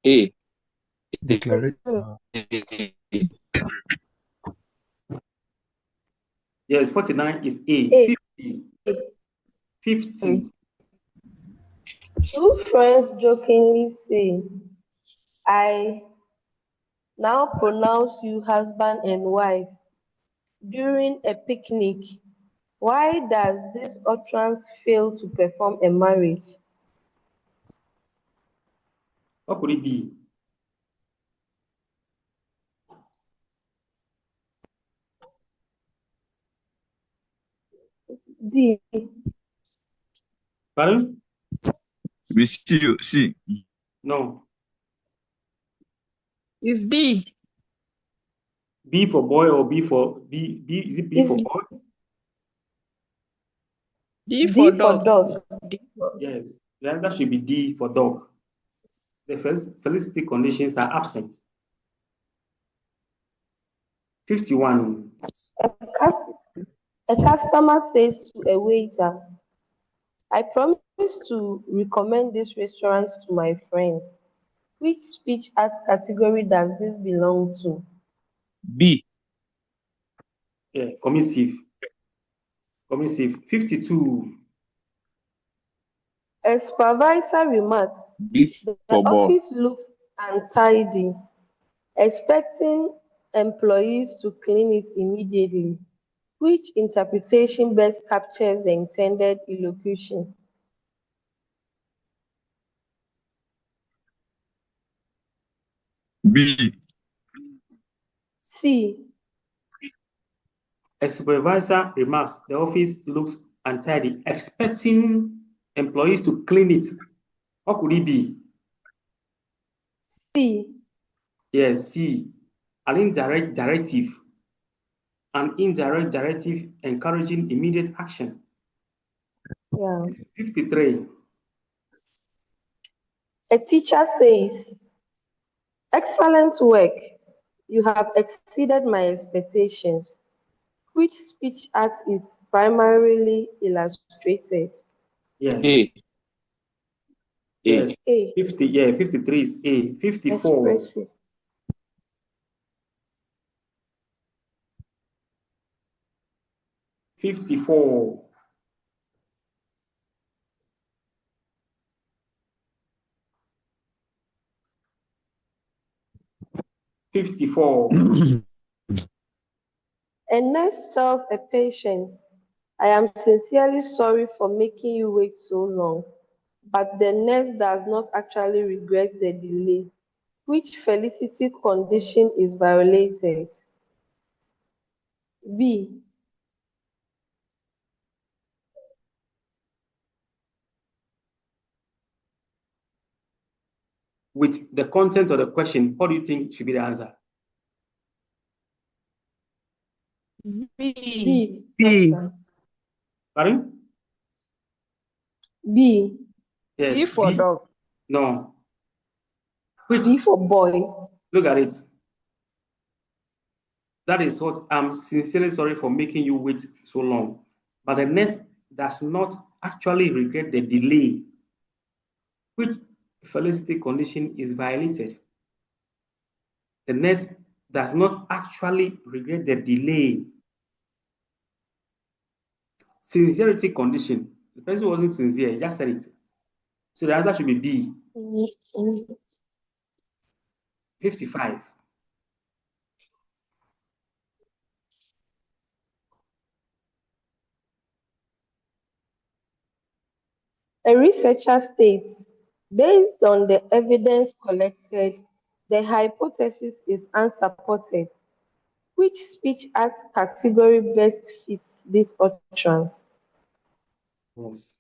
A. Declaration. Yes, 49 is A. A. 50. 50. Two friends jokingly say, I now pronounce you husband and wife during a picnic. Why does this utterance fail to perform a marriage? What could it be? D. Pardon? We see. No. It's D. B for boy or B for B? Is it B for boy? D for dog. D for... Yes. The answer should be D for dog. The felicity conditions are absent. 51. A customer says to a waiter, I promise to recommend this restaurant to my friends. Which speech art category does this belong to? B. Yeah, commissive. 52. A supervisor remarks, B the for ball. office looks untidy, expecting employees to clean it immediately. Which interpretation best captures the intended elocution? B. C. A supervisor remarks, the office looks untidy, expecting employees to clean it. What could it be? C. Yes, C. An indirect directive. an indirect directive encouraging immediate action. Yeah. 53. A teacher says, "Excellent work. You have exceeded my expectations." Which speech art is primarily illustrated? Yes. A. Yes. A. 50. Yeah, 53 is A. 54. Expressive. 54. 54. A nurse tells a patient, "I am sincerely sorry for making you wait so long," but the nurse does not actually regret the delay. Which felicity condition is violated? B. With the content of the question, what do you think should be the answer? B. B. Pardon? B. Yes. D for B. dog. No. Which? B for boy. Look at it. That is what I'm sincerely sorry for making you wait so long. But the nurse does not actually regret the delay. Which felicity condition is violated? The nurse does not actually regret the delay. Sincerity condition. The person wasn't sincere, he just said it. So the answer should be B. 55. A researcher states, based on the evidence collected, the hypothesis is unsupported. Which speech art category best fits this utterance? Yes.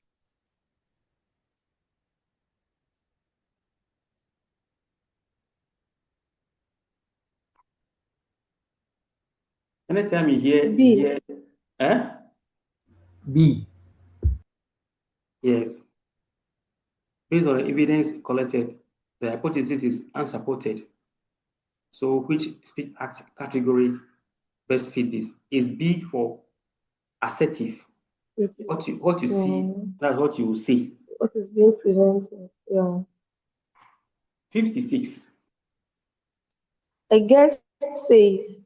Anytime you hear, B. Yes. Based on the evidence collected, the hypothesis is unsupported. So which speech act category best fit this? Is B for assertive. What you see, that's what you will say. What is being presented? Yeah. 56. A guest says,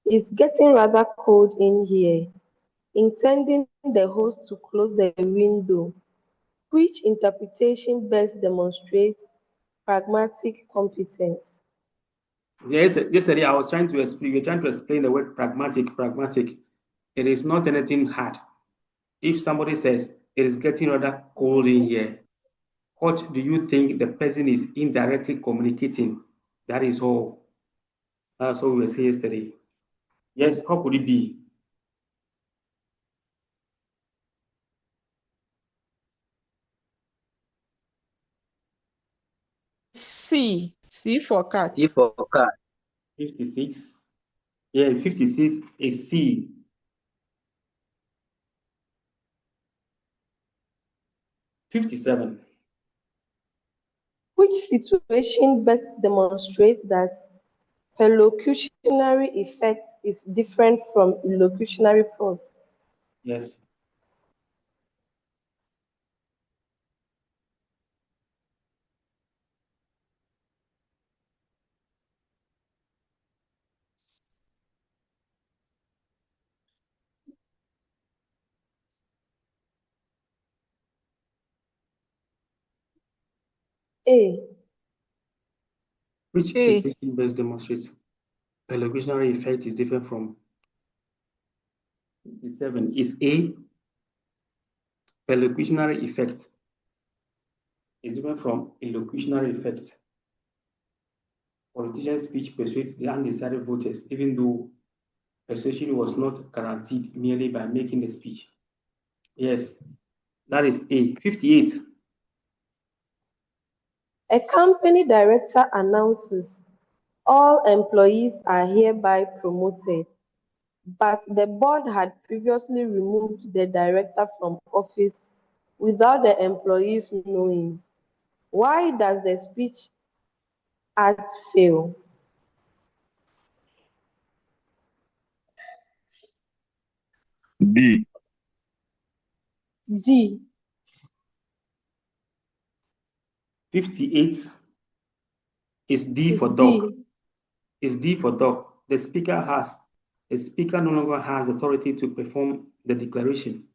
"It's getting rather cold in here," intending the host to close the window. Which interpretation best demonstrates pragmatic competence? Yes, yesterday I was trying to explain. You're trying to explain the word pragmatic. Pragmatic. It is not anything hard. If somebody says it is getting rather cold in here, what do you think the person is indirectly communicating? That is all. That's what we were saying yesterday. Yes, how could it be? C. C for cat. C for cat. 56. Yes, 56 is C. 57. Which situation best demonstrates that perlocutionary effect is different from illocutionary pause? Yes. A. Which A. situation best demonstrates perlocutionary effect is different from 57 is A. Perlocutionary effect is different from illocutionary effect. Politician speech persuades the undecided voters, even though persuasion was not guaranteed merely by making the speech. Yes, that is A. 58. A company director announces, "All employees are hereby promoted." but the board had previously removed the director from office without the employees knowing. Why does the speech act fail? D. D. 58 is D Is for dog. D. Is D for dog. The speaker no longer has authority to perform the declaration.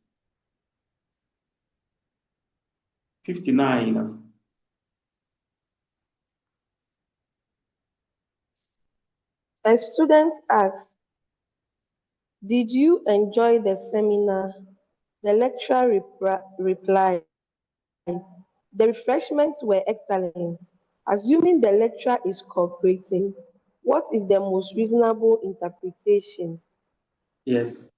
59. A student asks, did you enjoy the seminar? The lecturer replies, the refreshments were excellent. Assuming the lecturer is cooperating, what is the most reasonable interpretation? Yes.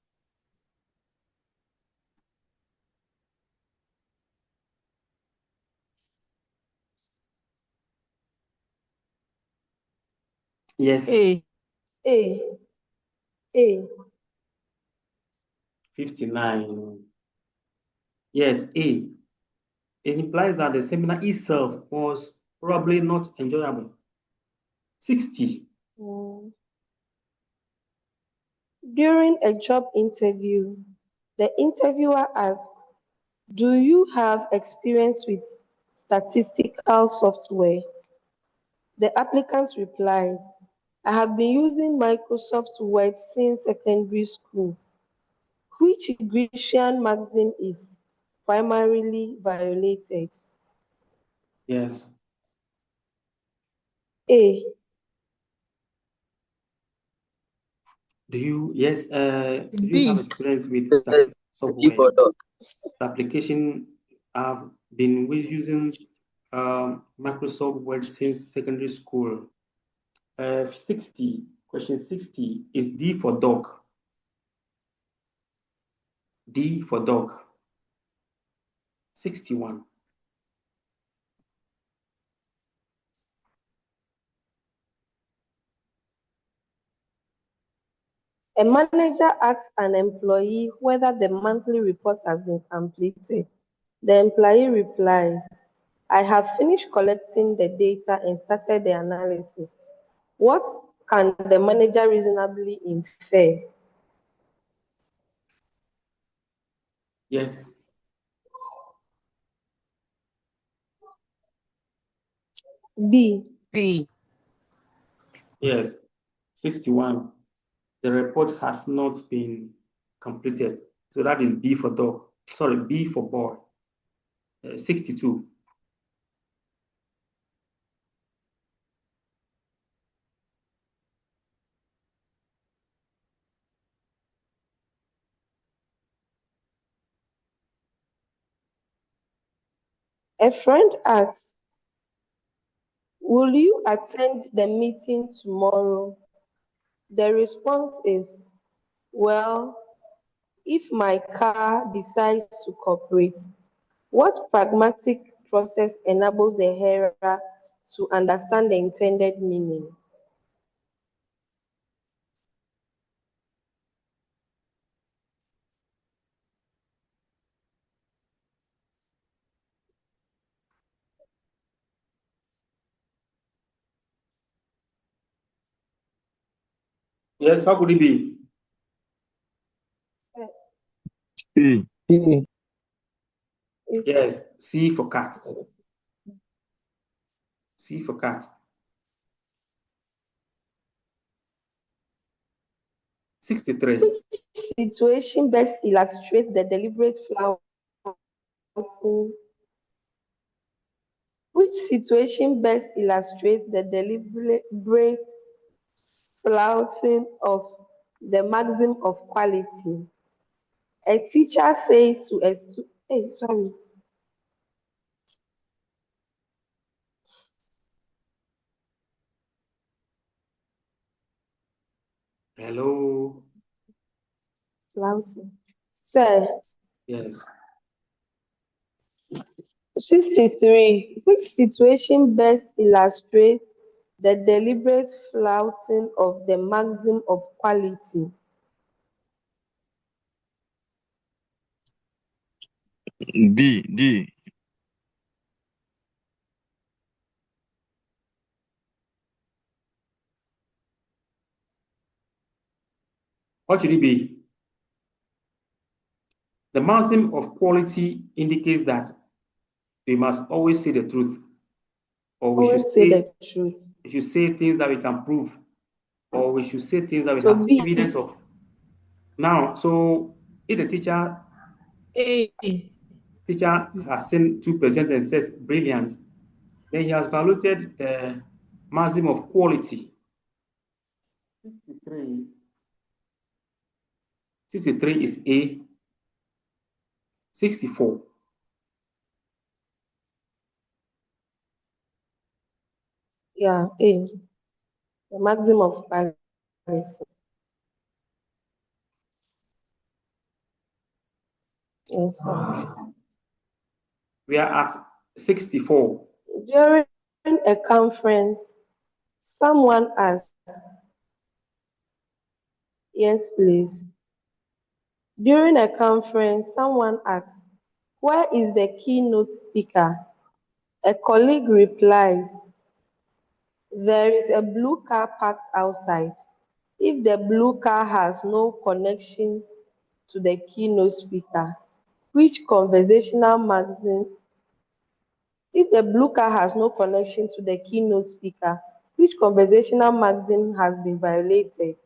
Yes. A. A. A. 59. Yes, A. It implies that the seminar itself was probably not enjoyable. 60. During a job interview, the interviewer asks, do you have experience with statistical software? The applicant replies, I have been using Microsoft Word since secondary school. Which Grecian maxim is primarily violated? Yes. A. Do you have D. experience with statistical software? The application have been using Microsoft Word since secondary school. 60, question 60 is D for dog. D for dog. 61. A manager asks an employee whether the monthly report has been completed. The employee replies, I have finished collecting the data and started the analysis. What can the manager reasonably infer? Yes. B. B. Yes. 61. The report has not been completed. So that is B for dog. Sorry, B for boy. 62. A friend asks, will you attend the meeting tomorrow? The response is, well, if my car decides to cooperate. What pragmatic process enables the hearer to understand the intended meaning? Yes, how could it be? C. Yes, C for cat. C for cat. 63. Which situation best illustrates the deliberate flouting? Which situation best illustrates the deliberate flouting of the maxim of quality? A teacher says to a student, hey, sorry, Hello. flouting. Sir, Yes. 63. Which situation best illustrates the deliberate flouting of the maxim of quality? D. What should it be? The maxim of quality indicates that we must always say the truth, or we should Always say the truth. we should say things that we can prove, or we should say things that we So have B. evidence of. Now, so if the teacher has seen 2% and says brilliant, then he has violated the maxim of quality. 63 is A. 64. Yeah, A. The maximum of quality. Yes, sir. We are at 64. During a conference, someone asked, yes, please. During a conference, someone asked, where is the keynote speaker? A colleague replies, there is a blue car parked outside. If the blue car has no connection to the keynote speaker, which conversational magazine? If the blue car has no connection to the keynote speaker, which conversational magazine has been violated?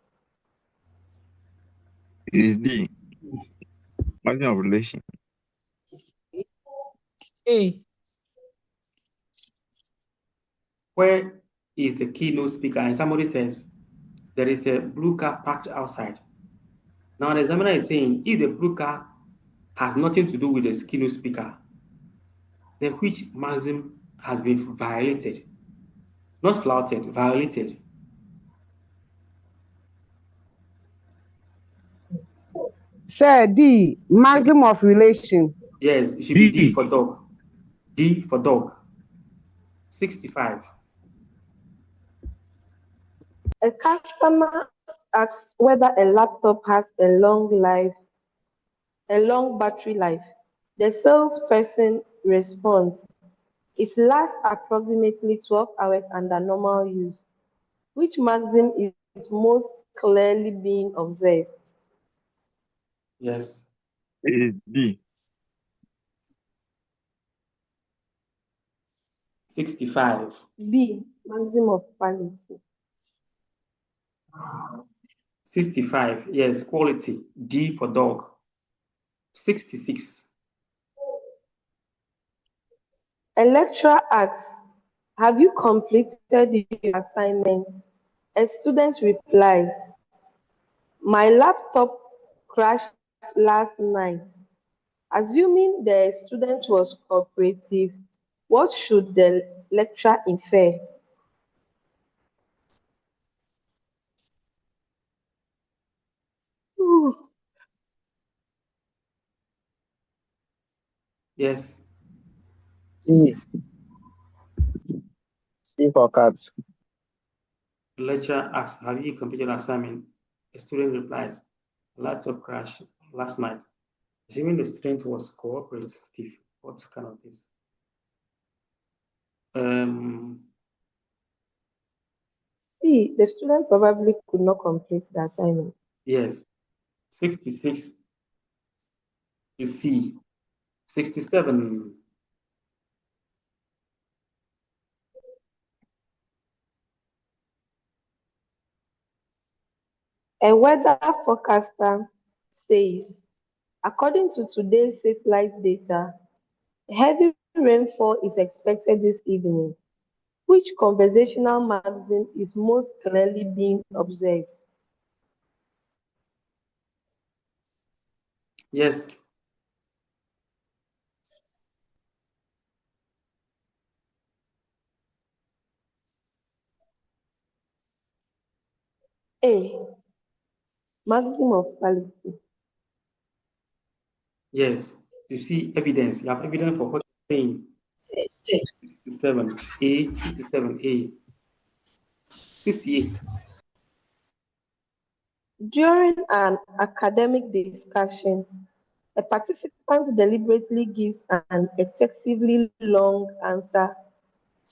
Is D. Margin of relation. A. Where is the keynote speaker? And somebody says, there is a blue car parked outside. Now the examiner is saying, if the blue car has nothing to do with the keynote speaker, then which maxim has been violated? Not flouted, violated. Sir, D, maximum of relation. Yes, it should be D for dog. D for dog. 65. A customer asks whether a laptop has a long battery life. The salesperson responds, it lasts approximately 12 hours under normal use. Which maxim is most clearly being observed? Yes. Is D. 65. B, maximum of quality. 65. Yes, quality. D for dog. 66. A lecturer asks, have you completed your assignment? A student replies, my laptop crashed last night. Assuming the student was cooperative, what should the lecturer infer? Ooh. Yes. C. C for cats. The lecturer asks, have you completed your assignment? A student replies, laptop crashed last night. Assuming the student was cooperative, what kind of this? See, the student probably could not complete the assignment. Yes. 66 is C. 67. A weather forecaster says, according to today's satellite data, heavy rainfall is expected this evening. Which conversational magazine is most clearly being observed? Yes. A, maximum of quality. Yes. You see evidence. You have evidence for what you're saying. 67. A. 67. A. 68. During an academic discussion, A participant deliberately gives an excessively long answer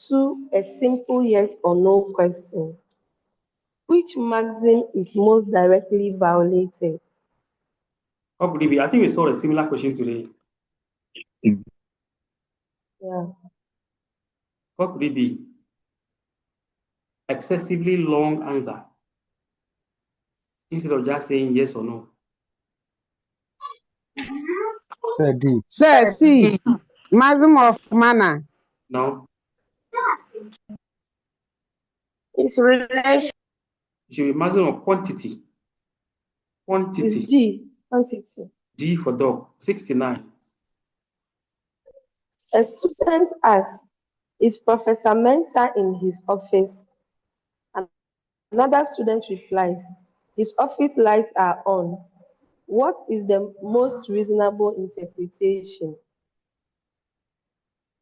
to a simple yes or no question. Which maxim is most directly violated? What could it be? I think we saw a similar question today. Yeah. What could it be? Excessively long answer instead of just saying yes or no. Sir, C. Maximum of manner. No, It's relation. it should be maximum of quantity. It's Quantity. G. Quantity. D for dog. 69. A student asks, is Professor Mensah in his office? Another student replies, his office lights are on. What is the most reasonable interpretation?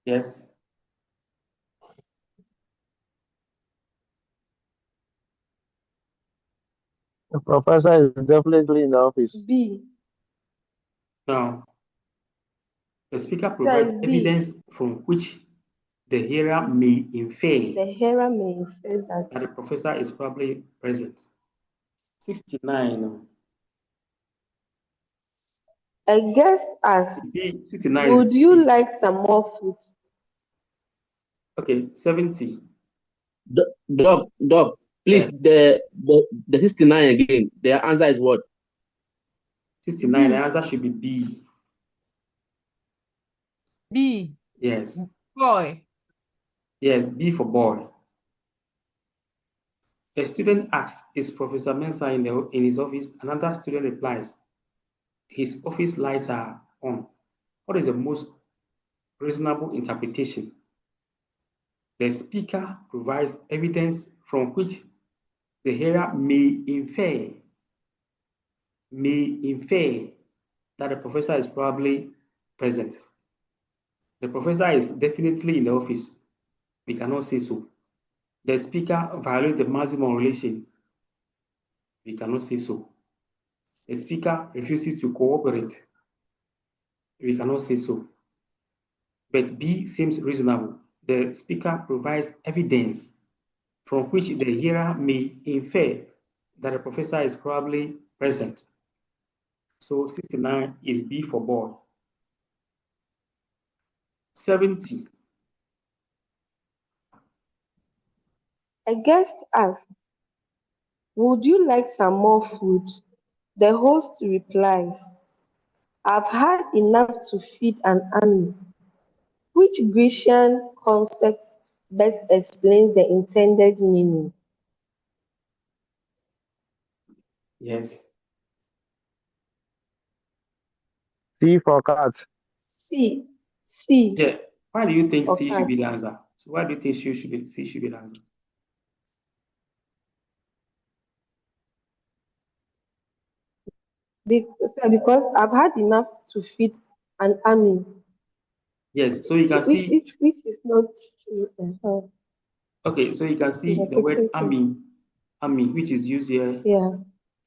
Yes. The professor is definitely in the office. B. Now, the speaker Says provides B. evidence from which the hearer may infer The hearer may infer that that the professor is probably present. 69. a guest asks, B, 69 is would you B. like some more food? Okay, 70. Doc, please, the 69 again. The answer is what? 69, B. the answer should be B. B. Yes. Boy. Yes, B for boy. A student asks, is Professor Mensah in his office? Another student replies, his office lights are on. What is the most reasonable interpretation? The speaker provides evidence from which the hearer may infer that the professor is probably present. The professor is definitely in the office. We cannot say so. The speaker violates the maximum relation. We cannot say so. The speaker refuses to cooperate. We cannot say so. But B seems reasonable. The speaker provides evidence from which the hearer may infer that the professor is probably present. So 69 is B for boy. 70. A guest asks, would you like some more food? The host replies, I've had enough to feed an army. Which Grecian concept best explains the intended meaning? Yes. C for cat. C. Yeah. Why do you think for C should cat. be the answer? So why do you think C should be the answer? Because I've had enough to feed an army. Yes. So you can see. Which is not true. Okay. So you can see the word army, which is used here. Yeah.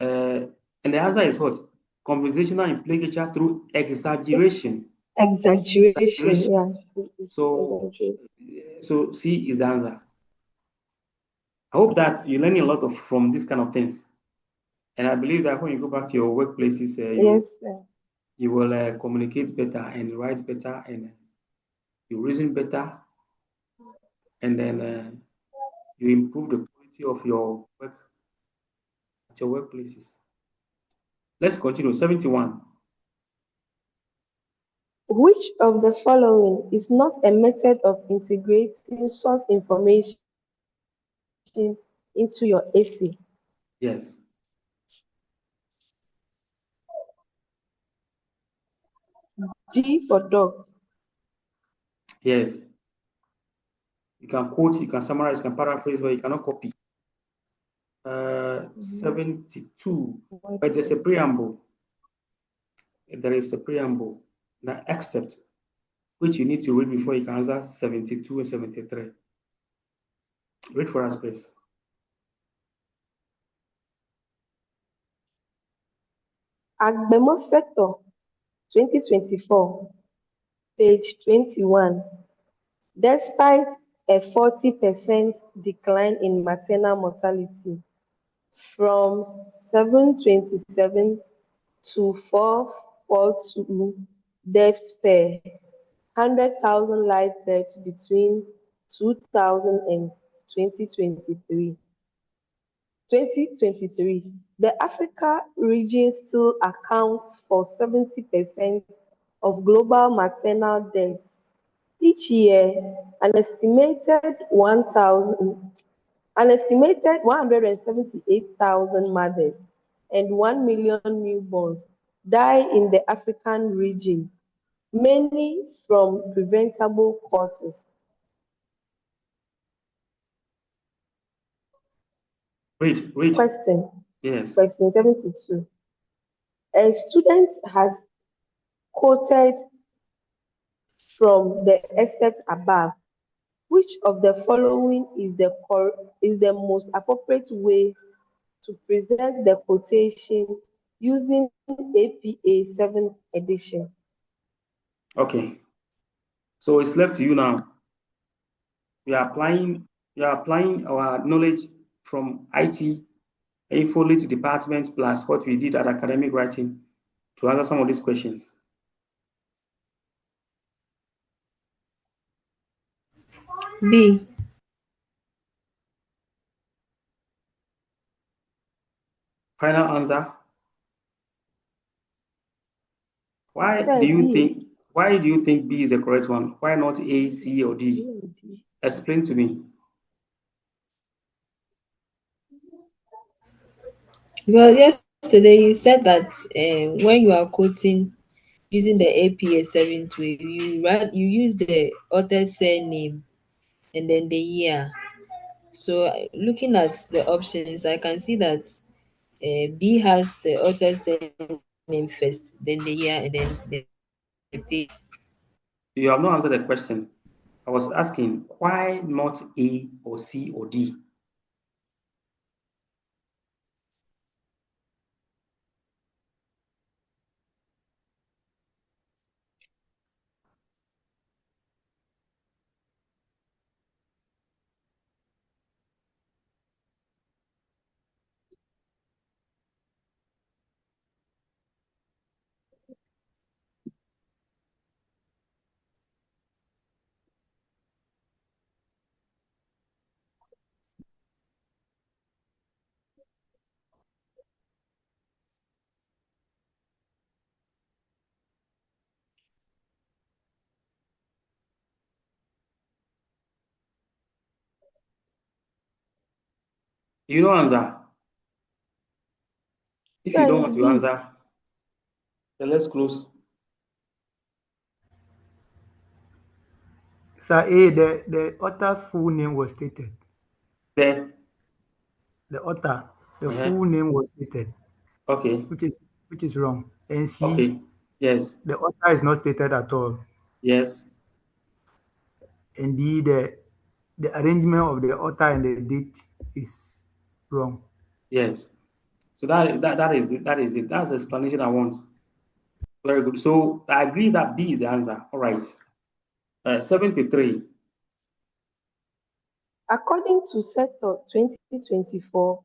And the answer is what? Conversational implicature through exaggeration. Exaggeration. Yeah. So C is the answer. I hope that you're learning a lot from this kind of things. And I believe that when you go back to your workplaces, you will communicate better and write better and you reason better. And then you improve the quality of your work at your workplaces. Let's continue. 71. Which of the following is not a method of integrating source information into your essay? Yes. G for dog. Yes. You can quote, you can summarize, you can paraphrase, but you cannot copy. 72. But there's a preamble. There is a preamble, the except, which you need to read before you can answer 72 and 73. Read for us, please. Agbemo sector 2024, page 21. Despite a 40% decline in maternal mortality from 727 to 442 deaths per 100,000 live births between 2000 and 2023. 2023, the Africa region still accounts for 70% of global maternal deaths. Each year, an estimated 178,000 mothers and 1 million newborns die in the African region, many from preventable causes. Read. Question. Yes. Question 72. A student has quoted from the excerpt above. Which of the following is the most appropriate way to present the quotation using APA 7th edition? Okay. So it's left to you now. We are applying our knowledge from IT, info lit department, plus what we did at academic writing to answer some of these questions. B. Final answer. Why Sir, do you B. think B is the correct one? Why not A, C, or D? Explain to me. Well, yesterday you said that when you are quoting using the APA 7th way, you use the author's surname and then the year. So looking at the options, I can see that B has the author's surname first, then the year, and then the page. You have not answered the question. I was asking why not A or C or D? You don't answer. If you don't want to answer, then let's close. Sir A, the author's full name was stated. There. The author, the full name was stated. Okay. Which is wrong. And C, okay. Yes. The author is not stated at all. Yes. And D, the arrangement of the author and the date is wrong. Yes. So that is it. That's the explanation I want. Very good. So I agree that B is the answer. All right. 73. According to Sector 2024,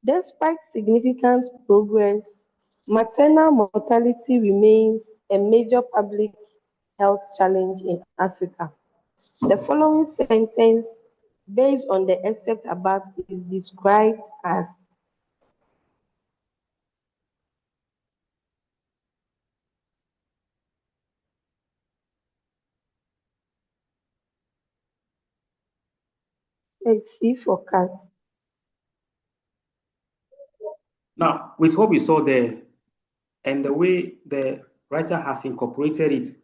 despite significant progress, maternal mortality remains a major public health challenge in Africa. The following sentence, based on the excerpt above, is described as C for cat. Now, with what we saw there, and the way the writer has incorporated it,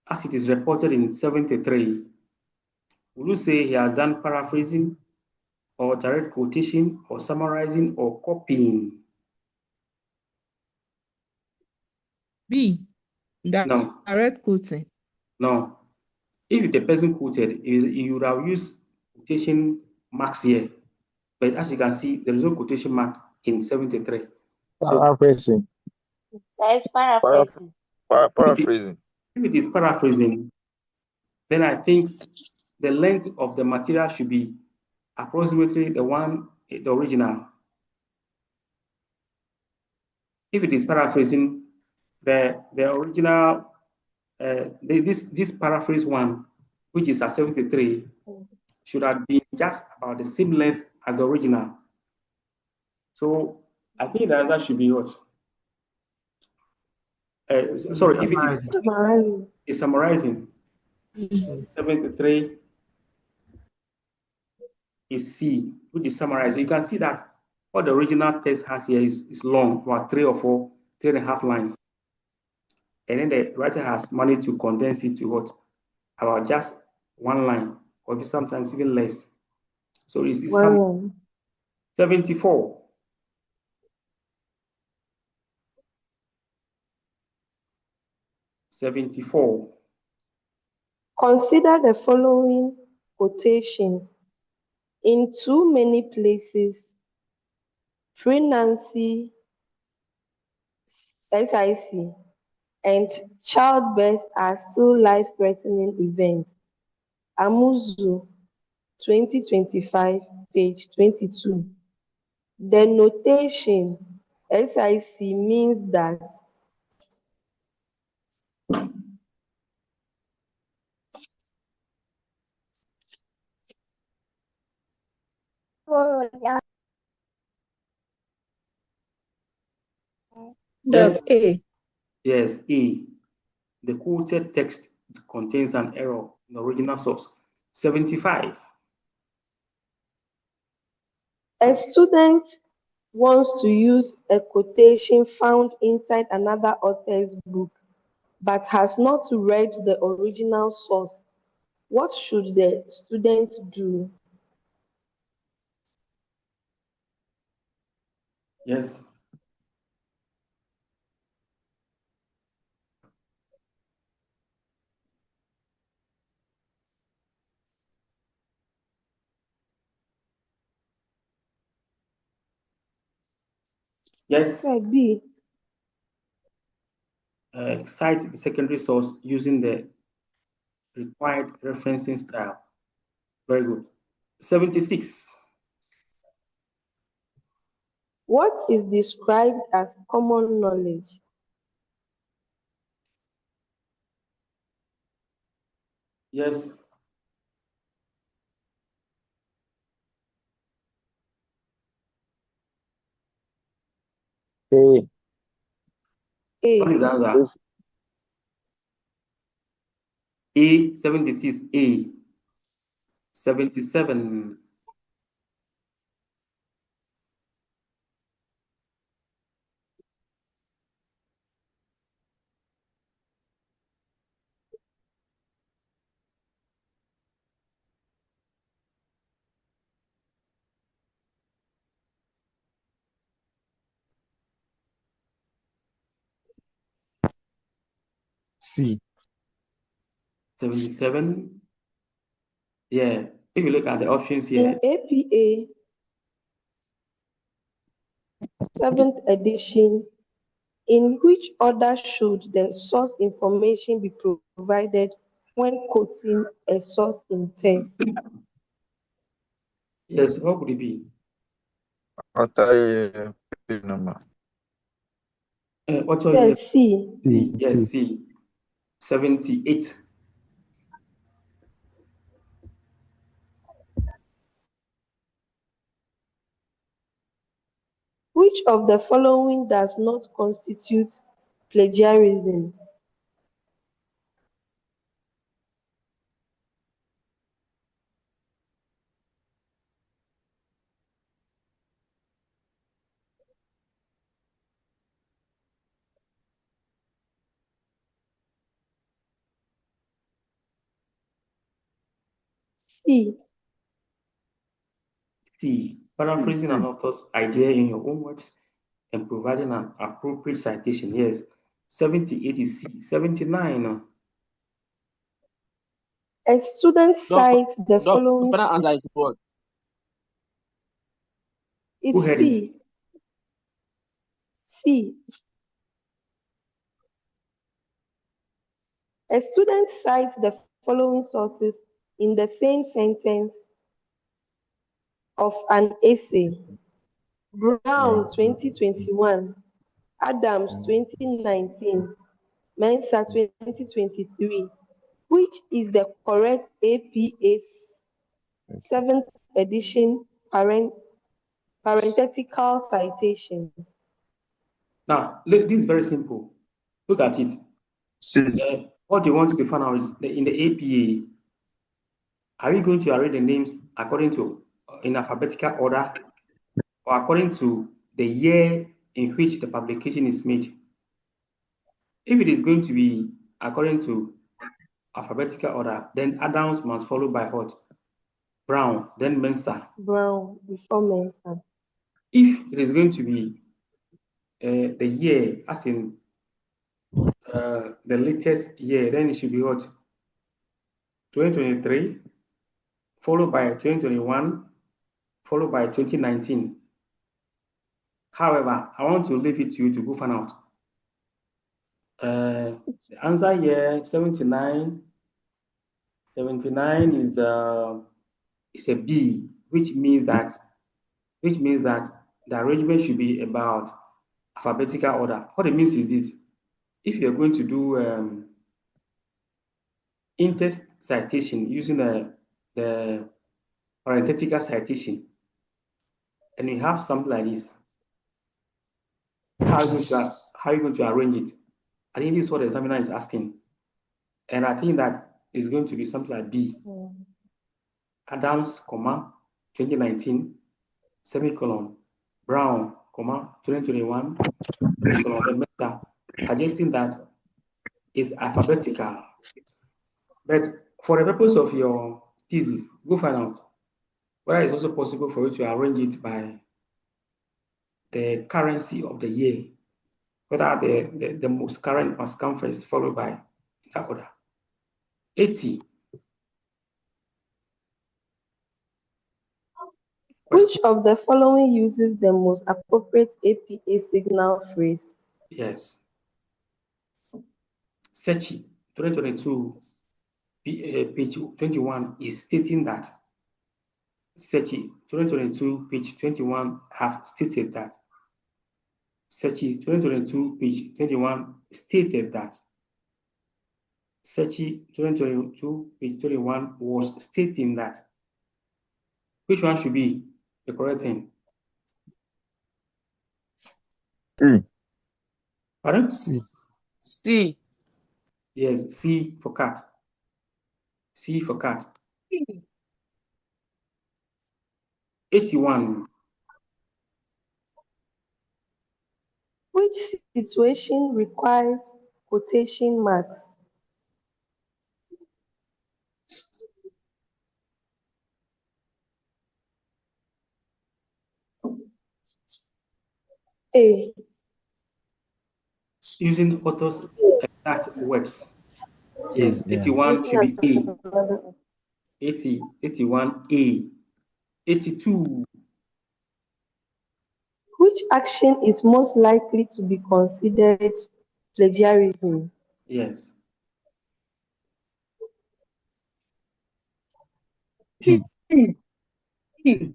as it is reported in 73, will you say he has done paraphrasing, or direct quotation, or summarizing, or copying? B. No. Direct quoting. No. If the person quoted, you would have used quotation marks here. But as you can see, there is no quotation mark in 73. So Paraphrasing. That is paraphrasing. Paraphrasing. If it is paraphrasing, then I think the length of the material should be approximately the original. If it is paraphrasing, the original, this paraphrase one, which is at 73, should have been just about the same length as the original. So I think the answer should be what? Sorry, if it is summarizing, 73 is C, which is summarizing. You can see that what the original text has here is long, about 3.5 lines. And then the writer has managed to condense it to what? About just 1 line, or sometimes even less. So it's some 74. Consider the following quotation. In too many places, pregnancy, SIC, and childbirth are still life-threatening events. Amuzu, 2025, page 22. The notation SIC means that Yes, A. yes, A. The quoted text contains an error in the original source. 75. a student wants to use a quotation found inside another author's book but has not read the original source. What should the student do? Yes. Yes. B. Cite the secondary source using the required referencing style. Very good. 76. What is described as common knowledge? Yes. A. What is the answer? A, 76, A. 77. C. 77. Yeah. If you look at the options In here, APA 7th edition, in which order should the source information be provided when quoting a source in text? yes, what would it be? After page number. What's your Yes, C. C. Yes, C. 78. Which of the following does not constitute plagiarism? C. C. Paraphrasing an author's idea in your own words and providing an appropriate citation. Yes. 78 is C. 79. A student cites the following Final answer is what? Who is heard it? C. C. A student cites the following sources in the same sentence of an essay. Brown 2021, Adams 2019, Mensa 2023. Which is the correct APA's 7th edition parenthetical citation? Now, this is very simple. Look at it. What you want to find out is in the APA, are we going to arrange the names according to in alphabetical order or according to the year in which the publication is made? If it is going to be according to alphabetical order, then Adams must follow by what? Brown, then Mensa. Brown before Mensa. If it is going to be the year, as in the latest year, then it should be what? 2023, followed by 2021, followed by 2019. However, I want to leave it to you to go find out. The answer here, 79 is a B, which means that the arrangement should be about alphabetical order. What it means is this: if you're going to do in-text citation using the parenthetical citation, and you have something like this, how are you going to arrange it? I think this is what the examiner is asking, and I think that is going to be something like B. Adams, 2019, semicolon, Brown, 2021, semicolon, suggesting that it's alphabetical. But for the purpose of your thesis, go find out whether it's also possible for you to arrange it by the currency of the year, whether the most current must come first, followed by that order. 80. Which of the following uses the most appropriate APA signal phrase? Yes. Sechi 2022, page 21 is stating that. Sechi 2022, page 21 have stated that. Sechi 2022, page 21 stated that. Sechi 2022, page 21 was stating that. Which one should be the correct thing? Pardon? C. Yes, C for cat. C for cat. 81. Which situation requires quotation marks? A. Using author's exact words. Yes, 81 should be A. 81 A. 82. Which action is most likely to be considered plagiarism? Yes. D. Is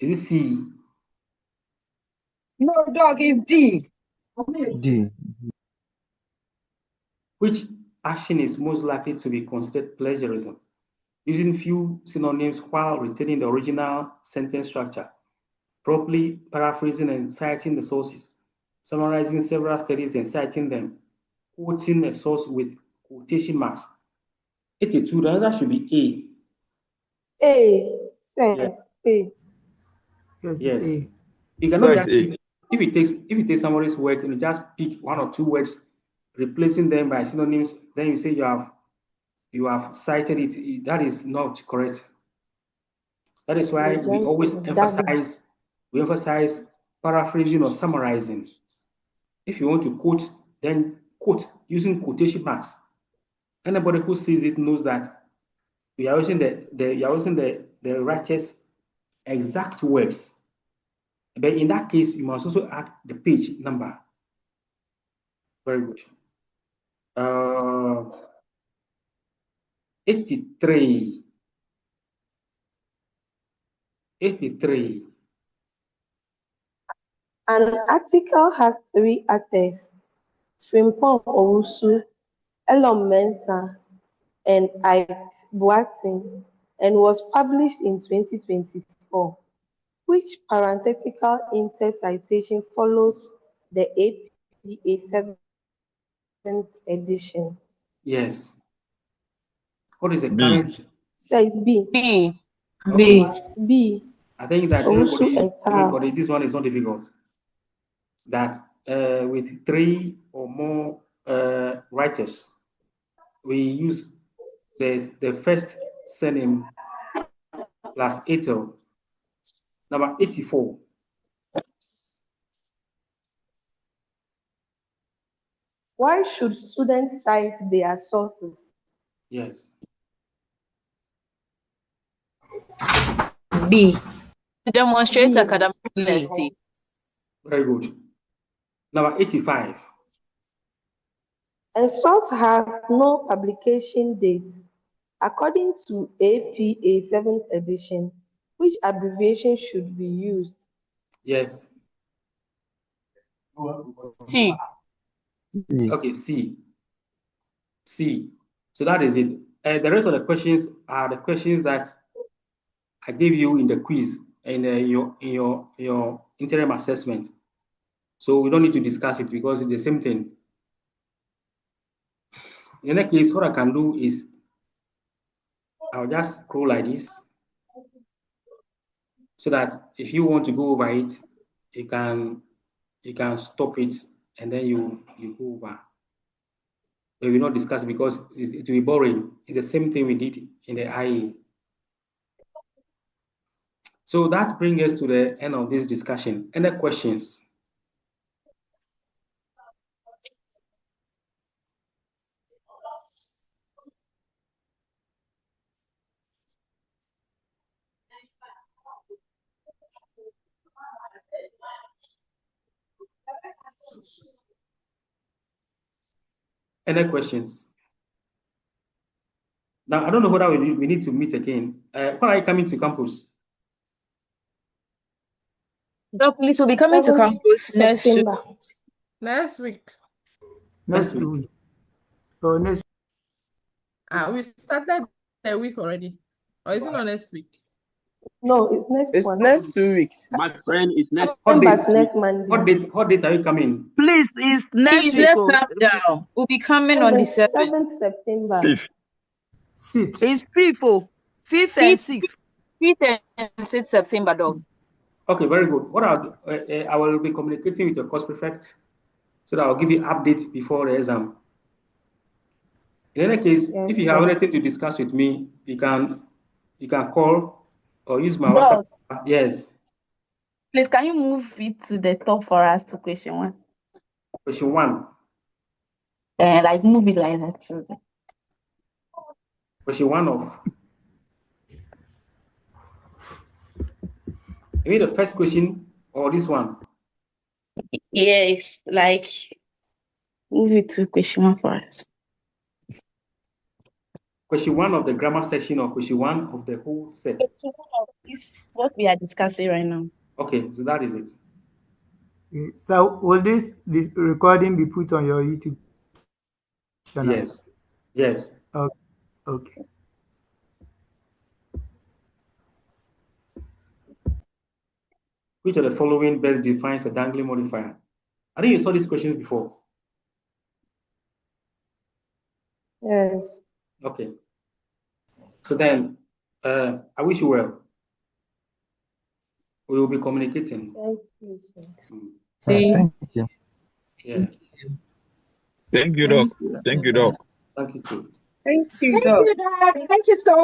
it C? No, dog, is D. D. Which action is most likely to be considered plagiarism? Using few synonyms while retaining the original sentence structure, properly paraphrasing and citing the sources, summarizing several studies and citing them, quoting a source with quotation marks. 82, the answer should be A. Say Yeah. A. Yes. A. You cannot That's just A. if it takes somebody's work and you just pick one or two words, replacing them by synonyms, then you say you have cited it. That is not correct. That is why we always emphasize paraphrasing or summarizing. If you want to quote, then quote using quotation marks. Anybody who sees it knows that you are using the writer's exact words. But in that case, you must also add the page number. Very good. 83. 83. An article has 3 authors, Frimpong Owusu, Elon Mensah, and Ike Boatin, and was published in 2024. Which parenthetical inter-citation follows the APA 7th edition? Yes. What is the B. current? That is B. B. Okay. B. I think that Owusu et al. everybody, this one is not difficult. That with 3 or more writers, we use the first surname plus etal. Number 84. Why should students cite their sources? Yes. B. To demonstrate B. academic honesty. Very good. Number 85. A source has no publication date. According to APA 7th edition, which abbreviation should be used? Yes. C. Okay, C. C. So that is it. The rest of the questions are the questions that I gave you in the quiz in your interim assessment. So we don't need to discuss it because it's the same thing. In that case, what I can do is I'll just scroll like this so that if you want to go over it, you can stop it and then you go over. We will not discuss it because it will be boring. It's the same thing we did in the IE. So that brings us to the end of this discussion. Any questions? Any questions? Now, I don't know whether we need to meet again. When are you coming to campus? Doc, please, we'll be coming to campus next September. Next week. Next week. So next. We started the week already. Or is it not next week? No, it's next It's one. next 2 weeks. My friend is next. What date? Next Monday. What date are you coming? Please, it's next Please, week. let's calm down. We'll be coming on the 7th. 7th September. 6th. It's people. 5th and 6th. 5th and 6th September, dog. Okay, very good. What I will be communicating with your course prefect so that I'll give you update before the exam. In any case, if you have anything to discuss with me, you can call or use my WhatsApp. Yes. Please, can you move it to the top for us to question 1? Question 1. Like move it like that too. Question 1 of. You mean the first question or this one? Yes, like move it to question 1 for us. Question 1 of the grammar section or question 1 of the whole set? Question 1 of this, what we are discussing right now. Okay, so that is it. So will this recording be put on your YouTube channel? Yes. Yes. Okay. Which of the following best defines a dangling modifier? I think you saw these questions before. Yes. Okay. So then, I wish you well. We will be communicating. Thank you, sir. Thank you. Yeah. Thank you, Doc. Thank you, Doc. Thank you too. Thank you, Doc. Thank you so much.